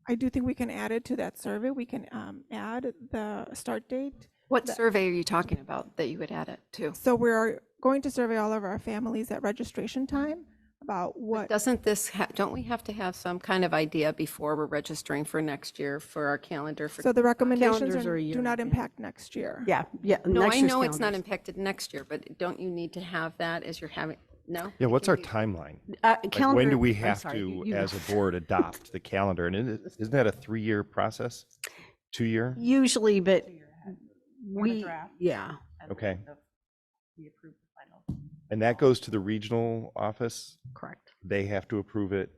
I do think we can add it to that survey. We can add the start date.
What survey are you talking about that you would add it to?
So we're going to survey all of our families at registration time about what.
Doesn't this, don't we have to have some kind of idea before we're registering for next year for our calendar?
So the recommendations
calendars are a year
do not
in
impact next year.
Yeah.
No,
next
I
year's
know it's not
calendars.
impacted next year, but don't you need to have that as you're having, no?
Yeah, what's our timeline? Like,
Calendar,
when do we
I'm
have
sorry,
to,
you-
as a board, adopt the calendar? And isn't that a 3-year process? 2-year?
Usually, but yeah.
Okay. And that goes to the regional office?
Correct.
They have to approve it,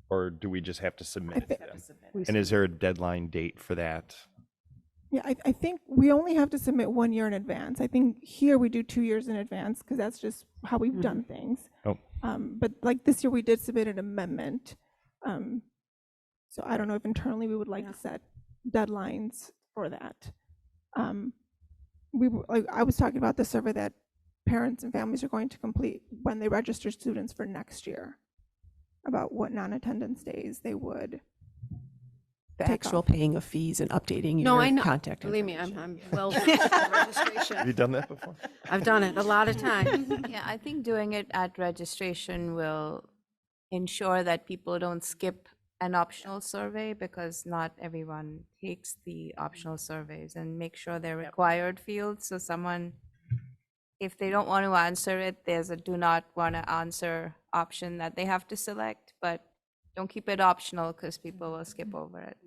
or do we just have to submit it to them?
We
And is there a deadline date for that?
Yeah, I think we only have to submit 1 year in advance. I think here we do 2 years in advance because that's just how we've done things.
Oh.
But like this year, we did submit an amendment. So I don't know if internally we would like to set deadlines for that. I was talking about the survey that parents and families are going to complete when they register students for next year about what non-attendance days they would.
The
take
actual
off.
paying of fees and updating
No,
your
I know.
contact
Believe me,
information.
I'm well versed in registration.
Have you done that before?
I've done it a lot of times.
Yeah, I think doing it at registration will ensure that people don't skip an optional survey, because not everyone takes the optional surveys, and make sure they're required fields. So someone, if they don't want to answer it, there's a do not want to answer option that they have to select, but don't keep it optional because people will skip over it.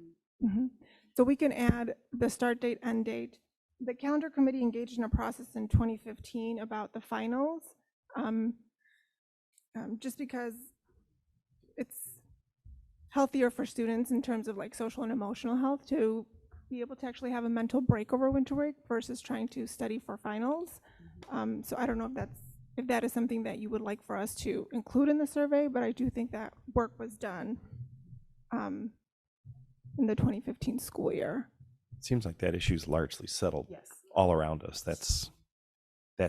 Mhm. So we can add the start date, end date. The calendar committee engaged in a process in 2015 about the finals, just because it's healthier for students in terms of like social and emotional health to be able to actually have a mental break over winter break versus trying to study for finals. So I don't know if that is something that you would like for us to include in the survey, but I do think that work was done in the 2015 school year.
It seems like that issue is largely settled all around us. That's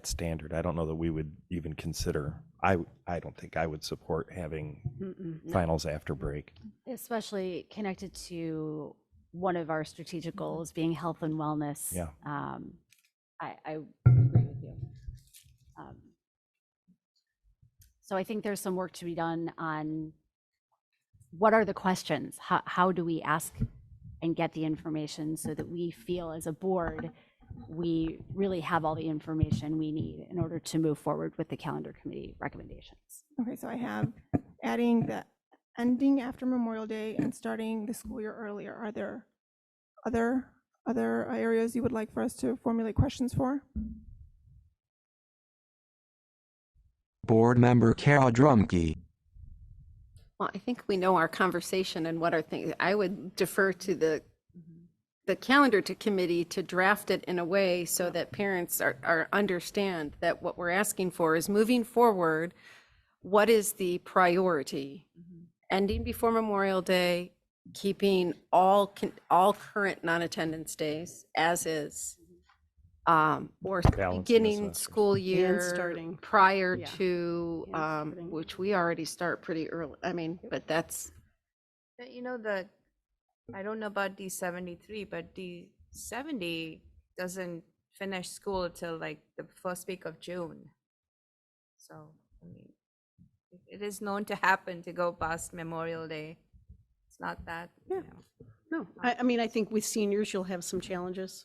standard. I don't know that we would even consider, I don't think I would support having finals after break.
Especially connected to one of our strategic goals being health and wellness.
Yeah.
I agree with you. So I think there's some work to be done on what are the questions? How do we ask and get the information so that we feel as a board we really have all the information we need in order to move forward with the calendar committee recommendations.
Okay, so I have adding the ending after Memorial Day and starting the school year earlier. Are there other areas you would like for us to formulate questions for?
Board Member Carol Drumkey.
Well, I think we know our conversation and what our things. I would defer to the calendar to committee to draft it in a way so that parents are understand that what we're asking for is moving forward. What is the priority? Ending before Memorial Day, keeping all current non-attendance days as is, or
Balancing
beginning
the
school year
starting.
prior
Yeah.
to
starting.
which we already start pretty early. I mean, but that's
You know, I don't know about D73, but D70 doesn't finish school till like the first week of June. So, I mean, it is known to happen to go past Memorial Day. It's not that,
Yeah. No, I mean, I think with seniors, you'll have some challenges.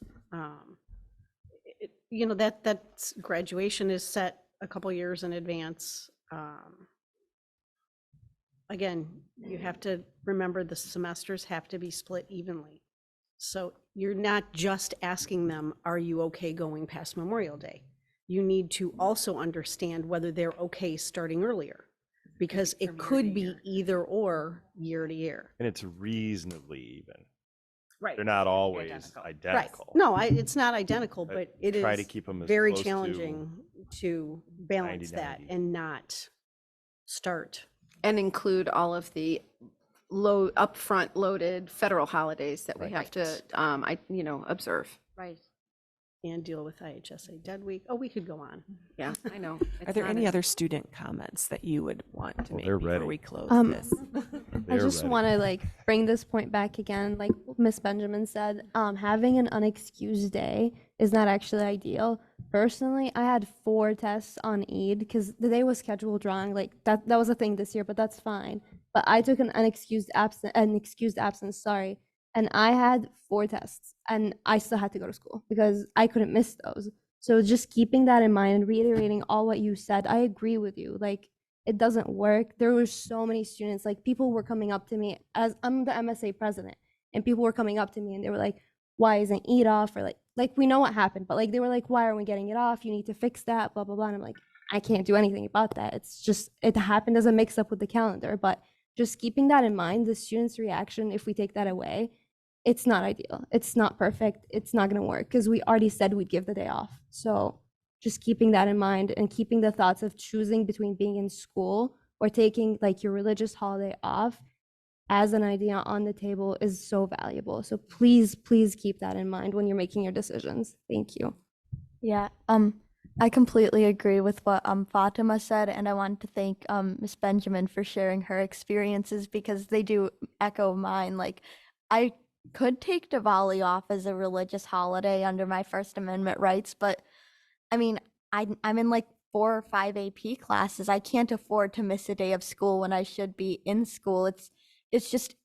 You know, that's graduation is set a couple years in advance. Again, you have to remember the semesters have to be split evenly. So you're not just asking them, are you okay going past Memorial Day? You need to also understand whether they're okay starting earlier, because it could be either or year to year.
And it's reasonably even.
Right.
They're not always identical.
No, it's not identical, but it
try
is
to keep 'em as
very
close to
challenging to balance
90.
that and not start.
and include all of the upfront loaded federal holidays that we have to observe.
Right. And deal with IHSA Dead Week. Oh, we could go on.
Yeah, I know.
Are there any other student comments that you would want to make
they're
before
ready.
we close this?
I
They're
just
ready.
want to bring this point back again. Like Miss Benjamin said, having an unexcused day is not actually ideal. Personally, I had 4 tests on Eid because the day was scheduled wrong. Like that was a thing this year, but that's fine. But I took an excused absence, sorry, and I had 4 tests and I still had to go to school because I couldn't miss those. So just keeping that in mind and reiterating all what you said, I agree with you. Like it doesn't work. There were so many students, like people were coming up to me as I'm the MSA president, and people were coming up to me and they were like, why isn't Eid off? Or like we know what happened, but like they were like, why aren't we getting it off? You need to fix that, blah, blah, blah. And I'm like, I can't do anything about that. It's just, it happened as a mix up with the calendar. But just keeping that in mind, the students' reaction, if we take that away, it's not ideal. It's not perfect. It's not going to work because we already said we'd give the day off. So just keeping that in mind and keeping the thoughts of choosing between being in school or taking like your religious holiday off as an idea on the table is so valuable. So please, please keep that in mind when you're making your decisions. Thank you.
Yeah, I completely agree with what Fatima said, and I wanted to thank Miss Benjamin for sharing her experiences because they do echo mine. Like, I could take Diwali off as a religious holiday under my First Amendment rights, but I mean, I'm in like 4 or 5 AP classes. I can't afford to miss a day of school when I should be in school. It's just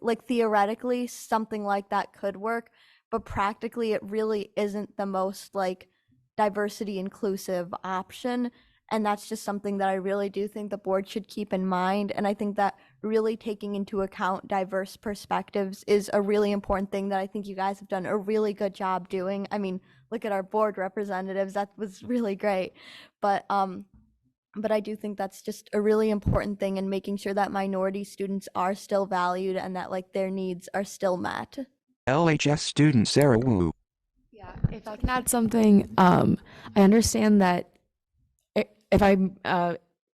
like theoretically something like that could work, but practically it really isn't the most like diversity inclusive option. And that's just something that I really do think the board should keep in mind. And I think that really taking into account diverse perspectives is a really important thing that I think you guys have done a really good job doing. I mean, look at our board representatives. That was really great. But I do think that's just a really important thing in making sure that minority students are still valued and that like their needs are still met.
LHS student Sarah Wu.
Yeah, if I can add something, I understand that if I'm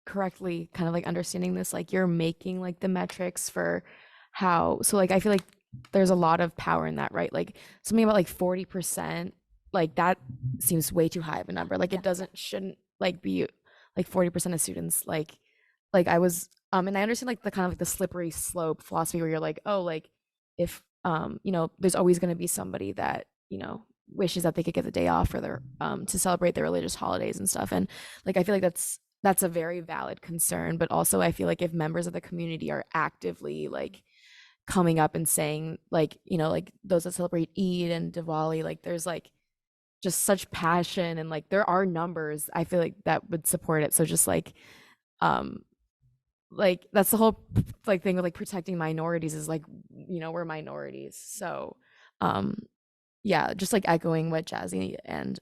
correctly kind of like understanding this, like you're making like the metrics for how, so like I feel like there's a lot of power in that, right? Like something about like 40%, like that seems way too high of a number. Like it shouldn't like be like 40% of students like I was, and I understand like the kind of like the slippery slope philosophy where you're like, oh, like if, there's always going to be somebody that, wishes that they could get the day off for their to celebrate their religious holidays and stuff. And like I feel like that's a very valid concern, but also I feel like if members of the community are actively like coming up and saying, like, you know, like those that celebrate Eid and Diwali, like there's like just such passion, and like there are numbers I feel like that would support it. So just like that's the whole like thing with like protecting minorities is like, you know, we're minorities. So yeah, just like echoing what Jazzy and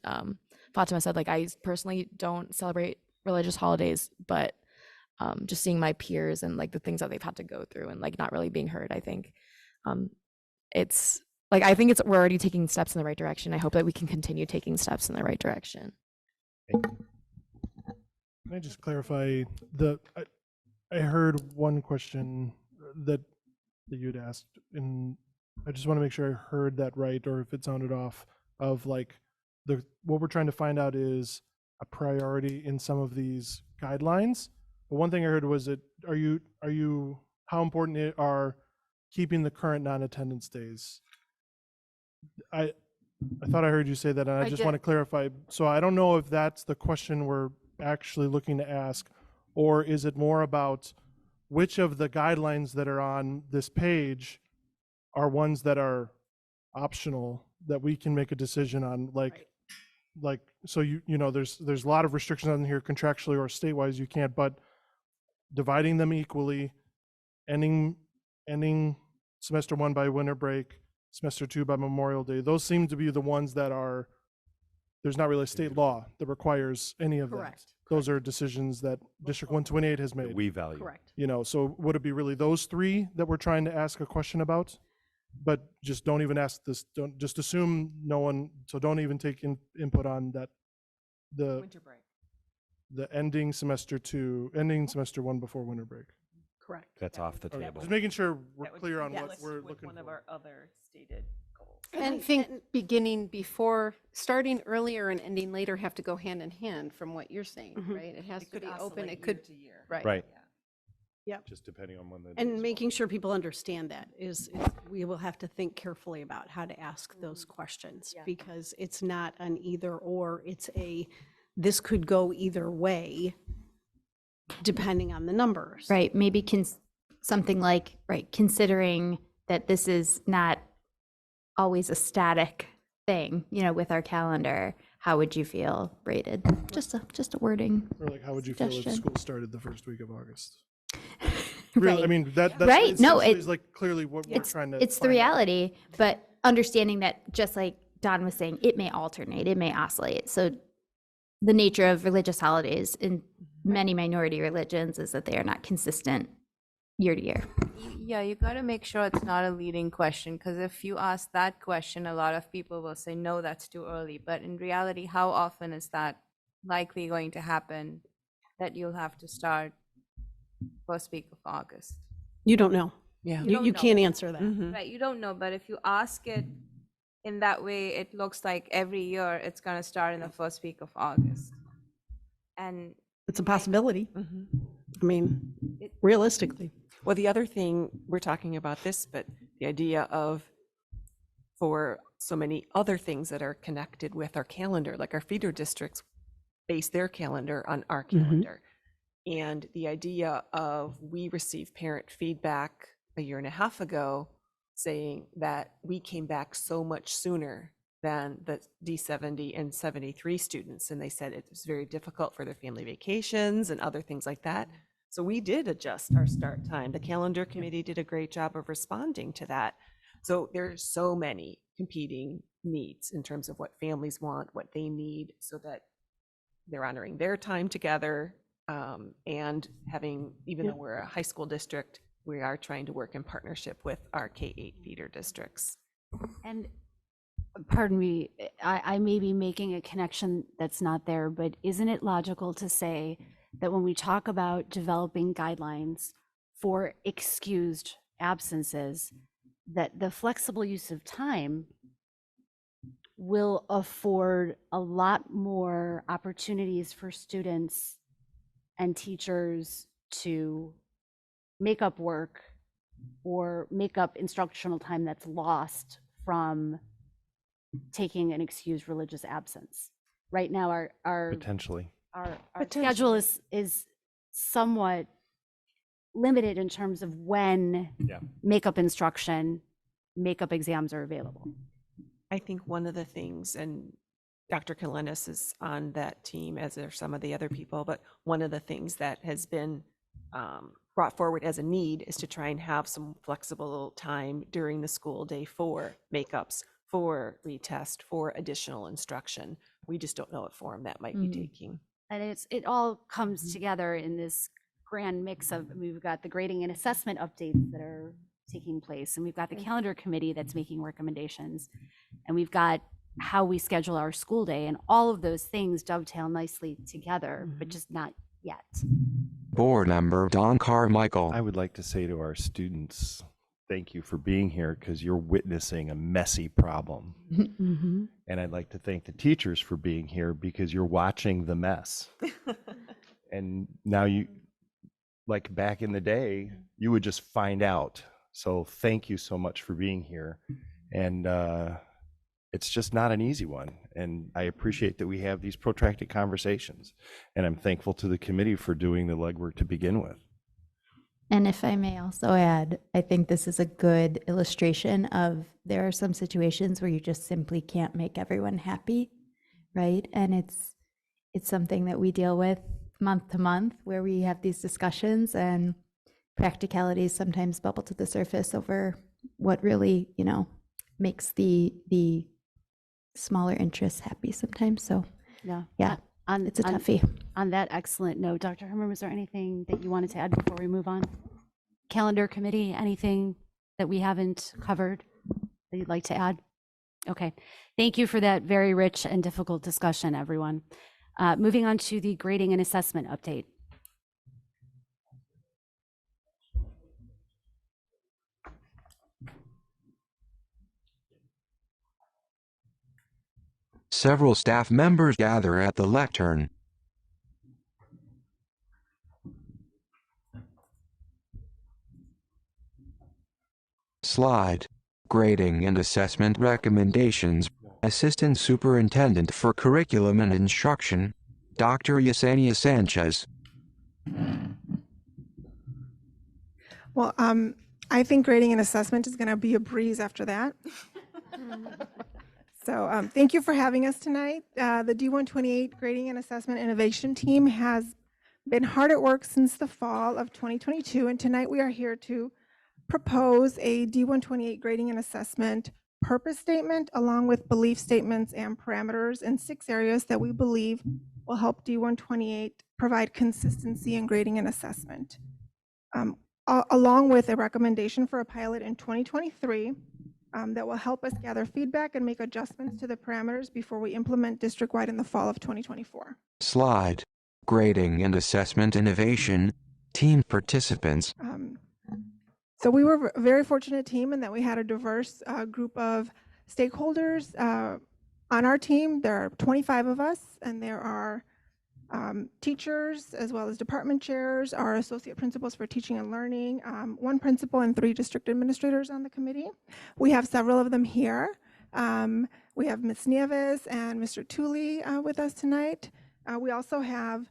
Fatima said, like I personally don't celebrate religious holidays, but just seeing my peers and like the things that they've had to go through and like not really being heard, I think it's like, I think we're already taking steps in the right direction. I hope that we can continue taking steps in the right direction.
Can I just clarify I heard one question that you'd asked, and I just want to make sure I heard that right, or if it sounded off, of like what we're trying to find out is a priority in some of these guidelines. But one thing I heard was how important are keeping the current non-attendance days? I thought I heard you say that, and I just want to clarify. So I don't know if that's the question we're actually looking to ask, or is it more about which of the guidelines that are on this page are ones that are optional that we can make a decision on, like so you know there's a lot of restrictions on here contractually or state-wise you can't, but dividing them equally, ending semester 1 by winter break, semester 2 by Memorial Day, those seem to be the ones that are, there's not really a state law that requires any of that. Those are decisions that District 128 has made.
We value.
Correct.
You know, so would it be really those three that we're trying to ask a question about? But just don't even ask this, don't just assume no one, so don't even take input on that, the
Winter break.
the ending semester 1 before winter break.
Correct.
That's off the
Okay,
table.
just making sure we're
That would
clear on
conflict
what we're
with
looking
one of
for.
our other stated goals.
And I think beginning before, starting earlier and ending later have to go hand in hand from what you're saying, right? It has to be open, it could, right.
Right.
Yep.
Just depending on when the.
And making sure people understand that is we will have to think carefully about how to ask those questions, because it's not an either or, it's this could go either way depending on the numbers.
Right, maybe something like, right, considering that this is not always a static thing, you know, with our calendar, how would you feel rated? Just a wording.
Or like, how would you feel if
suggestion.
school started the first week of August?
Right.
I mean, that
right. No,
is like clearly what we're trying to.
It's the
find out.
reality, but understanding that, just like Don was saying, it may alternate, it may oscillate. So the nature of religious holidays in many minority religions is that they are not consistent year to year.
Yeah, you got to make sure it's not a leading question, because if you ask that question, a lot of people will say, no, that's too early. But in reality, how often is that likely going to happen that you'll have to start first week of August?
You don't know.
Yeah.
You can't answer that.
Right, you don't know, but if you ask it in that way, it looks like every year it's going to start in the first week of August. And
It's a possibility. I mean, realistically.
Well, the other thing, we're talking about this, but the idea of, for so many other things that are connected with our calendar, like our feeder districts base their calendar on our calendar. And the idea of, we received parent feedback a year and a half ago saying that we came back so much sooner than the D70 and 73 students. And they said it was very difficult for their family vacations and other things like that. So we did adjust our start time. The calendar committee did a great job of responding to that. So there's so many competing needs in terms of what families want, what they need, so that they're honoring their time together. And having, even though we're a high school district, we are trying to work in partnership with our K-8 feeder districts.
And pardon me, I may be making a connection that's not there, but isn't it logical to say that when we talk about developing guidelines for excused absences, that the flexible use of time will afford a lot more opportunities for students and teachers to make up work or make up instructional time that's lost from taking an excused religious absence? Right now, our
Potentially.
our schedule is somewhat limited in terms of when
Yeah.
makeup instruction, makeup exams are available.
I think one of the things, and Dr. Kalinis is on that team, as are some of the other people, but one of the things that has been brought forward as a need is to try and have some flexible time during the school day for makeups, for retest, for additional instruction. We just don't know what form that might be taking.
And it all comes together in this grand mix of, we've got the grading and assessment updates that are taking place, and we've got the calendar committee that's making recommendations, and we've got how we schedule our school day, and all of those things dovetail nicely together, but just not yet.
Board Member Don Carmichael.
I would like to say to our students, thank you for being here because you're witnessing a messy problem. And I'd like to thank the teachers for being here because you're watching the mess. And now you, like back in the day, you would just find out. So thank you so much for being here. And it's just not an easy one. And I appreciate that we have these protracted conversations. And I'm thankful to the committee for doing the legwork to begin with.
And if I may also add, I think this is a good illustration of there are some situations where you just simply can't make everyone happy, right? And it's something that we deal with month to month, where we have these discussions and practicalities sometimes bubble to the surface over what really, makes the smaller interests happy sometimes. So yeah, it's a toughie.
On that excellent note, Dr. Herman, was there anything that you wanted to add before we move on? Calendar committee, anything that we haven't covered that you'd like to add? Okay, thank you for that very rich and difficult discussion, everyone. Moving on to the grading and assessment update.
Several staff members gather at the lectern. Slide. Grading and assessment recommendations. Assistant Superintendent for Curriculum and Instruction, Dr. Yesenia Sanchez.
Well, I think grading and assessment is going to be a breeze after that. So thank you for having us tonight. The D128 Grading and Assessment Innovation Team has been hard at work since the fall of 2022, and tonight we are here to propose a D128 Grading and Assessment purpose statement along with belief statements and parameters in 6 areas that we believe will help D128 provide consistency in grading and assessment, along with a recommendation for a pilot in 2023 that will help us gather feedback and make adjustments to the parameters before we implement district-wide in the fall of 2024.
Slide. Grading and assessment innovation. Team participants.
So we were a very fortunate team in that we had a diverse group of stakeholders on our team. There are 25 of us, and there are teachers as well as department chairs, our associate principals for teaching and learning, 1 principal and 3 district administrators on the committee. We have several of them here. We have Ms. Nieves and Mr. Tooley with us tonight. We also have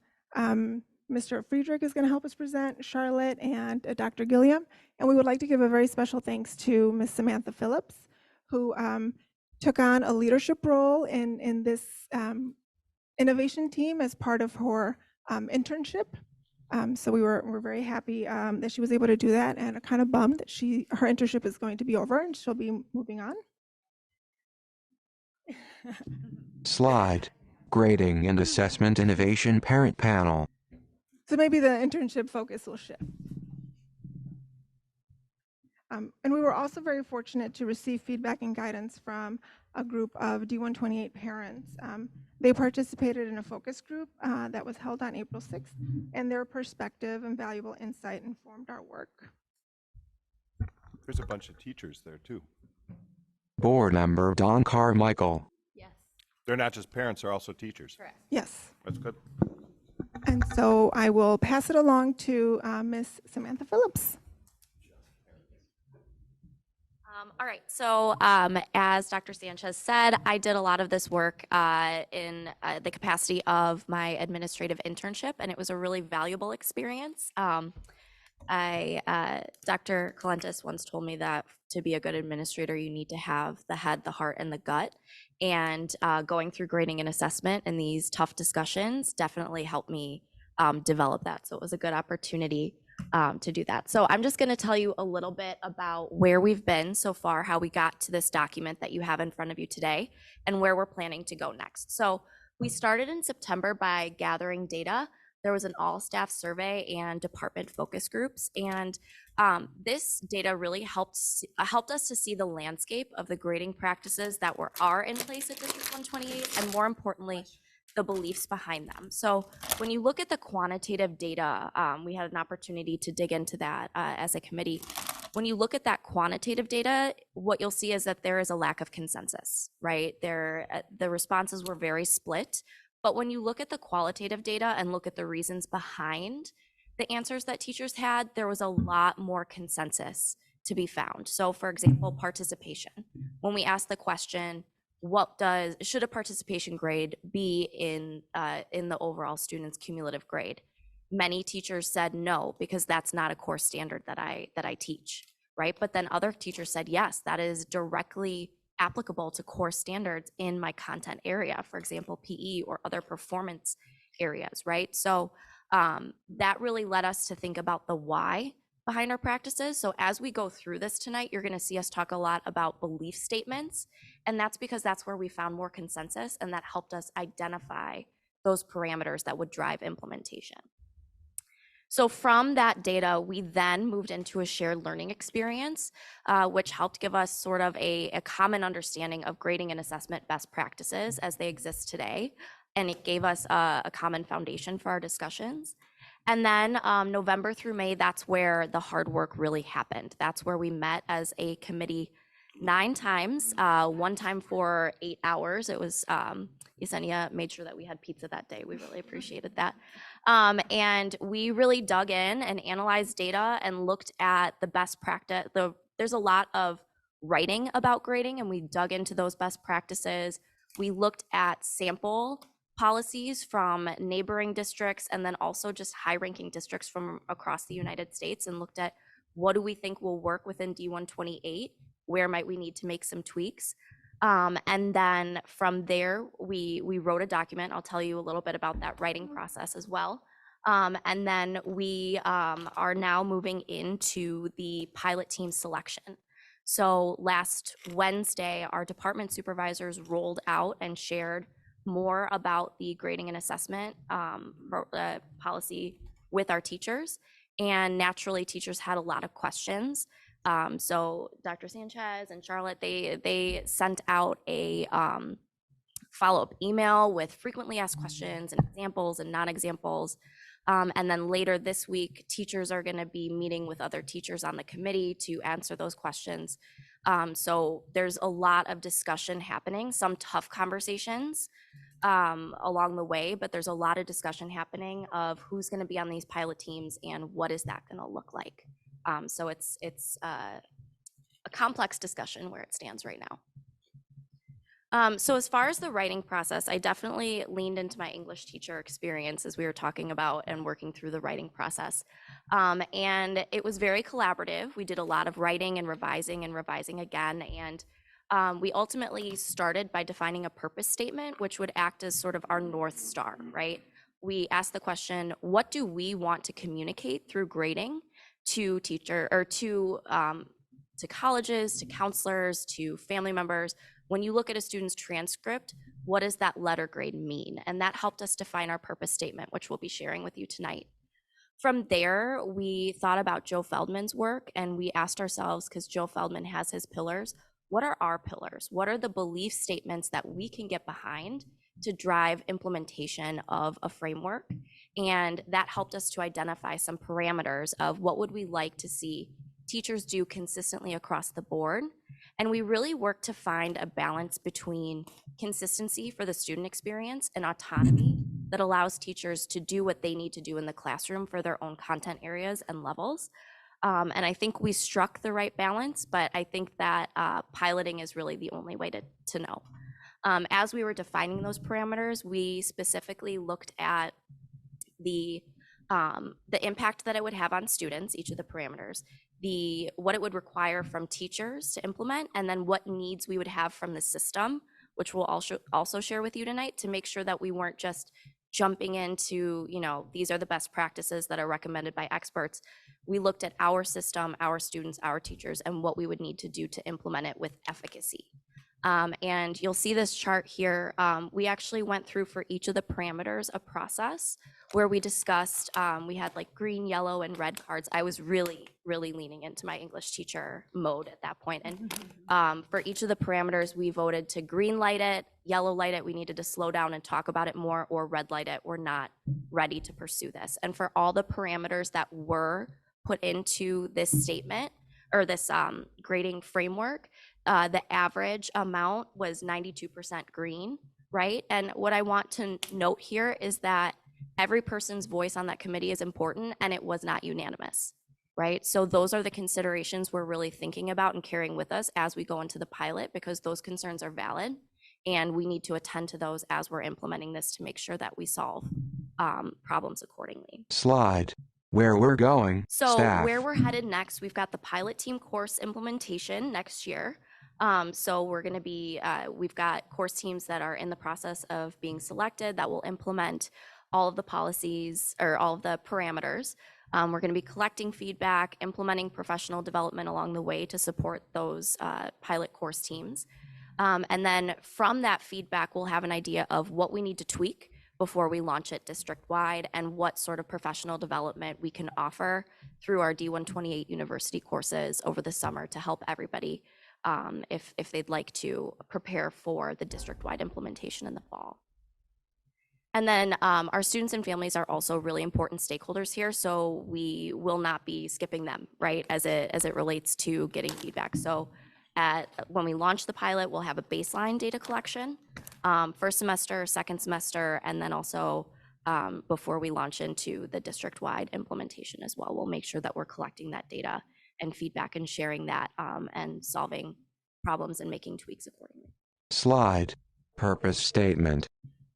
Mr. Friedrich is going to help us present, Charlotte, and Dr. Gilliam. And we would like to give a very special thanks to Ms. Samantha Phillips, who took on a leadership role in this innovation team as part of her internship. So we're very happy that she was able to do that, and are kind of bummed that her internship is going to be over and she'll be moving on.
Slide. Grading and assessment innovation parent panel.
So maybe the internship focus will shift. And we were also very fortunate to receive feedback and guidance from a group of D128 parents. They participated in a focus group that was held on April 6th, and their perspective and valuable insight informed our work.
There's a bunch of teachers there too.
Board Member Don Carmichael.
Yes.
They're not just parents, they're also teachers.
Correct.
Yes.
That's good.
And so I will pass it along to Ms. Samantha Phillips.
All right, so as Dr. Sanchez said, I did a lot of this work in the capacity of my administrative internship, and it was a really valuable experience. Dr. Colentis once told me that to be a good administrator, you need to have the head, the heart, and the gut. And going through grading and assessment and these tough discussions definitely helped me develop that. So it was a good opportunity to do that. So I'm just going to tell you a little bit about where we've been so far, how we got to this document that you have in front of you today, and where we're planning to go next. So we started in September by gathering data. There was an all-staff survey and department focus groups, and this data really helped us to see the landscape of the grading practices that are in place at District 128, and more importantly, the beliefs behind them. So when you look at the quantitative data, we had an opportunity to dig into that as a committee. When you look at that quantitative data, what you'll see is that there is a lack of consensus, right? The responses were very split. But when you look at the qualitative data and look at the reasons behind the answers that teachers had, there was a lot more consensus to be found. So for example, participation. When we asked the question, should a participation grade be in the overall student's cumulative grade? Many teachers said no, because that's not a core standard that I teach, right? But then other teachers said, yes, that is directly applicable to core standards in my content area, for example, PE or other performance areas, right? So that really led us to think about the why behind our practices. So as we go through this tonight, you're going to see us talk a lot about belief statements, and that's because that's where we found more consensus, and that helped us identify those parameters that would drive implementation. So from that data, we then moved into a shared learning experience, which helped give us sort of a common understanding of grading and assessment best practices as they exist today. And it gave us a common foundation for our discussions. And then November through May, that's where the hard work really happened. That's where we met as a committee 9 times, one time for 8 hours. It was Yesenia made sure that we had pizza that day. We really appreciated that. And we really dug in and analyzed data and looked at the best practice. There's a lot of writing about grading, and we dug into those best practices. We looked at sample policies from neighboring districts, and then also just high-ranking districts from across the United States, and looked at what do we think will work within D128, where might we need to make some tweaks. And then from there, we wrote a document. I'll tell you a little bit about that writing process as well. And then we are now moving into the pilot team selection. So last Wednesday, our department supervisors rolled out and shared more about the grading and assessment policy with our teachers. And naturally, teachers had a lot of questions. So Dr. Sanchez and Charlotte, they sent out a follow-up email with frequently asked questions and examples and non-examples. And then later this week, teachers are going to be meeting with other teachers on the committee to answer those questions. So there's a lot of discussion happening, some tough conversations along the way, but there's a lot of discussion happening of who's going to be on these pilot teams and what is that going to look like. So it's a complex discussion where it stands right now. So as far as the writing process, I definitely leaned into my English teacher experience as we were talking about and working through the writing process. And it was very collaborative. We did a lot of writing and revising again. And we ultimately started by defining a purpose statement, which would act as sort of our North Star, right? We asked the question, what do we want to communicate through grading to teacher or to colleges, to counselors, to family members? When you look at a student's transcript, what does that letter grade mean? And that helped us define our purpose statement, which we'll be sharing with you tonight. From there, we thought about Joe Feldman's work, and we asked ourselves, because Joe Feldman has his pillars, what are our pillars? What are the belief statements that we can get behind to drive implementation of a framework? And that helped us to identify some parameters of what would we like to see teachers do consistently across the board. And we really worked to find a balance between consistency for the student experience and autonomy that allows teachers to do what they need to do in the classroom for their own content areas and levels. And I think we struck the right balance, but I think that piloting is really the only way to know. As we were defining those parameters, we specifically looked at the the impact that it would have on students, each of the parameters, what it would require from teachers to implement, and then what needs we would have from the system, which we'll also share with you tonight, to make sure that we weren't just jumping into, these are the best practices that are recommended by experts. We looked at our system, our students, our teachers, and what we would need to do to implement it with efficacy. And you'll see this chart here. We actually went through for each of the parameters a process where we discussed, we had like green, yellow, and red cards. I was really, really leaning into my English teacher mode at that point. And for each of the parameters, we voted to green light it, yellow light it, we needed to slow down and talk about it more, or red light it, we're not ready to pursue this. And for all the parameters that were put into this statement, or this grading framework, the average amount was 92% green, right? And what I want to note here is that every person's voice on that committee is important, and it was not unanimous, right? So those are the considerations we're really thinking about and carrying with us as we go into the pilot, because those concerns are valid, and we need to attend to those as we're implementing this to make sure that we solve problems accordingly.
Slide. Where we're going,
So
staff.
where we're headed next, we've got the pilot team course implementation next year. So we're going to be, we've got course teams that are in the process of being selected that will implement all of the policies or all of the parameters. We're going to be collecting feedback, implementing professional development along the way to support those pilot course teams. And then from that feedback, we'll have an idea of what we need to tweak before we launch it district-wide, and what sort of professional development we can offer through our D128 university courses over the summer to help everybody if they'd like to prepare for the district-wide implementation in the fall. And then our students and families are also really important stakeholders here, so we will not be skipping them, right, as it relates to getting feedback. So when we launch the pilot, we'll have a baseline data collection, first semester, second semester, and then also before we launch into the district-wide implementation as well. We'll make sure that we're collecting that data and feedback and sharing that and solving problems and making tweaks accordingly.
Slide. Purpose statement.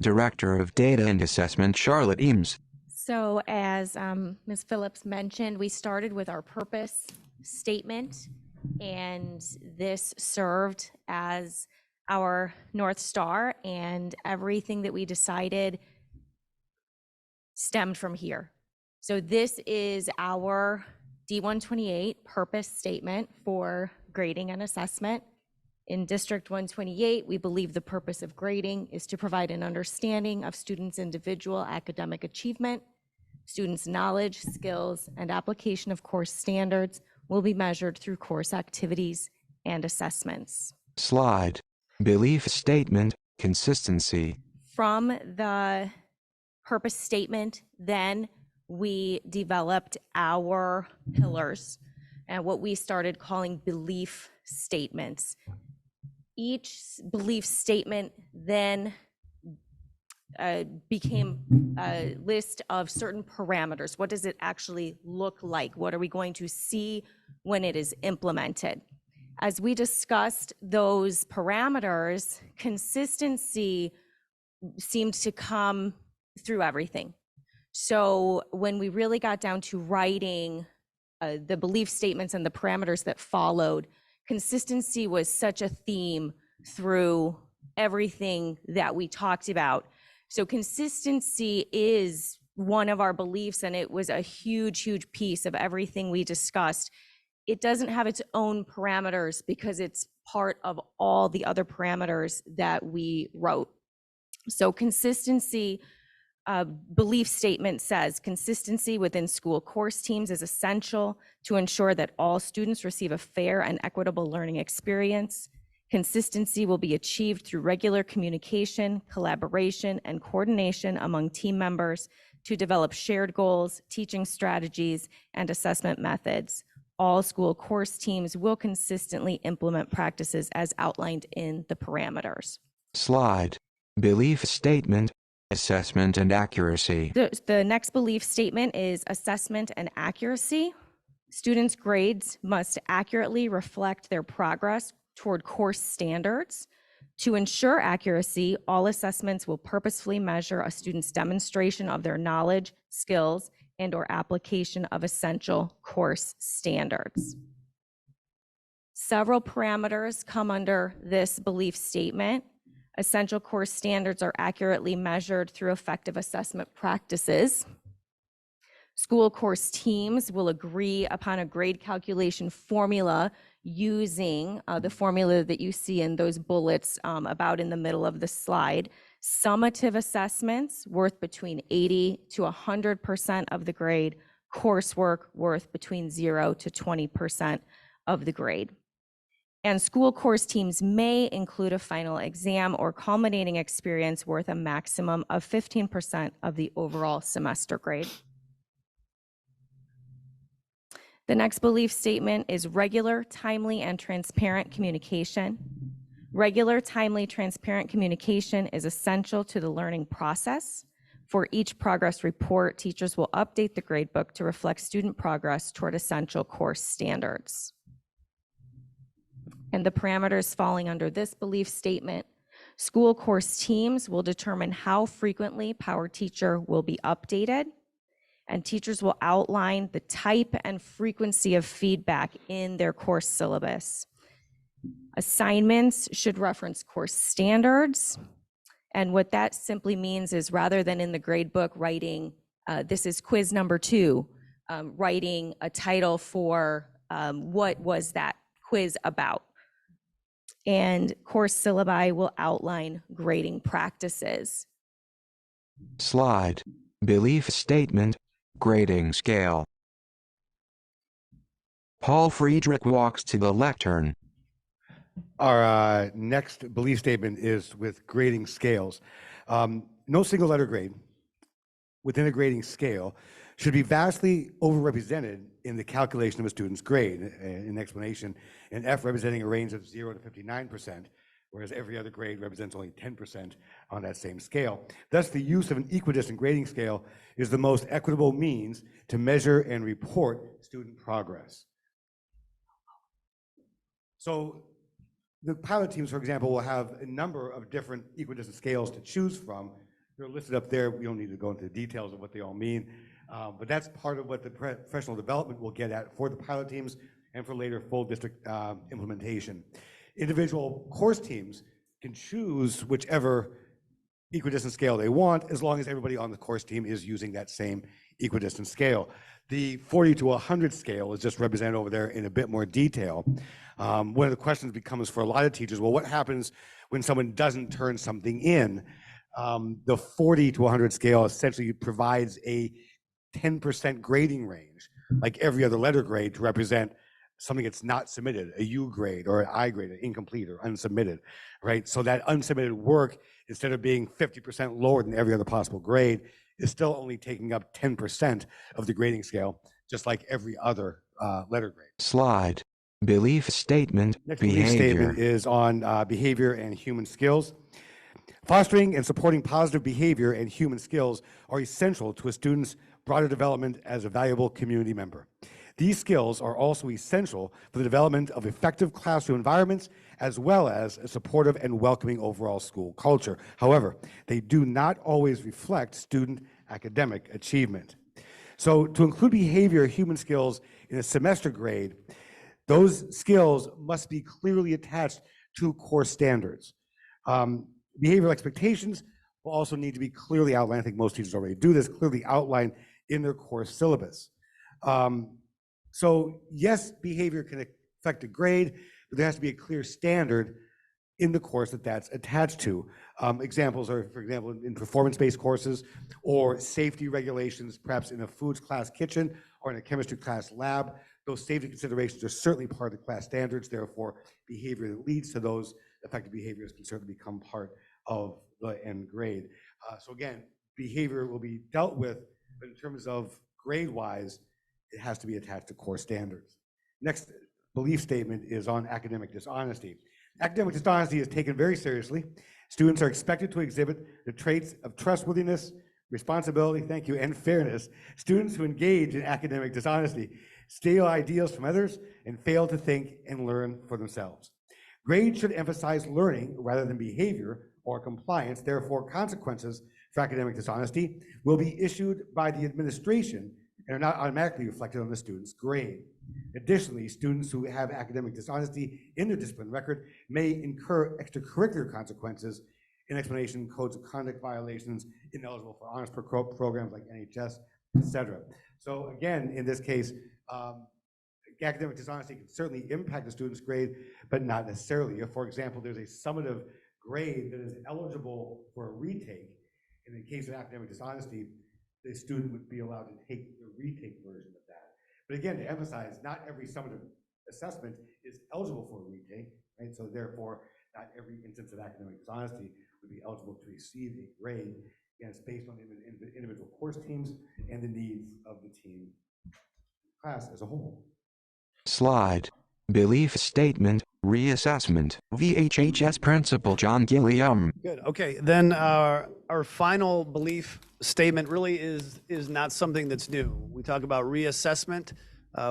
Director of Data and Assessment, Charlotte Eames.
So as Ms. Phillips mentioned, we started with our purpose statement, and this served as our North Star, and everything that we decided stemmed from here. So this is our D128 purpose statement for grading and assessment. In District 128, we believe the purpose of grading is to provide an understanding of students' individual academic achievement. Students' knowledge, skills, and application of course standards will be measured through course activities and assessments.
Slide. Belief statement, consistency.
From the purpose statement, then we developed our pillars and what we started calling belief statements. Each belief statement then became a list of certain parameters. What does it actually look like? What are we going to see when it is implemented? As we discussed those parameters, consistency seemed to come through everything. So when we really got down to writing the belief statements and the parameters that followed, consistency was such a theme through everything that we talked about. So consistency is one of our beliefs, and it was a huge, huge piece of everything we discussed. It doesn't have its own parameters because it's part of all the other parameters that we wrote. So consistency, belief statement says, consistency within school course teams is essential to ensure that all students receive a fair and equitable learning experience. Consistency will be achieved through regular communication, collaboration, and coordination among team members to develop shared goals, teaching strategies, and assessment methods. All school course teams will consistently implement practices as outlined in the parameters.
Slide. Belief statement, assessment and accuracy.
The next belief statement is assessment and accuracy. Students' grades must accurately reflect their progress toward course standards. To ensure accuracy, all assessments will purposefully measure a student's demonstration of their knowledge, skills, and/or application of essential course standards. Several parameters come under this belief statement. Essential course standards are accurately measured through effective assessment practices. School course teams will agree upon a grade calculation formula using the formula that you see in those bullets about in the middle of the slide. Summative assessments worth between 80 to 100% of the grade, coursework worth between 0 to 20% of the grade. And school course teams may include a final exam or culminating experience worth a maximum of 15% of the overall semester grade. The next belief statement is regular, timely, and transparent communication. Regular, timely, transparent communication is essential to the learning process. For each progress report, teachers will update the gradebook to reflect student progress toward essential course standards. And the parameters falling under this belief statement: school course teams will determine how frequently Power Teacher will be updated, and teachers will outline the type and frequency of feedback in their course syllabus. Assignments should reference course standards, and what that simply means is, rather than in the gradebook writing, this is quiz number 2, writing a title for what was that quiz about. And course syllabi will outline grading practices.
Slide. Belief statement. Grading scale. Paul Friedrich walks to the lectern.
Our next belief statement is with grading scales. No single letter grade within a grading scale should be vastly overrepresented in the calculation of a student's grade. In explanation, an F representing a range of 0 to 59%, whereas every other grade represents only 10% on that same scale. Thus, the use of an equidistant grading scale is the most equitable means to measure and report student progress. So the pilot teams, for example, will have a number of different equidistant scales to choose from. They're listed up there. We don't need to go into the details of what they all mean, but that's part of what the professional development will get at for the pilot teams and for later full district implementation. Individual course teams can choose whichever equidistant scale they want, as long as everybody on the course team is using that same equidistant scale. The 40 to 100 scale is just represented over there in a bit more detail. One of the questions becomes for a lot of teachers, well, what happens when someone doesn't turn something in? The 40 to 100 scale essentially provides a 10% grading range, like every other letter grade, to represent something that's not submitted, a U grade or an I grade, an incomplete or unsubmitted, right? So that unsubmitted work, instead of being 50% lower than every other possible grade, is still only taking up 10% of the grading scale, just like every other letter grade.
Slide. Belief statement.
Next
Behavior.
belief statement is on behavior and human skills. Fostering and supporting positive behavior and human skills are essential to a student's broader development as a valuable community member. These skills are also essential for the development of effective classroom environments, as well as a supportive and welcoming overall school culture. However, they do not always reflect student academic achievement. So to include behavior or human skills in a semester grade, those skills must be clearly attached to course standards. Behavioral expectations will also need to be clearly outlined. I think most teachers already do this, clearly outlined in their course syllabus. So yes, behavior can affect a grade, but there has to be a clear standard in the course that that's attached to. Examples are, for example, in performance-based courses or safety regulations, perhaps in a foods class kitchen or in a chemistry class lab. Those safety considerations are certainly part of the class standards. Therefore, behavior that leads to those effective behaviors can certainly become part of the end grade. So again, behavior will be dealt with, but in terms of grade-wise, it has to be attached to core standards. Next belief statement is on academic dishonesty. Academic dishonesty is taken very seriously. Students are expected to exhibit the traits of trustworthiness, responsibility, thank you, and fairness. Students who engage in academic dishonesty steal ideas from others and fail to think and learn for themselves. Grades should emphasize learning rather than behavior or compliance. Therefore, consequences for academic dishonesty will be issued by the administration and are not automatically reflected on the student's grade. Additionally, students who have academic dishonesty in their discipline record may incur extracurricular consequences in explanation, codes of conduct violations, ineligible for honors programs like NHS, etc. So again, in this case, academic dishonesty can certainly impact a student's grade, but not necessarily. If, for example, there's a summative grade that is eligible for a retake, in the case of academic dishonesty, the student would be allowed to take the retake version of that. But again, to emphasize, not every summative assessment is eligible for a retake, right? So therefore, not every instance of academic dishonesty would be eligible to receive a grade. Again, it's based on individual course teams and the needs of the team class as a whole.
Slide. Belief statement, reassessment, VHHS Principal John Gilliam.
Good. Okay. Then our final belief statement really is not something that's new. We talk about reassessment,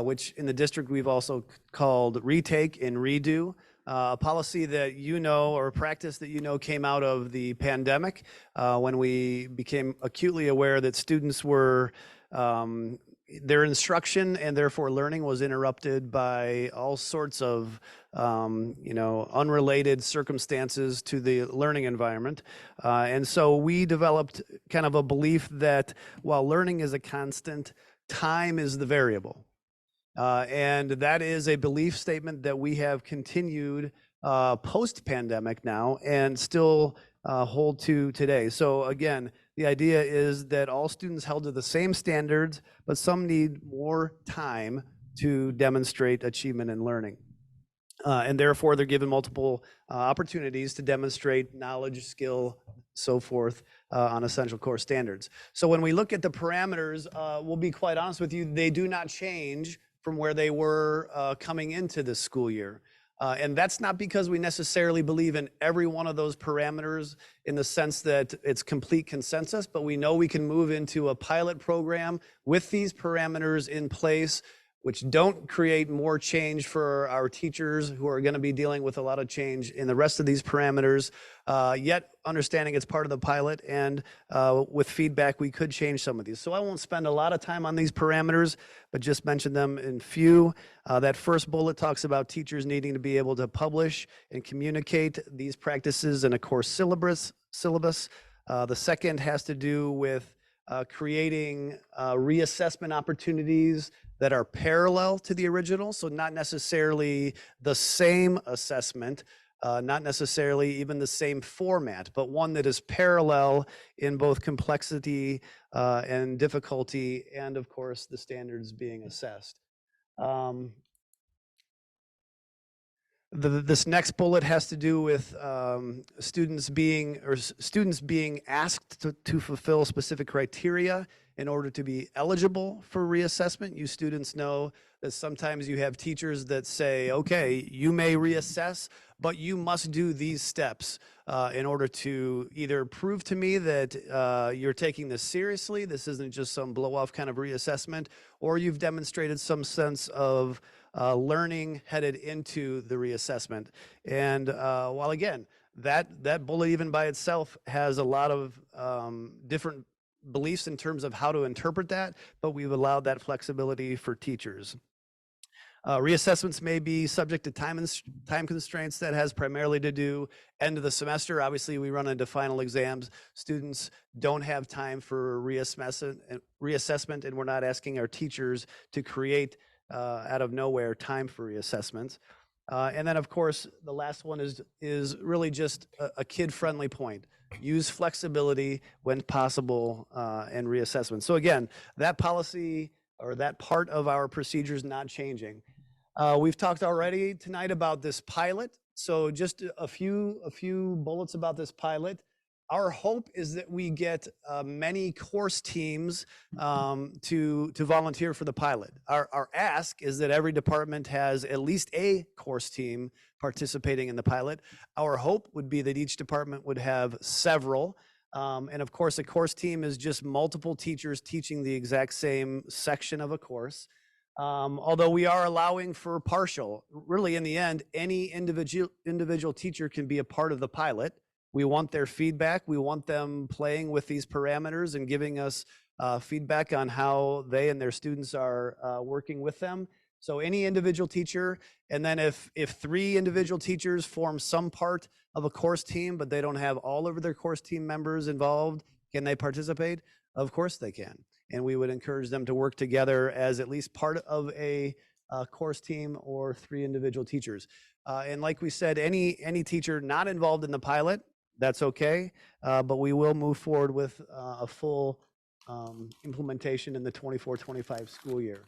which in the district we've also called retake and redo. A policy that you know, or a practice that you know came out of the pandemic when we became acutely aware that students were their instruction and therefore learning was interrupted by all sorts of unrelated circumstances to the learning environment. And so we developed kind of a belief that while learning is a constant, time is the variable. And that is a belief statement that we have continued post-pandemic now and still hold to today. So again, the idea is that all students held to the same standards, but some need more time to demonstrate achievement in learning. And therefore, they're given multiple opportunities to demonstrate knowledge, skill, so forth on essential core standards. So when we look at the parameters, we'll be quite honest with you, they do not change from where they were coming into this school year. And that's not because we necessarily believe in every one of those parameters in the sense that it's complete consensus, but we know we can move into a pilot program with these parameters in place, which don't create more change for our teachers who are going to be dealing with a lot of change in the rest of these parameters, yet understanding it's part of the pilot, and with feedback we could change some of these. So I won't spend a lot of time on these parameters, but just mention them in few. That first bullet talks about teachers needing to be able to publish and communicate these practices in a course syllabus. The second has to do with creating reassessment opportunities that are parallel to the original, so not necessarily the same assessment, not necessarily even the same format, but one that is parallel in both complexity and difficulty, and of course the standards being assessed. This next bullet has to do with students being asked to fulfill specific criteria in order to be eligible for reassessment. You students know that sometimes you have teachers that say, okay, you may reassess, but you must do these steps in order to either prove to me that you're taking this seriously, this isn't just some blow-off kind of reassessment, or you've demonstrated some sense of learning headed into the reassessment. And while again, that bullet even by itself has a lot of different beliefs in terms of how to interpret that, but we've allowed that flexibility for teachers. Reassessments may be subject to time constraints. That has primarily to do end of the semester. Obviously, we run into final exams. Students don't have time for reassessment, and we're not asking our teachers to create out of nowhere time for reassessments. And then, of course, the last one is really just a kid-friendly point. Use flexibility when possible and reassessment. So again, that policy or that part of our procedure is not changing. We've talked already tonight about this pilot. So just a few bullets about this pilot. Our hope is that we get many course teams to volunteer for the pilot. Our ask is that every department has at least a course team participating in the pilot. Our hope would be that each department would have several. And of course, a course team is just multiple teachers teaching the exact same section of a course. Although we are allowing for partial. Really, in the end, any individual teacher can be a part of the pilot. We want their feedback. We want them playing with these parameters and giving us feedback on how they and their students are working with them. So any individual teacher, and then if 3 individual teachers form some part of a course team, but they don't have all of their course team members involved, can they participate? Of course they can. And we would encourage them to work together as at least part of a course team or 3 individual teachers. And like we said, any teacher not involved in the pilot, that's okay, but we will move forward with a full implementation in the 24-25 school year.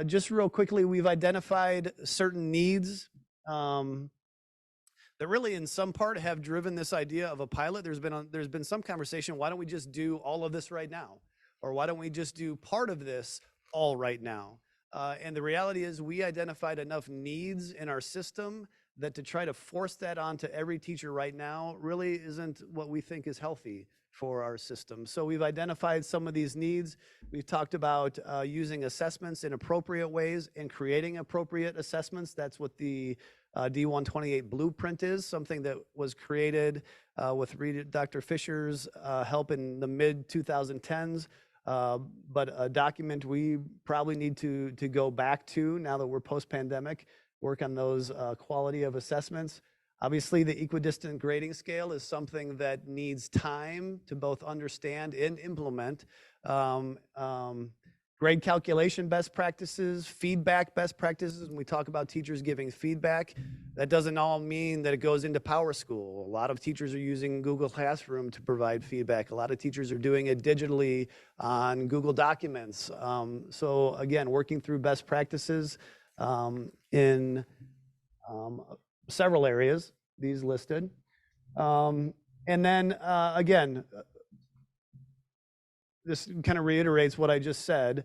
Just real quickly, we've identified certain needs that really in some part have driven this idea of a pilot. There's been some conversation, why don't we just do all of this right now? Or why don't we just do part of this all right now? And the reality is we identified enough needs in our system that to try to force that onto every teacher right now really isn't what we think is healthy for our system. So we've identified some of these needs. We've talked about using assessments in appropriate ways and creating appropriate assessments. That's what the D128 blueprint is, something that was created with Dr. Fisher's help in the mid-2010s. But a document we probably need to go back to now that we're post-pandemic, work on those quality of assessments. Obviously, the equidistant grading scale is something that needs time to both understand and implement. Grade calculation best practices, feedback best practices. When we talk about teachers giving feedback, that doesn't all mean that it goes into PowerSchool. A lot of teachers are using Google Classroom to provide feedback. A lot of teachers are doing it digitally on Google Documents. So again, working through best practices in several areas, these listed. And then again, this kind of reiterates what I just said.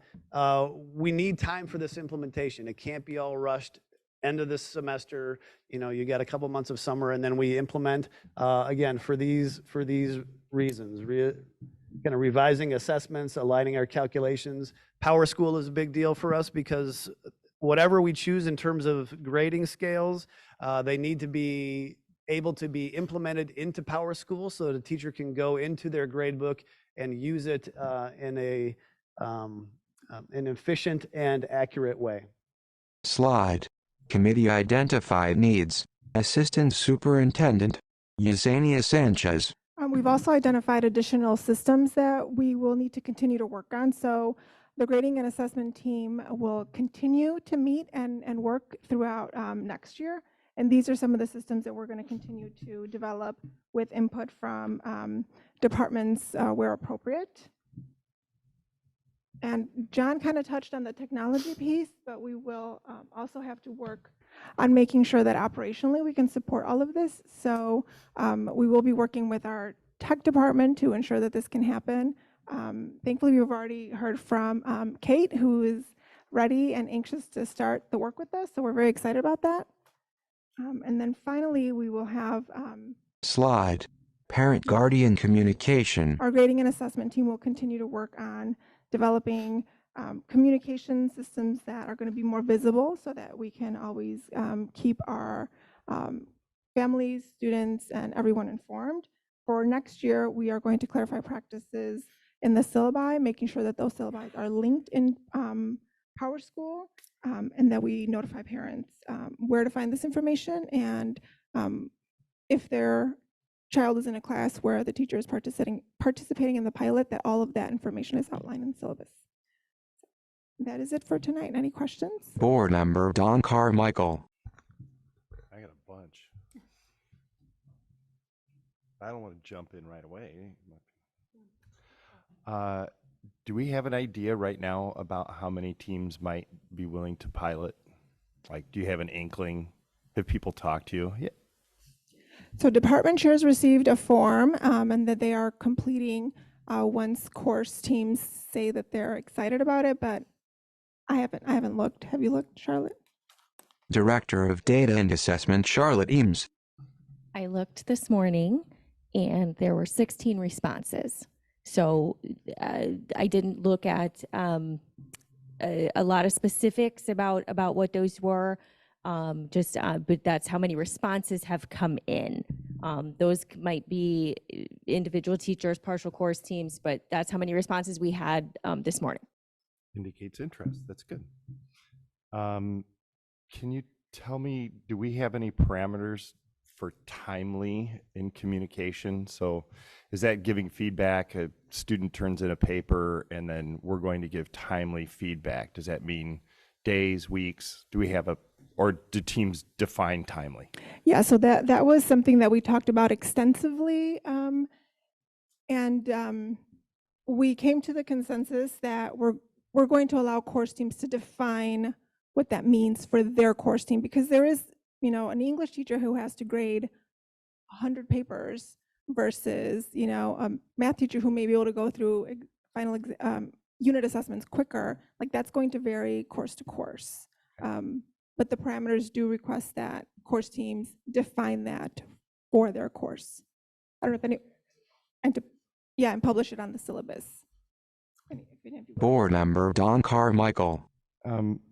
We need time for this implementation. It can't be all rushed. End of this semester, you got a couple months of summer, and then we implement again for these reasons. Kind of revising assessments, aligning our calculations. PowerSchool is a big deal for us because whatever we choose in terms of grading scales, they need to be able to be implemented into PowerSchool so that a teacher can go into their gradebook and use it in an efficient and accurate way.
Slide. Committee identified needs. Assistant Superintendent Yesenia Sanchez.
We've also identified additional systems that we will need to continue to work on. So the grading and assessment team will continue to meet and work throughout next year. And these are some of the systems that we're going to continue to develop with input from departments where appropriate. And John kind of touched on the technology piece, but we will also have to work on making sure that operationally we can support all of this. So we will be working with our tech department to ensure that this can happen. Thankfully, we've already heard from Kate, who is ready and anxious to start the work with us. So we're very excited about that. And then finally, we will have
Slide. Parent-guardian communication.
Our grading and assessment team will continue to work on developing communication systems that are going to be more visible so that we can always keep our families, students, and everyone informed. For next year, we are going to clarify practices in the syllabi, making sure that those syllabi are linked in PowerSchool, and that we notify parents where to find this information, and if their child is in a class where the teacher is participating in the pilot, that all of that information is outlined in the syllabus. That is it for tonight. Any questions?
Board Member Don Carmichael.
I got a bunch. I don't want to jump in right away. Do we have an idea right now about how many teams might be willing to pilot? Like, do you have an inkling? Have people talked to you? Yeah.
So department chairs received a form and that they are completing once course teams say that they're excited about it, but I haven't looked. Have you looked, Charlotte?
Director of Data and Assessment Charlotte Eames.
I looked this morning and there were 16 responses. So I didn't look at a lot of specifics about what those were, but that's how many responses have come in. Might be individual teachers, partial course teams, but that's how many responses we had this morning.
Indicates interest. That's good. Can you tell me, do we have any parameters for timely in communication? So is that giving feedback? A student turns in a paper and then we're going to give timely feedback. Does that mean days, weeks? Do we have or do teams define timely?
Yeah, so that was something that we talked about extensively. And we came to the consensus that we're going to allow course teams to define what that means for their course team, because there is, an English teacher who has to grade 100 papers versus, a math teacher who may be able to go through final unit assessments quicker. Like, that's going to vary course to course. But the parameters do request that course teams define that for their course. I don't know if and publish it on the syllabus.
Board Member Don Carmichael.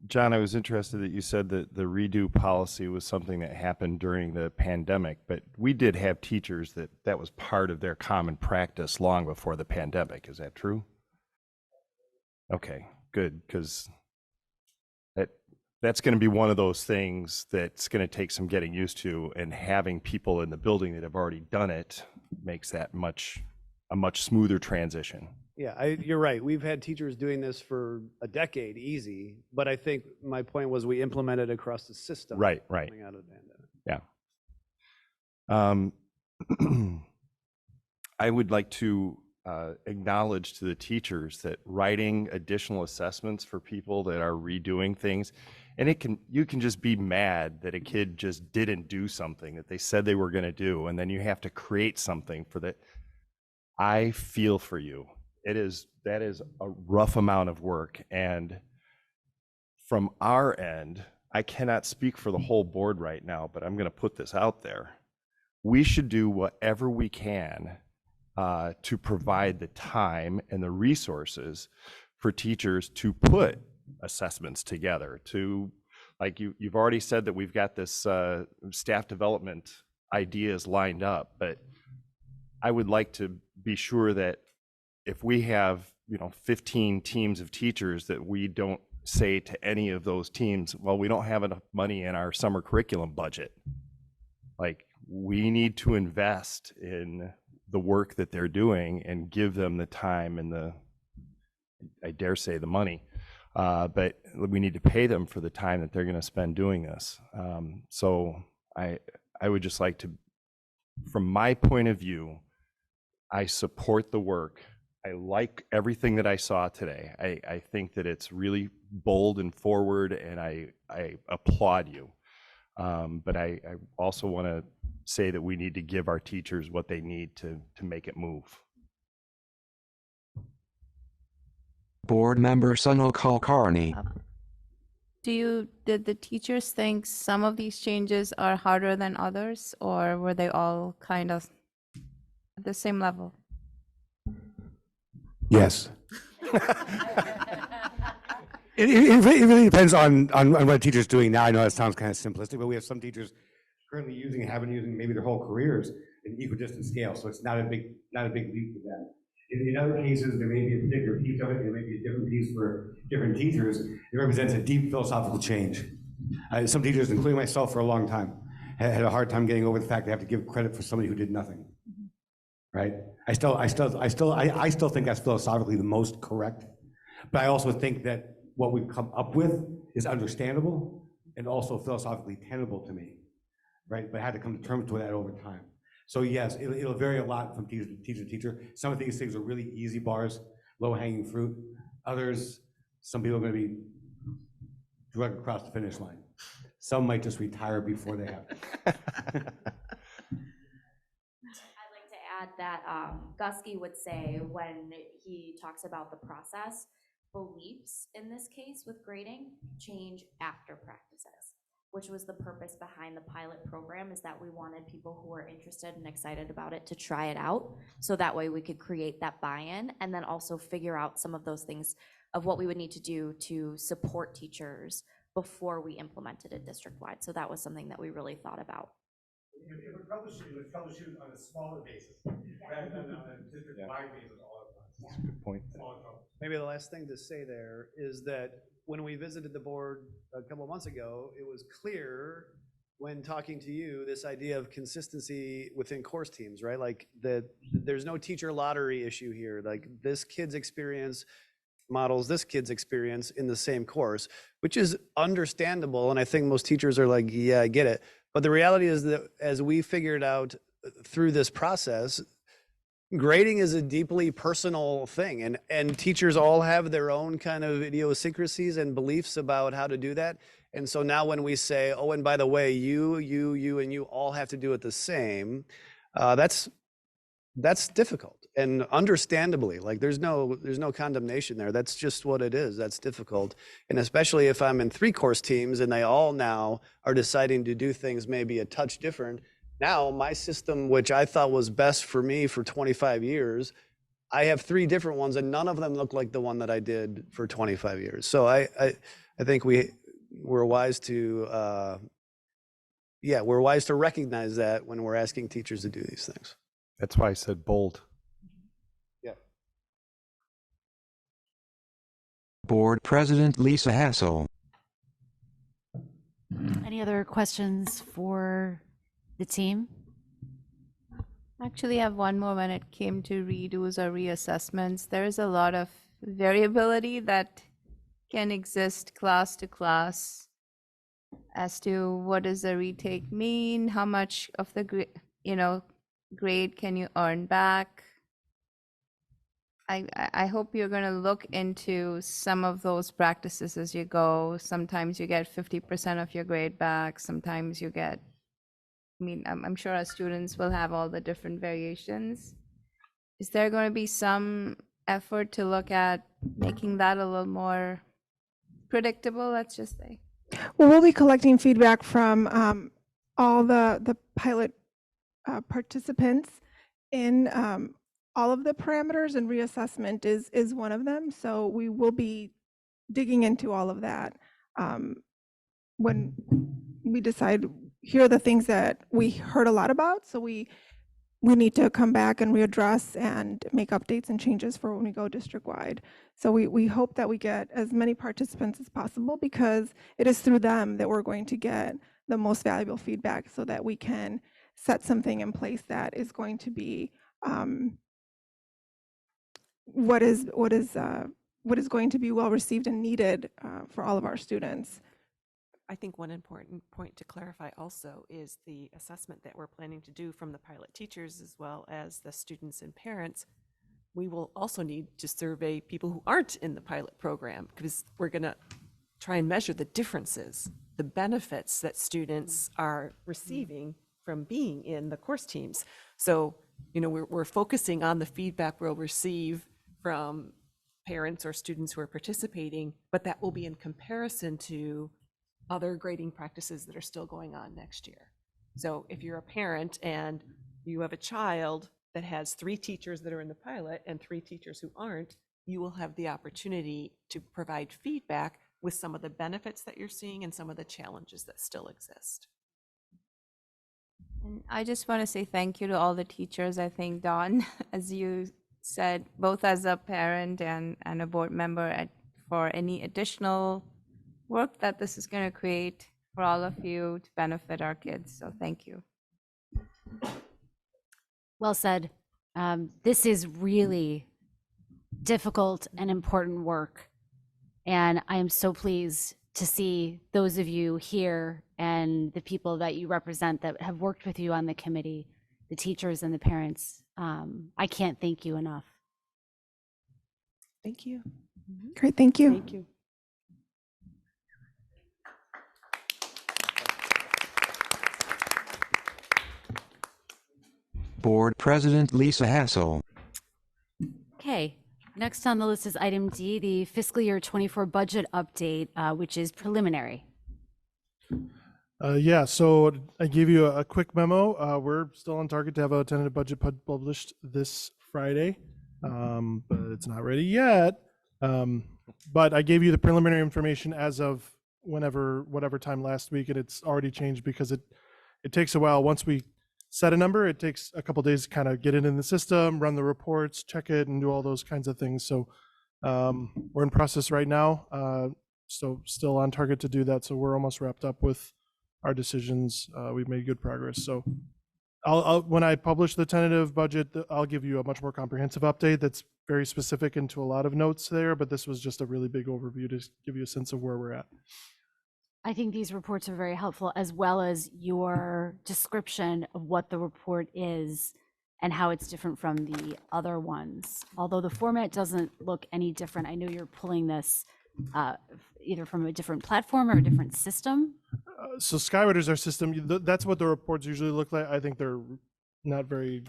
John, I was interested that you said that the redo policy was something that happened during the pandemic, but we did have teachers that was part of their common practice long before the pandemic. Is that true? Okay, good, because that's going to be one of those things that's going to take some getting used to, and having people in the building that have already done it makes that a much smoother transition.
Yeah, you're right. We've had teachers doing this for a decade, easy. But I think my point was we implemented across the system.
Right.
Coming out of the pandemic.
Yeah. I would like to acknowledge to the teachers that writing additional assessments for people that are redoing things, and you can just be mad that a kid just didn't do something that they said they were going to do, and then you have to create something for that. I feel for you. That is a rough amount of work, and from our end, I cannot speak for the whole board right now, but I'm going to put this out there. We should do whatever we can to provide the time and the resources for teachers to put assessments together. To, like you've already said that we've got this staff development ideas lined up, but I would like to be sure that if we have 15 teams of teachers, that we don't say to any of those teams, well, we don't have enough money in our summer curriculum budget. Like, we need to invest in the work that they're doing and give them the time and I dare say the money, but we need to pay them for the time that they're going to spend doing this. So I would just like to, from my point of view, I support the work. I like everything that I saw today. I think that it's really bold and forward, and I applaud you. But I also want to say that we need to give our teachers what they need to make it move.
Board Member Sunil Kulkarni.
Did the teachers think some of these changes are harder than others, or were they all kind of at the same level?
Yes. It really depends on what a teacher's doing now. I know that sounds kind of simplistic, but we have some teachers currently using and have been using maybe their whole careers an equidistant scale, so it's not a big leap for them. In other cases, there may be a particular piece of it, there may be a different piece for different teachers. It represents a deep philosophical change. Some teachers, including myself for a long time, had a hard time getting over the fact they have to give credit for somebody who did nothing. Right? I still think that's philosophically the most correct, but I also think that what we've come up with is understandable and also philosophically tenable to me, right? But I had to come to terms with that over time. So yes, it'll vary a lot from teacher to teacher. Some of these things are really easy bars, low-hanging fruit. Others, some people are going to be dragged across the finish line. Some might just retire before they have to.
Add that Gusky would say when he talks about the process, beliefs in this case with grading change after practices, which was the purpose behind the pilot program, is that we wanted people who were interested and excited about it to try it out, so that way we could create that buy-in and then also figure out some of those things of what we would need to do to support teachers before we implemented it district-wide. So that was something that we really thought about.
If we're troubleshooting, let's troubleshoot on a smaller basis rather than on a district-wide basis all at once.
That's a good point.
Maybe the last thing to say there is that when we visited the board a couple of months ago, it was clear when talking to you, this idea of consistency within course teams, right? Like that there's no teacher lottery issue here. Like this kid's experience models this kid's experience in the same course, which is understandable. And I think most teachers are like, yeah, I get it. But the reality is that as we figured out through this process, grading is a deeply personal thing, and teachers all have their own kind of idiosyncrasies and beliefs about how to do that. And so now when we say, oh, and by the way, you, and you all have to do it the same, that's difficult. And understandably, like there's no condemnation there. That's just what it is. That's difficult. And especially if I'm in 3 course teams and they all now are deciding to do things maybe a touch different. Now my system, which I thought was best for me for 25 years, I have 3 different ones and none of them look like the one that I did for 25 years. So I think we're wise to, we're wise to recognize that when we're asking teachers to do these things.
That's why I said bold.
Yeah.
Board President Lisa Hassel.
Any other questions for the team?
Actually, I have one more when it came to redos or reassessments. There is a lot of variability that can exist class to class as to what does the retake mean, how much of the grade can you earn back. I hope you're going to look into some of those practices as you go. Sometimes you get 50% of your grade back. Sometimes you get, I'm sure our students will have all the different variations. Is there going to be some effort to look at making that a little more predictable, let's just say?
Well, we'll be collecting feedback from all the pilot participants in all of the parameters, and reassessment is one of them. So we will be digging into all of that when we decide here are the things that we heard a lot about. So we need to come back and readdress and make updates and changes for when we go district-wide. So we hope that we get as many participants as possible, because it is through them that we're going to get the most valuable feedback so that we can set something in place that is going to be what is going to be well received and needed for all of our students.
I think one important point to clarify also is the assessment that we're planning to do from the pilot teachers as well as the students and parents. We will also need to survey people who aren't in the pilot program, because we're going to try and measure the differences, the benefits that students are receiving from being in the course teams. So, we're focusing on the feedback we'll receive from parents or students who are participating, but that will be in comparison to other grading practices that are still going on next year. So if you're a parent and you have a child that has 3 teachers that are in the pilot and 3 teachers who aren't, you will have the opportunity to provide feedback with some of the benefits that you're seeing and some of the challenges that still exist.
And I just want to say thank you to all the teachers. I think, Dawn, as you said, both as a parent and a board member, for any additional work that this is going to create for all of you to benefit our kids. So thank you.
Well said. This is really difficult and important work. And I am so pleased to see those of you here and the people that you represent that have worked with you on the committee, the teachers and the parents. I can't thank you enough.
Thank you.
Great, thank you.
Thank you.
Board President Lisa Hassel.
Okay, next on the list is item D, the fiscal year 24 budget update, which is preliminary.
So I gave you a quick memo. We're still on target to have a tentative budget published this Friday, but it's not ready yet. But I gave you the preliminary information as of whatever time last week, and it's already changed because it takes a while. Once we set a number, it takes a couple days to kind of get it in the system, run the reports, check it, and do all those kinds of things. So we're in process right now. So still on target to do that. So we're almost wrapped up with our decisions. We've made good progress. So I'll when I publish the tentative budget, I'll give you a much more comprehensive update that's very specific into a lot of notes there, but this was just a really big overview to give you a sense of where we're at.
I think these reports are very helpful, as well as your description of what the report is and how it's different from the other ones. Although the format doesn't look any different, I know you're pulling this either from a different platform or a different system.
So Skyward is our system. That's what the reports usually look like. I think they're not very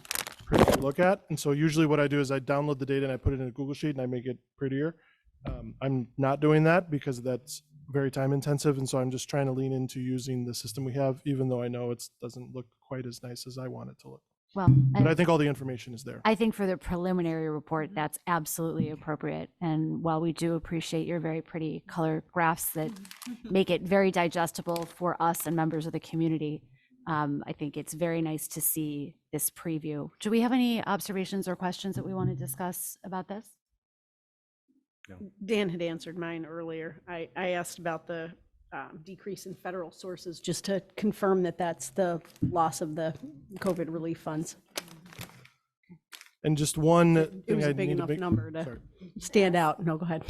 pretty to look at. And so usually what I do is I download the data and I put it in a Google Sheet and I make it prettier. I'm not doing that because that's very time intensive. And so I'm just trying to lean into using the system we have, even though I know it doesn't look quite as nice as I want it to look.
Well,
but I think all the information is there.
I think for the preliminary report, that's absolutely appropriate. And while we do appreciate your very pretty color graphs that make it very digestible for us and members of the community, I think it's very nice to see this preview. Do we have any observations or questions that we want to discuss about this?
Dan had answered mine earlier. I asked about the decrease in federal sources, just to confirm that that's the loss of the COVID relief funds.
And just one
It
thing
was
I
a big
need to
enough
make,
number to
sorry.
stand out. No, go ahead.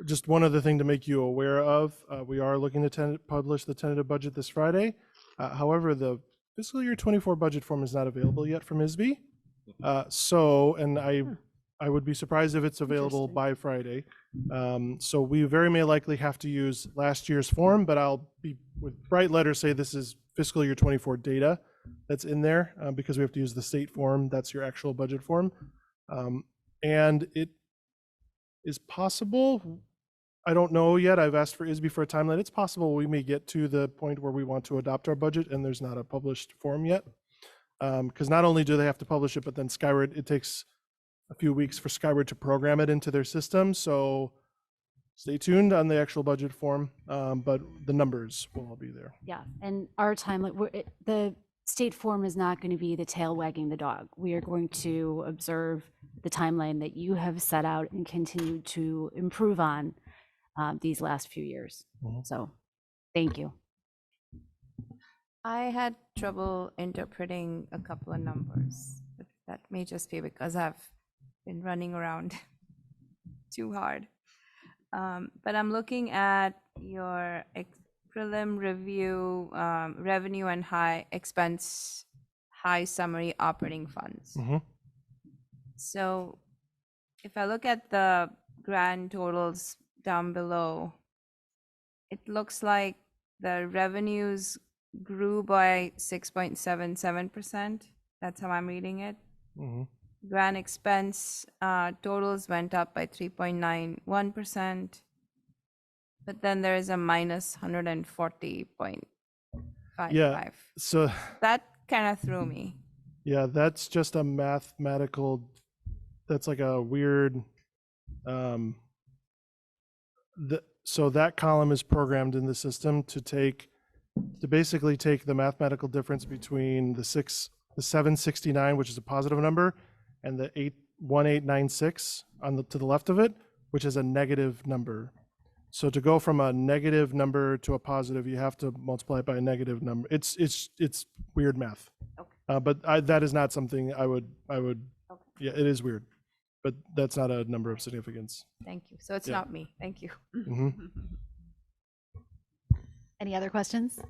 Just one other thing to make you aware of. We are looking to publish the tentative budget this Friday. However, the fiscal year 24 budget form is not available yet from ISB. I would be surprised if it's available by Friday. So we very may likely have to use last year's form, but I'll be with bright letters say this is fiscal year 24 data that's in there because we have to use the state form. That's your actual budget form. And it is possible, I don't know yet, I've asked for ISB for a timeline. It's possible we may get to the point where we want to adopt our budget and there's not a published form yet. Because not only do they have to publish it, but then Skyward, it takes a few weeks for Skyward to program it into their system. So stay tuned on the actual budget form, but the numbers will all be there.
Yeah, and our timeline, the state form is not going to be the tail wagging the dog. We are going to observe the timeline that you have set out and continue to improve on these last few years. So thank you.
I had trouble interpreting a couple of numbers, but that may just be because I've been running around too hard. But I'm looking at your prelim review, revenue and high expense, high summary operating funds. So if I look at the grand totals down below, it looks like the revenues grew by 6.77%. That's how I'm reading it. Grand expense totals went up by 3.91%, but then there is a minus 140.55.
Yeah, so
that kind of threw me.
Yeah, that's just a mathematical, that's like a weird, so that column is programmed in the system to basically take the mathematical difference between the 769, which is a positive number, and the 1896 to the left of it, which is a negative number. So to go from a negative number to a positive, you have to multiply it by a negative number. It's weird math. Okay. But that is not something I would. Okay. Yeah, it is weird, but that's not a number of significance.
Thank you. So it's not me. Thank you.
Any other questions?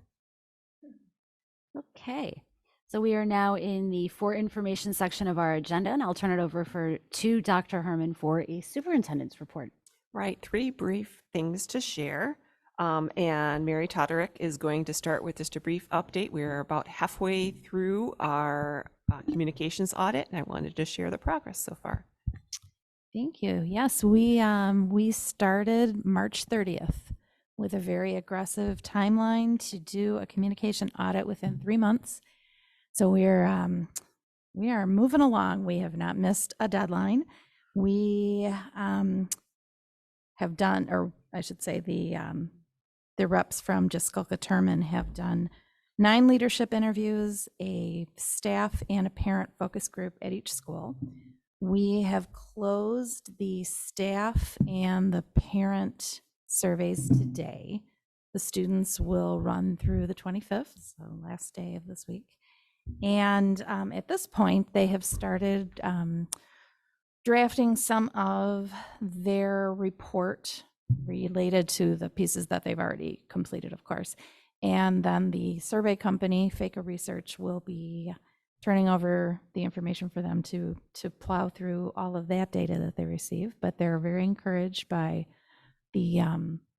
Okay. So we are now in the for information section of our agenda, and I'll turn it over to Dr. Herman for a superintendent's report.
Right, 3 brief things to share. And Mary Toderick is going to start with just a brief update. We're about halfway through our communications audit, and I wanted to share the progress so far.
Thank you. Yes, we started March 30th with a very aggressive timeline to do a communication audit within 3 months. So we are moving along. We have not missed a deadline. We have done, or I should say the reps from Jiskelka Terman have done 9 leadership interviews, a staff and a parent focus group at each school. We have closed the staff and the parent surveys today. The students will run through the 25th, so last day of this week. And at this point, they have started drafting some of their report related to the pieces that they've already completed, of course. And then the survey company, FACA Research, will be turning over the information for them to plow through all of that data that they receive. But they're very encouraged by the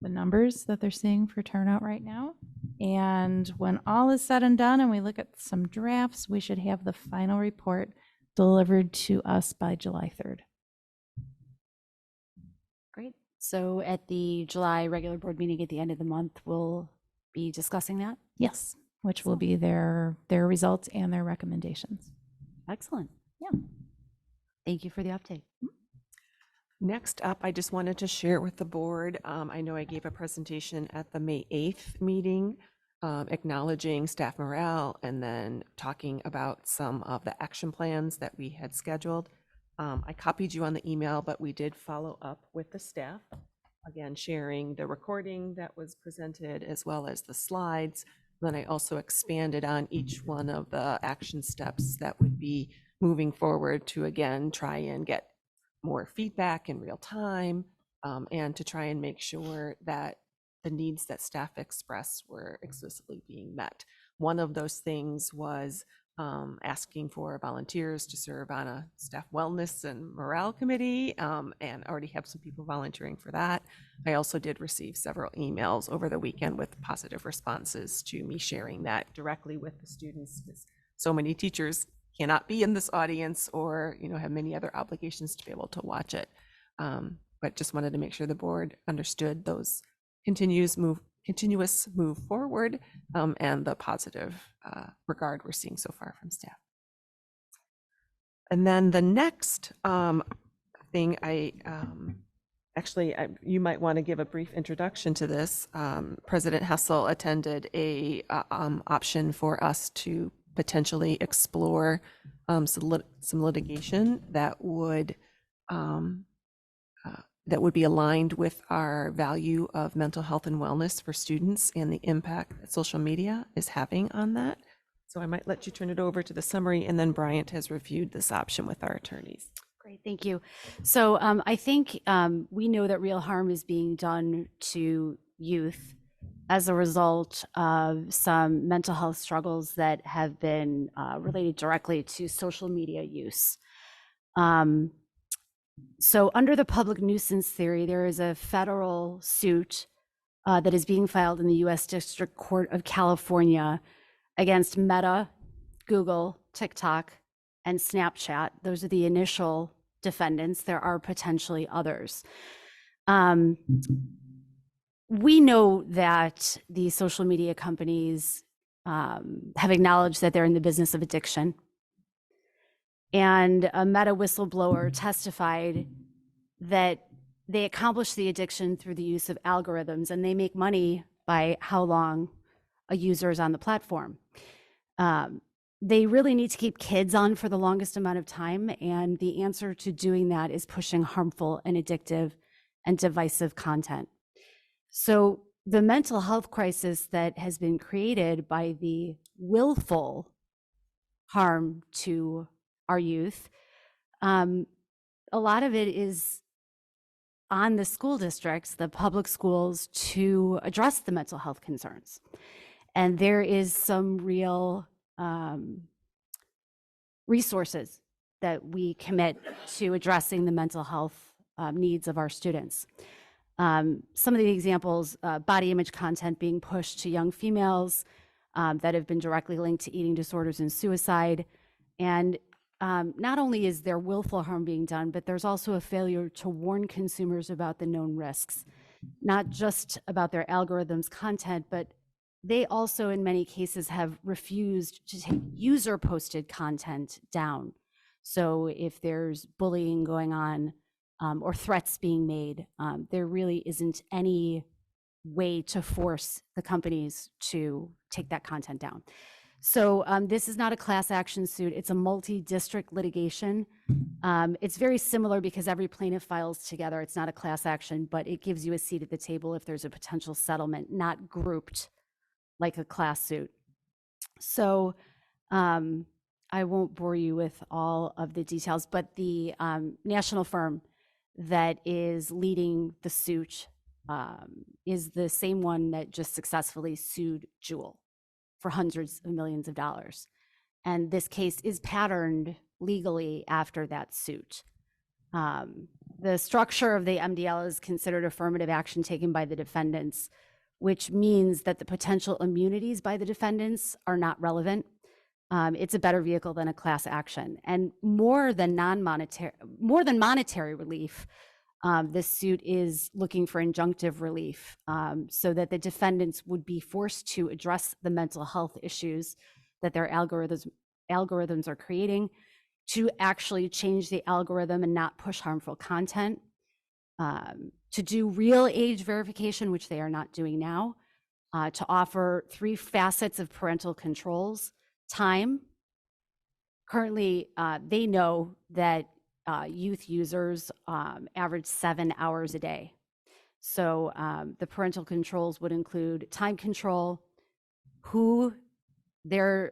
numbers that they're seeing for turnout right now. And when all is said and done and we look at some drafts, we should have the final report delivered to us by July 3rd.
Great. So at the July regular board meeting at the end of the month, we'll be discussing that?
Yes, which will be their results and their recommendations.
Excellent.
Yeah.
Thank you for the update.
Next up, I just wanted to share with the board. I know I gave a presentation at the May 8th meeting acknowledging staff morale and then talking about some of the action plans that we had scheduled. I copied you on the email, but we did follow up with the staff, again, sharing the recording that was presented as well as the slides. Then I also expanded on each one of the action steps that would be moving forward to, again, try and get more feedback in real time and to try and make sure that the needs that staff expressed were explicitly being met. One of those things was asking for volunteers to serve on a staff wellness and morale committee, and already have some people volunteering for that. I also did receive several emails over the weekend with positive responses to me sharing that directly with the students, because so many teachers cannot be in this audience or have many other obligations to be able to watch it. But just wanted to make sure the board understood those continuous move forward and the positive regard we're seeing so far from staff. And then the next thing you might want to give a brief introduction to this. President Hessel attended a option for us to potentially explore some litigation that would be aligned with our value of mental health and wellness for students and the impact that social media is having on that. So I might let you turn it over to the summary, and then Bryant has reviewed this option with our attorneys.
Great, thank you. So I think we know that real harm is being done to youth as a result of some mental health struggles that have been related directly to social media use. So under the public nuisance theory, there is a federal suit that is being filed in the U.S. District Court of California against Meta, Google, TikTok, and Snapchat. Those are the initial defendants. There are potentially others. We know that the social media companies have acknowledged that they're in the business of addiction. And a Meta whistleblower testified that they accomplish the addiction through the use of algorithms, and they make money by how long a user is on the platform. They really need to keep kids on for the longest amount of time, and the answer to doing that is pushing harmful and addictive and divisive content. So the mental health crisis that has been created by the willful harm to our youth, a lot of it is on the school districts, the public schools, to address the mental health concerns. And there is some real resources that we commit to addressing the mental health needs of our students. Some of the examples, body image content being pushed to young females that have been directly linked to eating disorders and suicide. And not only is there willful harm being done, but there's also a failure to warn consumers about the known risks, not just about their algorithms' content, but they also, in many cases, have refused to take user-posted content down. So if there's bullying going on or threats being made, there really isn't any way to force the companies to take that content down. So this is not a class action suit. It's a multi-district litigation. It's very similar because every plaintiff files together. It's not a class action, but it gives you a seat at the table if there's a potential settlement, not grouped like a class suit. So I won't bore you with all of the details, but the national firm that is leading the suit is the same one that just successfully sued Jewel for hundreds of millions of dollars. And this case is patterned legally after that suit. The structure of the MDL is considered affirmative action taken by the defendants, which means that the potential immunities by the defendants are not relevant. It's a better vehicle than a class action. And more than monetary relief, this suit is looking for injunctive relief so that the defendants would be forced to address the mental health issues that their algorithms are creating, to actually change the algorithm and not push harmful content, to do real age verification, which they are not doing now, to offer 3 facets of parental controls. Time. Currently, they know that youth users average 7 hours a day. So the parental controls would include time control, who their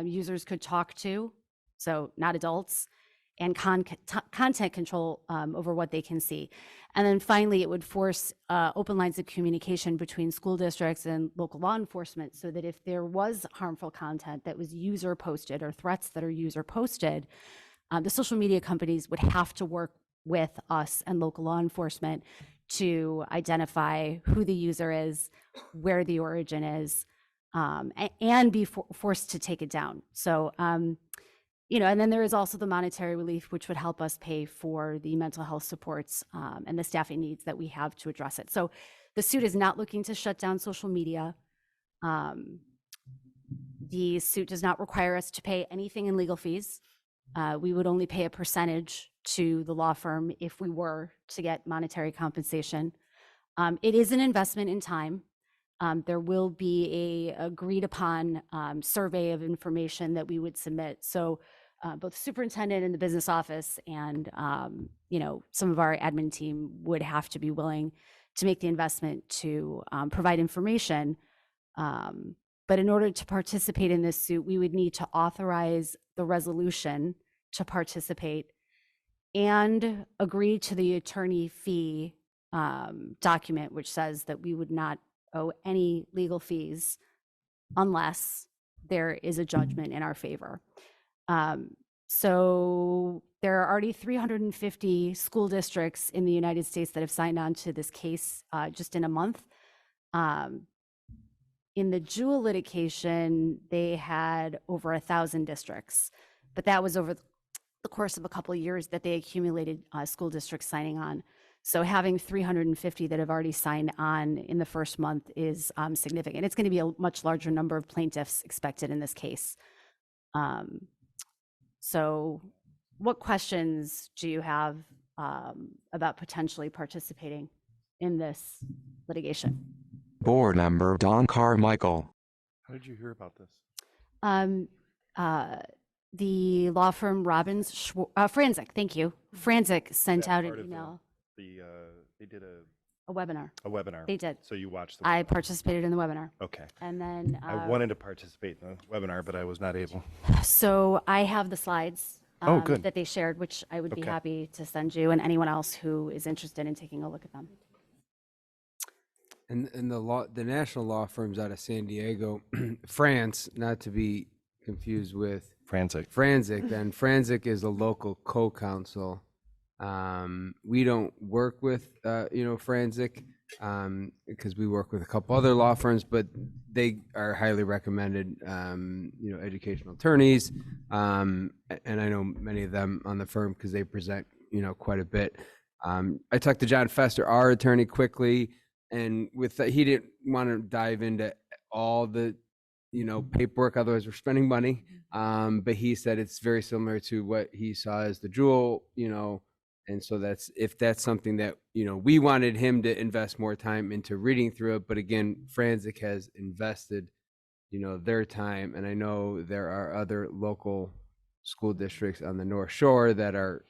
users could talk to, so not adults, and content control over what they can see. And then finally, it would force open lines of communication between school districts and local law enforcement, so that if there was harmful content that was user posted or threats that are user posted, the social media companies would have to work with us and local law enforcement to identify who the user is, where the origin is, and be forced to take it down. So, and then there is also the monetary relief, which would help us pay for the mental health supports and the staffing needs that we have to address it. So the suit is not looking to shut down social media. The suit does not require us to pay anything in legal fees. We would only pay a percentage to the law firm if we were to get monetary compensation. It is an investment in time. There will be a agreed upon survey of information that we would submit. So both the superintendent and the business office and some of our admin team would have to be willing to make the investment to provide information. But in order to participate in this suit, we would need to authorize the resolution to participate and agree to the attorney fee document, which says that we would not owe any legal fees unless there is a judgment in our favor. So there are already 350 school districts in the United States that have signed on to this case just in a month. In the Jewel litigation, they had over 1,000 districts, but that was over the course of a couple of years that they accumulated school districts signing on. So having 350 that have already signed on in the first month is significant. It's going to be a much larger number of plaintiffs expected in this case. So what questions do you have about potentially participating in this litigation?
Board Member Don Carmichael.
How did you hear about this?
The law firm Robbins, Franzik, thank you. Franzik sent out an email.
They did
a webinar.
A webinar.
They did.
So you watched the
I participated in the webinar.
Okay.
And then
I wanted to participate in the webinar, but I was not able.
So I have the slides
good.
that they shared, which I would be
Okay.
happy to send you and anyone else who is interested in taking a look at them.
And the national law firms out of San Diego, France, not to be confused with
Franzik.
And Franzik is a local co-counsel. We don't work with Franzik because we work with a couple other law firms, but they are highly recommended educational attorneys, and I know many of them on the firm because they present quite a bit. I talked to John Fester, our attorney, quickly, and with that, he didn't want to dive into all the paperwork, otherwise we're spending money, but he said it's very similar to what he saw as the Jewel, and so if that's something that we wanted him to invest more time into reading through it, but again, Franzik has invested their time. And I know there are other local school districts on the North Shore that are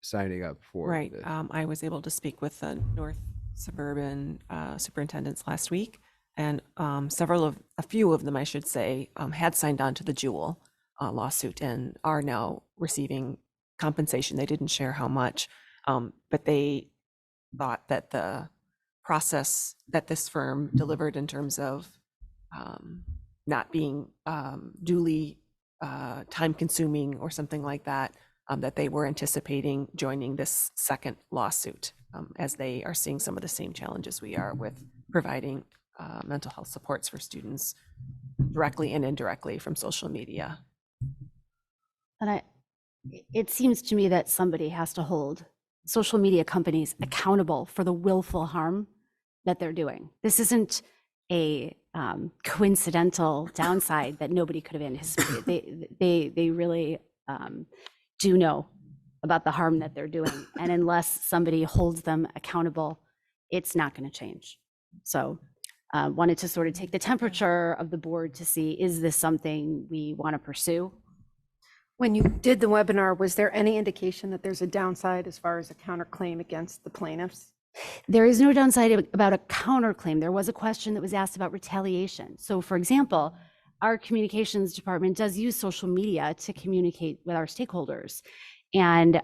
signing up for
Right.
this.
I was able to speak with the North Suburban superintendents last week, and a few of them, I should say, had signed on to the Jewel lawsuit and are now receiving compensation. They didn't share how much, but they thought that the process that this firm delivered in terms of not being duly time-consuming or something like that, that they were anticipating joining this second lawsuit, as they are seeing some of the same challenges we are with providing mental health supports for students directly and indirectly from social media.
And it seems to me that somebody has to hold social media companies accountable for the willful harm that they're doing. This isn't a coincidental downside that nobody could have anticipated. They really do know about the harm that they're doing. And unless somebody holds them accountable, it's not going to change. So wanted to sort of take the temperature of the board to see, is this something we want to pursue?
When you did the webinar, was there any indication that there's a downside as far as a counterclaim against the plaintiffs?
There is no downside about a counterclaim. There was a question that was asked about retaliation. So for example, our communications department does use social media to communicate with our stakeholders. And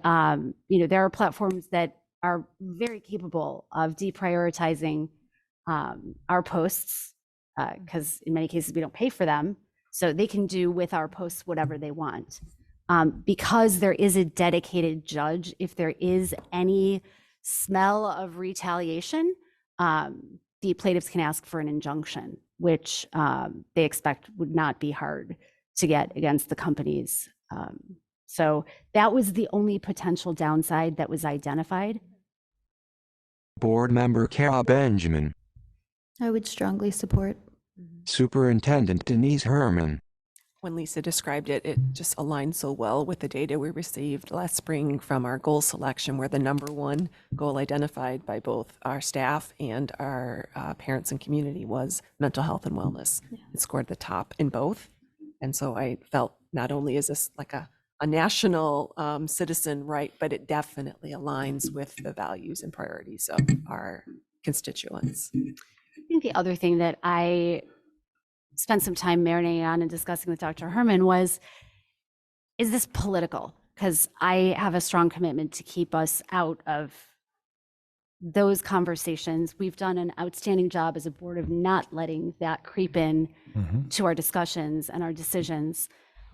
there are platforms that are very capable of deprioritizing our posts, because in many cases we don't pay for them. So they can do with our posts whatever they want. Because there is a dedicated judge, if there is any smell of retaliation, the plaintiffs can ask for an injunction, which they expect would not be hard to get against the companies. So that was the only potential downside that was identified.
Board Member Kara Benjamin.
I would strongly support.
Superintendent Denise Herman.
When Lisa described it, it just aligned so well with the data we received last spring from our goal selection, where the number one goal identified by both our staff and our parents and community was mental health and wellness. Yeah. It scored the top in both. And so I felt not only is this like a national citizen right, but it definitely aligns with the values and priorities of our constituents.
I think the other thing that I spent some time marinating on and discussing with Dr. Herman was, is this political? Because I have a strong commitment to keep us out of those conversations. We've done an outstanding job as a board of not letting that creep in to our discussions and our decisions.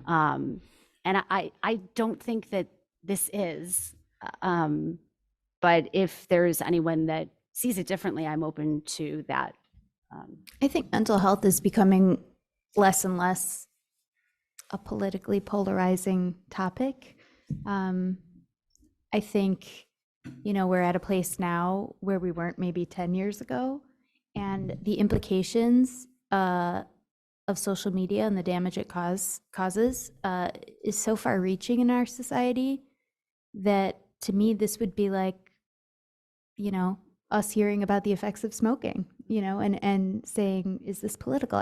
And I don't think that this is, but if there's anyone that sees it differently, I'm open to that.
I think mental health is becoming less and less a politically polarizing topic. I think, we're at a place now where we weren't maybe 10 years ago, and the implications of social media and the damage it causes is so far reaching in our society that, to me, this would be like, us hearing about the effects of smoking, and saying, is this political?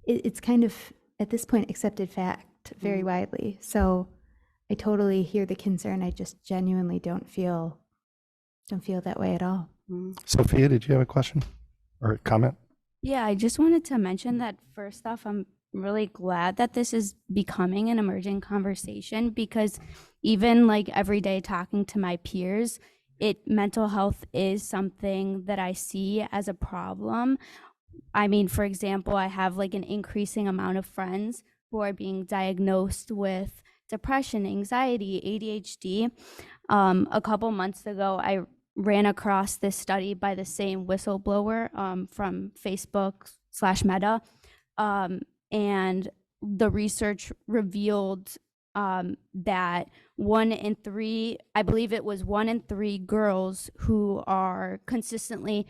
It's kind of, at this point, accepted fact very widely. So I totally hear the concern. I just genuinely don't feel that way at all.
Sophia, did you have a question or a comment?
Yeah, I just wanted to mention that first off, I'm really glad that this is becoming an emerging conversation, because even like every day talking to my peers, mental health is something that I see as a problem. I mean, for example, I have like an increasing amount of friends who are being diagnosed with depression, anxiety, ADHD. A couple months ago, I ran across this study by the same whistleblower from Facebook/Meta, and the research revealed that 1 in 3, I believe it was 1 in 3 girls who are consistently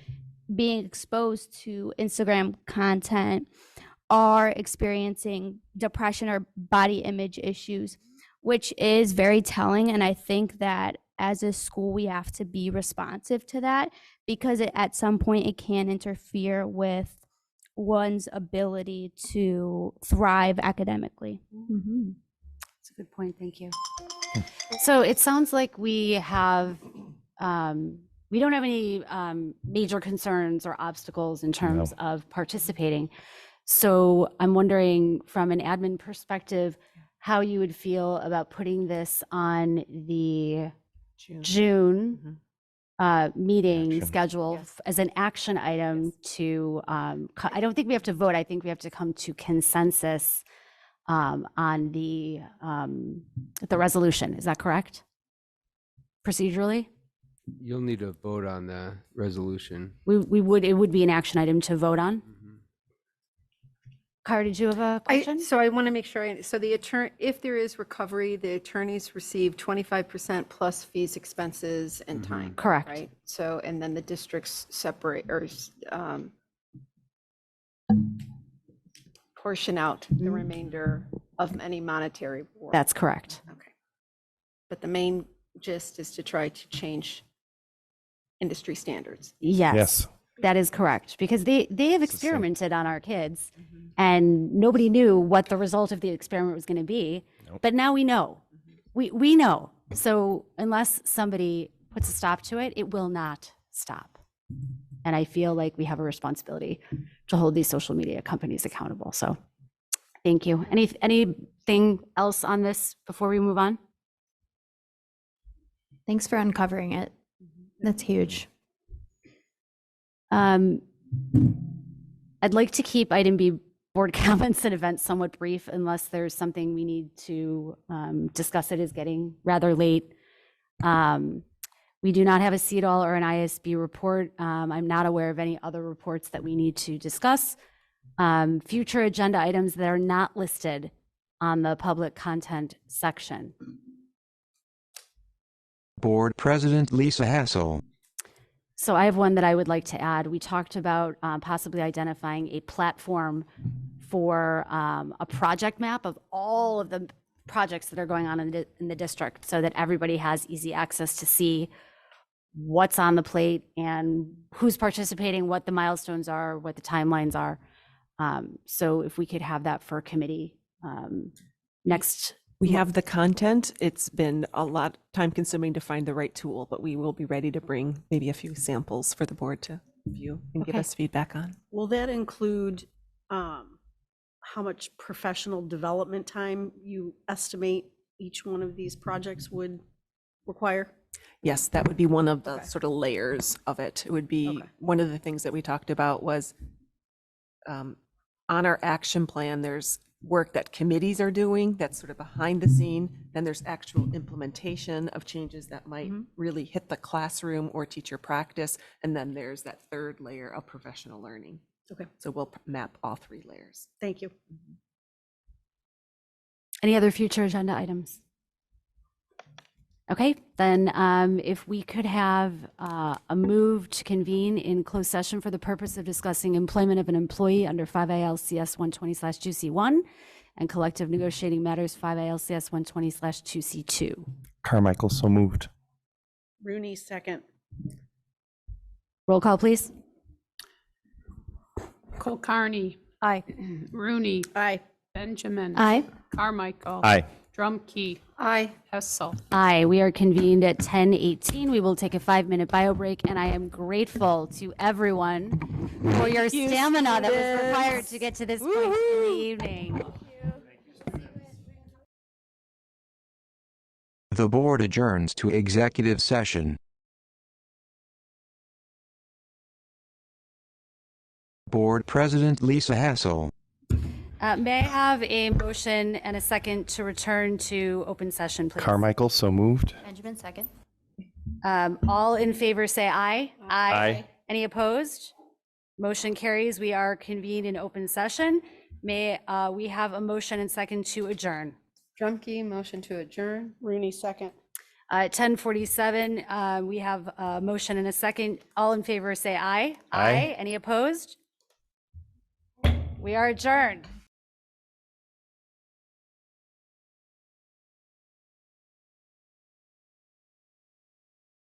being exposed to Instagram content are experiencing depression or body image issues, which is very telling. And I think that as a school, we have to be responsive to that, because at some point it can interfere with one's ability to thrive academically.
That's a good point. Thank you. So it sounds like we have, we don't have any major concerns or obstacles in terms of participating. So I'm wondering from an admin perspective, how you would feel about putting this on the June meeting schedule as an action item to, I don't think we have to vote. I think we have to come to consensus on the resolution. Is that correct? Procedurally?
You'll need to vote on the resolution.
We would, it would be an action item to vote on. Cara, did you have a question?
So I want to make sure, so the attorney, if there is recovery, the attorneys receive 25% plus fees, expenses, and time.
Correct.
Right? So, and then the districts separate or portion out the remainder of any monetary reward.
That's correct.
Okay. But the main gist is to try to change industry standards.
Yes. That is correct, because they have experimented on our kids and nobody knew what the result of the experiment was going to be. But now we know. We know. So unless somebody puts a stop to it, it will not stop. And I feel like we have a responsibility to hold these social media companies accountable. So thank you. Anything else on this before we move on?
Thanks for uncovering it. That's huge.
I'd like to keep item B, board comments and events, somewhat brief unless there's something we need to discuss. It is getting rather late. We do not have a CEDAL or an ISB report. I'm not aware of any other reports that we need to discuss. Future agenda items that are not listed on the public content section.
Board President Lisa Hassel.
So I have one that I would like to add. We talked about possibly identifying a platform for a project map of all of the projects that are going on in the district so that everybody has easy access to see what's on the plate and who's participating, what the milestones are, what the timelines are. So if we could have that for committee next.
We have the content. It's been a lot time consuming to find the right tool, but we will be ready to bring maybe a few samples for the board to view and give us feedback on.
Will that include how much professional development time you estimate each one of these projects would require?
Yes, that would be one of the sort of layers of it. It would be one of the things that we talked about was on our action plan, there's work that committees are doing that's sort of behind the scene. Then there's actual implementation of changes that might really hit the classroom or teacher practice. And then there's that third layer of professional learning.
Okay.
So we'll map all three layers.
Thank you.
Any other future agenda items? Okay, then if we could have a move to convene in closed session for the purpose of discussing employment of an employee under 5 ILCS 120/2C1 and collective negotiating matters 5 ILCS 120/2C2.
Carmichael, so moved.
Rooney, second.
Roll call, please.
Kulkarni.
Aye.
Rooney.
Aye.
Benjamin.
Aye.
Carmichael.
Aye.
Drumkey.
Aye.
Hessel.
Aye, we are convened at 10:18. We will take a 5-minute bio break, and I am grateful to everyone for your stamina that was required to get to this point in the evening.
The board adjourns to executive session. Board President Lisa Hassel.
May I have a motion and a second to return to open session, please?
Carmichael, so moved.
Benjamin, second.
All in favor say aye.
Aye.
Any opposed? Motion carries. We are convened in open session. May we have a motion and second to adjourn?
Drumkey, motion to adjourn.
Rooney, second.
10:47, we have a motion and a second. All in favor say aye.
Aye.
Any opposed? We are adjourned.